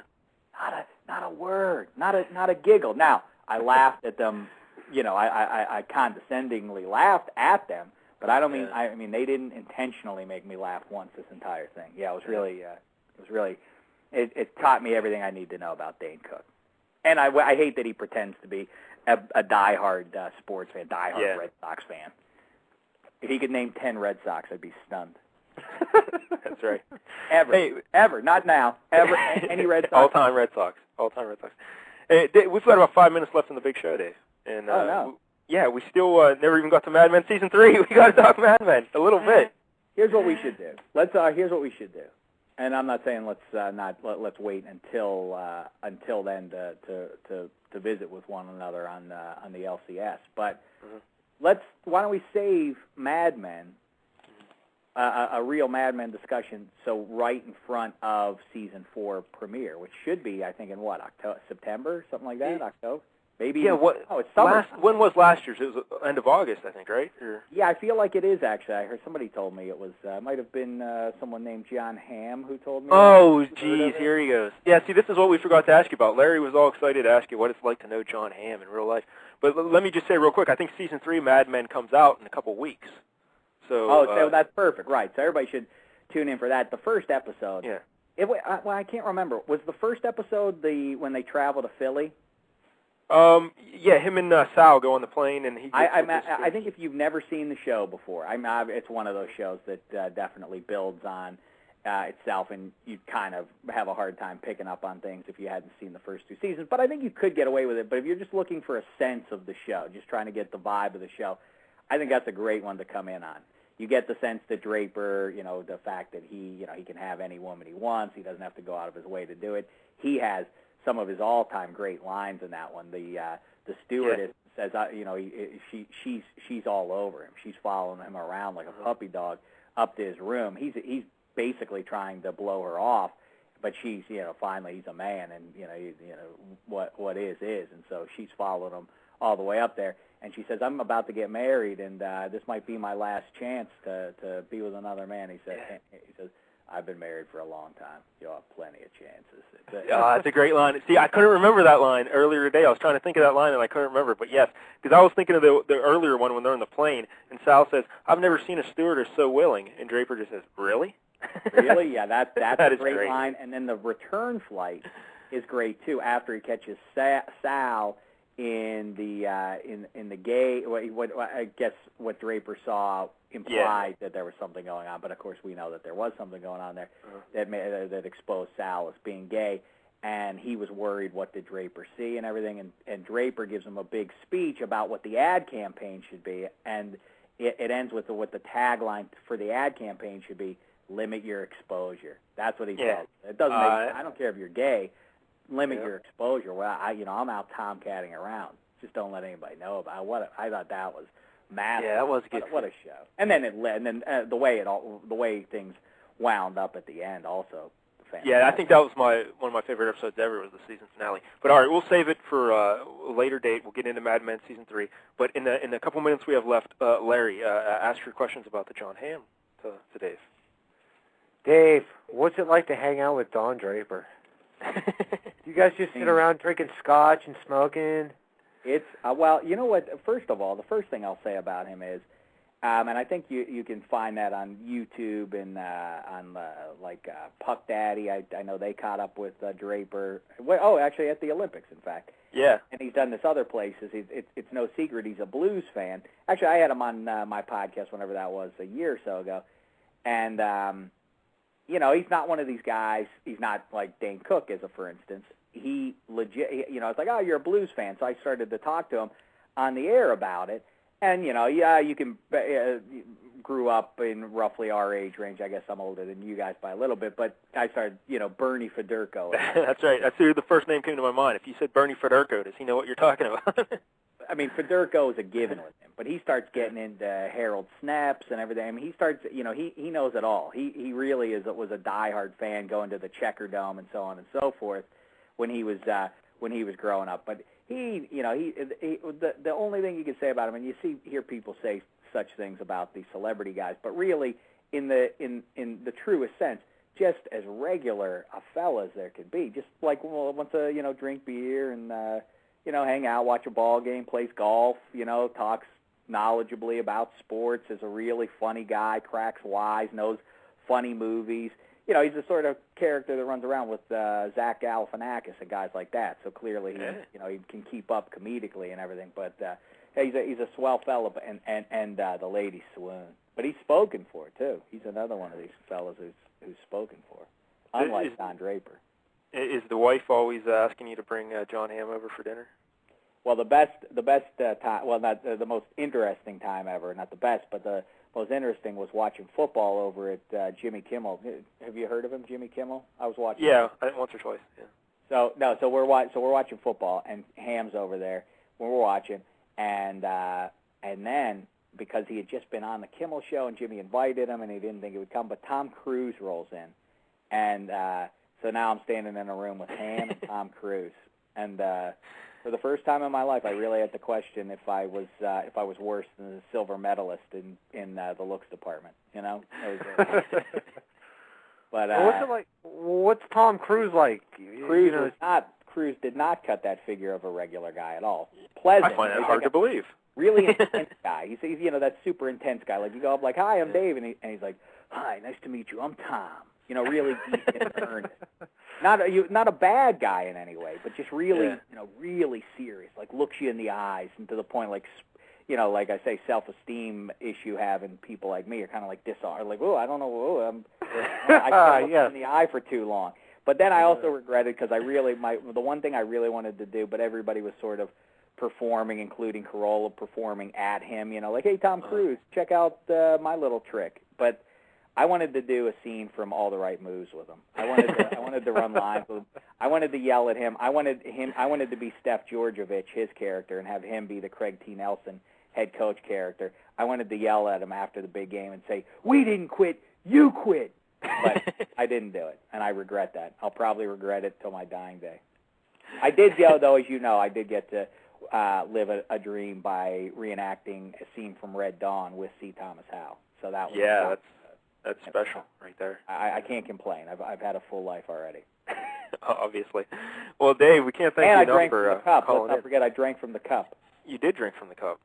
a word. Not a giggle. Now, I laughed at them. I condescendingly laughed at them, but I don't mean. I mean, they didn't intentionally make me laugh once this entire thing. Yeah, it was really. It taught me everything I need to know about Dane Cook. And I hate that he pretends to be a diehard sports fan, diehard Red Sox fan. If he could name 10 Red Sox, I'd be stunned. That's right. Ever, not now. Ever, any Red Sox. All-time Red Sox. Hey, we've got about 5 minutes left in the big show, Dave. And, we still never even got to Mad Men Season 3. We got to talk Mad Men a little bit. Here's what we should do. Here's what we should do. And I'm not saying let's wait until then to visit with one another on the LCS. But why don't we save Mad Men, a real Mad Men discussion, so right in front of Season 4 premiere, which should be, I think, in September, something like that, October? Maybe. Yeah. It's summer. When was last year's? It was end of August, I think, right? Yeah, I feel like it is actually. I heard somebody told me it was. Might have been someone named John Hamm who told me. Oh, geez, here he goes. Yeah, see, this is what we forgot to ask you about. Larry was all excited to ask you what it's like to know John Hamm in real life. But let me just say real quick, I think Season 3 Mad Men comes out in a couple weeks. So that's perfect, right? So everybody should tune in for that. The first episode. Yeah. I can't remember. Was the first episode when they travel to Philly? Yeah, him and Sal go on the plane, and he. I think if you've never seen the show before, it's one of those shows that definitely builds on itself, and you kind of have a hard time picking up on things if you hadn't seen the first 2 seasons. But I think you could get away with it. But if you're just looking for a sense of the show, just trying to get the vibe of the show, I think that's a great one to come in on. You get the sense that Draper, the fact that he can have any woman he wants. He doesn't have to go out of his way to do it. He has some of his all-time great lines in that one. The stewardess says, she's all over him. She's following him around like a puppy dog up to his room. He's basically trying to blow her off, but she's finally he's a man, and what is, and so she's following him all the way up there. And she says, I'm about to get married, and this might be my last chance to be with another man. He says, I've been married for a long time. You'll have plenty of chances. That's a great line. See, I couldn't remember that line earlier today. I was trying to think of that line, and I couldn't remember. But, yes, because I was thinking of the earlier one when they're on the plane, and Sal says, I've never seen a stewardess so willing. And Draper just says, really? Really? Yeah, that's that a great line. And then the return flight is great, too, after he catches Sal in the gay, what I guess what Draper saw implied that there was something going on, but of course we know that there was something going on there that exposed Sal as being gay, and he was worried what did Draper see and everything, and Draper gives him a big speech about what the ad campaign should be, and it ends with what the tagline for the ad campaign should be: limit your exposure. That's what he said. It doesn't make I don't care if you're gay. Limit your exposure. Well, I'm out tomcatting around. Just don't let anybody know about it. I thought that was massive. Yeah, that was good. What a show. And then the way things wound up at the end also. Fantastic. Yeah, I think that was one of my favorite episodes ever, was the season finale. But all right, we'll save it for a later date. We'll get into Mad Men season 3. But in the couple minutes we have left, Larry, ask your questions about the John Hamm to Dave. Dave, what's it like to hang out with Don Draper? You guys just sit around drinking scotch and smoking? It's well, you know what? First of all, the first thing I'll say about him is, and I think you can find that on YouTube and on Puck Daddy. I know they caught up with Draper. Actually, at the Olympics, in fact. Yeah. And he's done this other places. It's no secret he's a blues fan. Actually, I had him on my podcast whenever that was, a year or so ago, and. He's not one of these guys. He's not like Dane Cook, for instance. He legit, it's like, oh, you're a blues fan. So I started to talk to him on the air about it. And, you can, grew up in roughly our age range. I guess I'm older than you guys by a little bit. But I started, Bernie Federko. That's right. That's who the first name came to my mind. If you said Bernie Federko, does he know what you're talking about? I mean, Federko is a given with him, but he starts getting into Harold Snaps and everything. I mean, he starts, he knows it all. He really was a diehard fan, going to the Checker Dome and so on and so forth when he was growing up. But the only thing you can say about him, and hear people say such things about these celebrity guys, but really, in the truest sense, just as regular a fella as there could be. Just like wants to drink beer and. Hang out, watch a ball game, plays golf, talks knowledgeably about sports, is a really funny guy, cracks wise, knows funny movies. He's the sort of character that runs around with Zach Galifianakis and guys like that. So clearly, he can keep up comedically and everything. But he's a swell fella, and the ladies swoon. But he's spoken for, too. He's another one of these fellas who's spoken for, unlike Don Draper. Is the wife always asking you to bring John Hamm over for dinner? Well, the best time, well, not the most interesting time ever, not the best, but the most interesting was watching football over at Jimmy Kimmel. Have you heard of him, Jimmy Kimmel? I was watching. Yeah, once or twice. Yeah. So we're watching football, and Ham's over there when we're watching, and then because he had just been on the Kimmel show, and Jimmy invited him, and he didn't think he would come, but Tom Cruise rolls in, and so now I'm standing in a room with Ham and Tom Cruise, and for the first time in my life, I really had to question if I was worse than the silver medalist in the looks department. It was, but what's it like? What's Tom Cruise like? Cruise did not cut that figure of a regular guy at all. Pleasant. I find that hard to believe. Really intense guy. He's that super intense guy. Like you go up like, "Hi, I'm Dave," and he's like, "Hi, nice to meet you. I'm Tom." Really deep in earnest. Not a bad guy in any way, but just really, really serious. Like looks you in the eyes, and to the point, like I say, self-esteem issue having people like me are kind of like disarmed. Like, I don't know, I can't look in the eye for too long. But then I also regretted because the one thing I really wanted to do, but everybody was sort of performing, including Corolla performing at him. Like, hey, Tom Cruise, check out my little trick, but. I wanted to do a scene from All the Right Moves with him. I wanted to run lines with him. I wanted to yell at him. I wanted to be Steph Georgievich, his character, and have him be the Craig T. Nelson head coach character. I wanted to yell at him after the big game and say, "We didn't quit, you quit." But I didn't do it, and I regret that. I'll probably regret it till my dying day. I did, though, as you know, I did get to live a dream by reenacting a scene from Red Dawn with C. Thomas Howell. So that was that's special right there. I can't complain. I've had a full life already. Obviously. Well, Dave, we can't thank you enough for calling in. Let's not forget I drank from the cup. You did drink from the cup.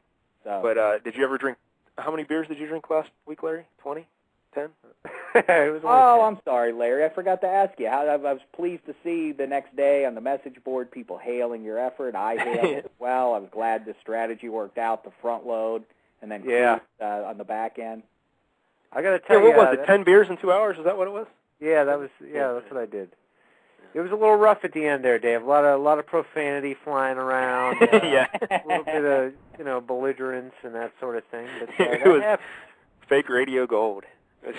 So. But did you ever drink? How many beers did you drink last week, Larry? 20? 10? I'm sorry, Larry. I forgot to ask you. I was pleased to see the next day on the message board people hailing your effort. I hailed it as well. I was glad the strategy worked out, the front load, and then on the back end. I got to tell you. What was it, 10 beers in 2 hours? Is that what it was? Yeah, that's what I did. It was a little rough at the end there, Dave. A lot of profanity flying around. Yeah. A little bit of belligerence and that sort of thing. But it was fake radio gold. It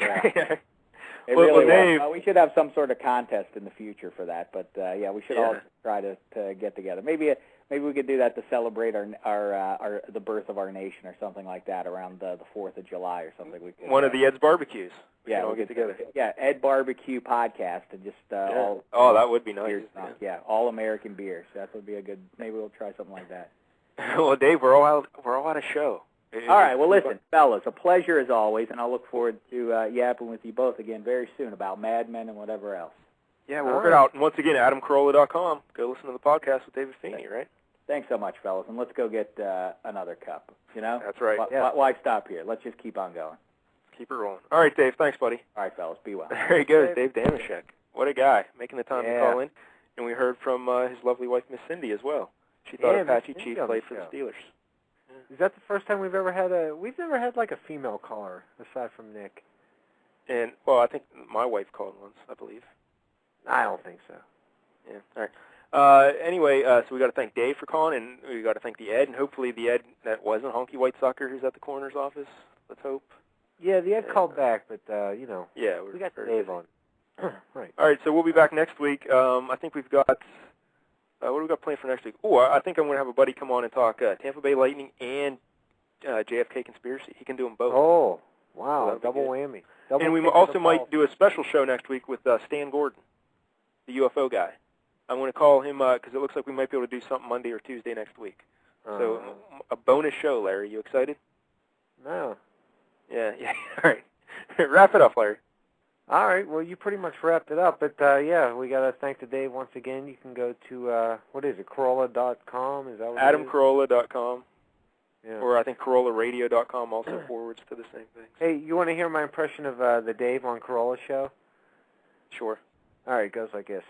really was. We should have some sort of contest in the future for that. But we should all try to get together. Maybe we could do that to celebrate our the birth of our nation or something like that around the 4th of July or something. We could, one of the Ed's barbecues. Yeah, we'll get together. Yeah, Ed Barbecue podcast and just all. Oh, that would be nice. All American beers. That would be a good. Maybe we'll try something like that. Well, Dave, we're all out of show. All right. Well, listen, fellas, a pleasure as always, and I'll look forward to yapping with you both again very soon about Mad Men and whatever else. Yeah, we'll work it out. And once again, AdamCarolla.com. Go listen to the podcast with David Feeney, right? Thanks so much, fellas, and let's go get another cup. You know? That's right. Why stop here? Let's just keep on going. Keep it rolling. All right, Dave. Thanks, buddy. All right, fellas. Be well. There he goes, Dave Dameshek. What a guy, making the time to call in. And we heard from his lovely wife, Miss Cindy, as well. She thought Apache Chief played for the Steelers. Yeah. Is that the first time we've never had like a female caller aside from Nick? And I think my wife called once, I believe. I don't think so. Yeah. All right. Anyway, so we got to thank Dave for calling, and we got to thank the Ed, and hopefully the Ed that wasn't Honky White Sucker who's at the coroner's office. Let's hope. Yeah, the Ed called back, but Yeah, we got Dave on. Right. All right, so we'll be back next week. I think we've got. What do we got planned for next week? I think I'm going to have a buddy come on and talk Tampa Bay Lightning and JFK conspiracy. He can do them both. Oh, wow, so double whammy. And we also might do a special show next week with Stan Gordon, the UFO guy. I'm going to call him because it looks like we might be able to do something Monday or Tuesday next week. So a bonus show, Larry. You excited? No. Yeah. All right. Wrap it up, Larry. All right. Well, you pretty much wrapped it up. But, we got to thank the Dave once again. You can go to, what is it, Corolla.com? Is that what AdamCarolla.com. Yeah. Or I think CorollaRadio.com also forwards to the same thing. Hey, you want to hear my impression of the Dave on Corolla show? Sure. All right. It goes like this.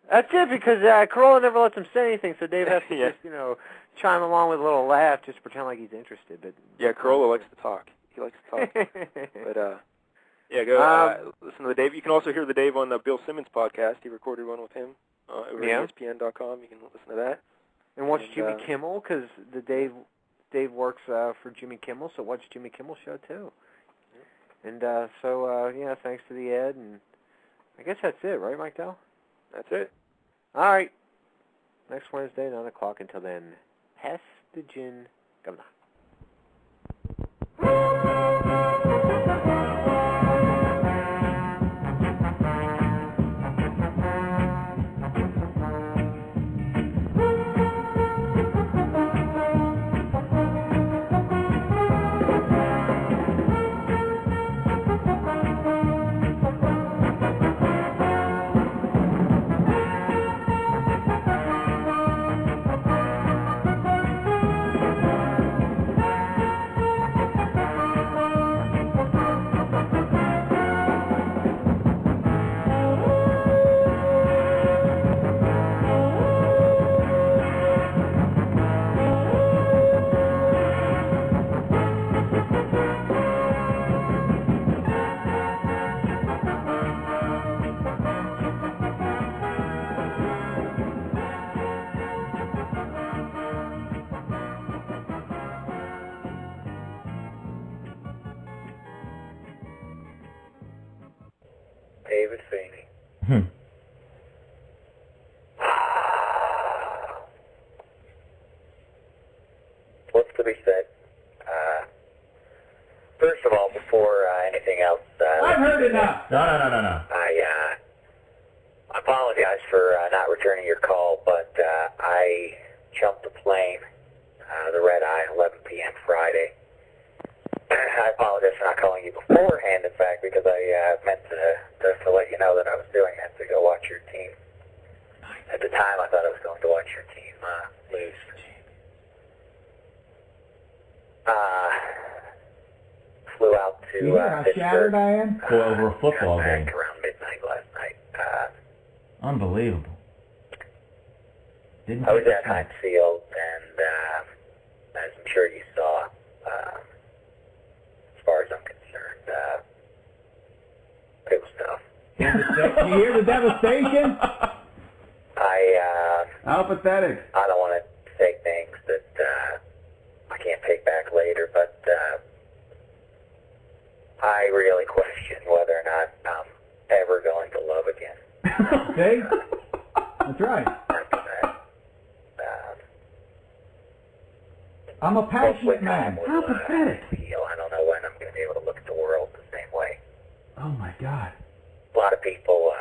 That's it, because Corolla never lets him say anything, so Dave has to just, chime along with a little laugh, just pretend like he's interested. But Corolla likes to talk. He likes to talk. But go listen to the Dave. You can also hear the Dave on the Bill Simmons podcast. He recorded one with him over at ESPN.com. You can listen to that. And watch Jimmy Kimmel, because the Dave works for Jimmy Kimmel, so watch Jimmy Kimmel's show too. Yeah. And thanks to the Ed, and I guess that's it, right, Mike Dell? That's it. All right. Next Wednesday, 9 o'clock. Until then, pass the gin. Governor. David Feeney. What's to be said? First of all, before anything else, I've heard enough. No. I apologize for not returning returning your call, but I jumped the plane, the red eye, 11 p.m. Friday. I apologize for not calling you beforehand, in fact, because I meant to let you know that I was doing that to go watch your team. At the time, I thought I was going to watch your team lose. Flew out to Pittsburgh. Over a football game. Around midnight last night. Unbelievable. I was at Heinz Field, and as I'm sure you saw, as far as I'm concerned, it was tough. You hear the devastation? How pathetic. I don't want to say things that I can't take back later, but I really question whether or not I'm ever going to love again. Okay. That's right. After that. I'm a passionate man. How pathetic. I don't know when I'm going to be able to look at the world the same way. Oh, my God. A lot of people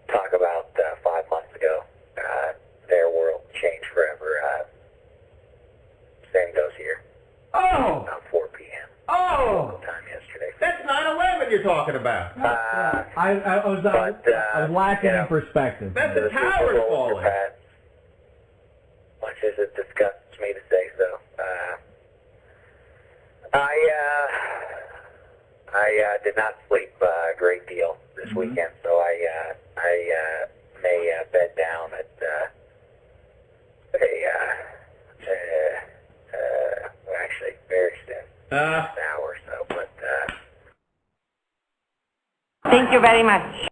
talk about 5 months ago, their world changed forever. Same goes here. Oh! About 4 p.m. Oh! Time yesterday. That's 9/11 you're talking about. I was lacking in perspective. That's the towers falling. Much as it disgusts me to say so. I did not sleep a great deal this weekend, so I may bed down at actually very soon, an hour or so. But thank you very much.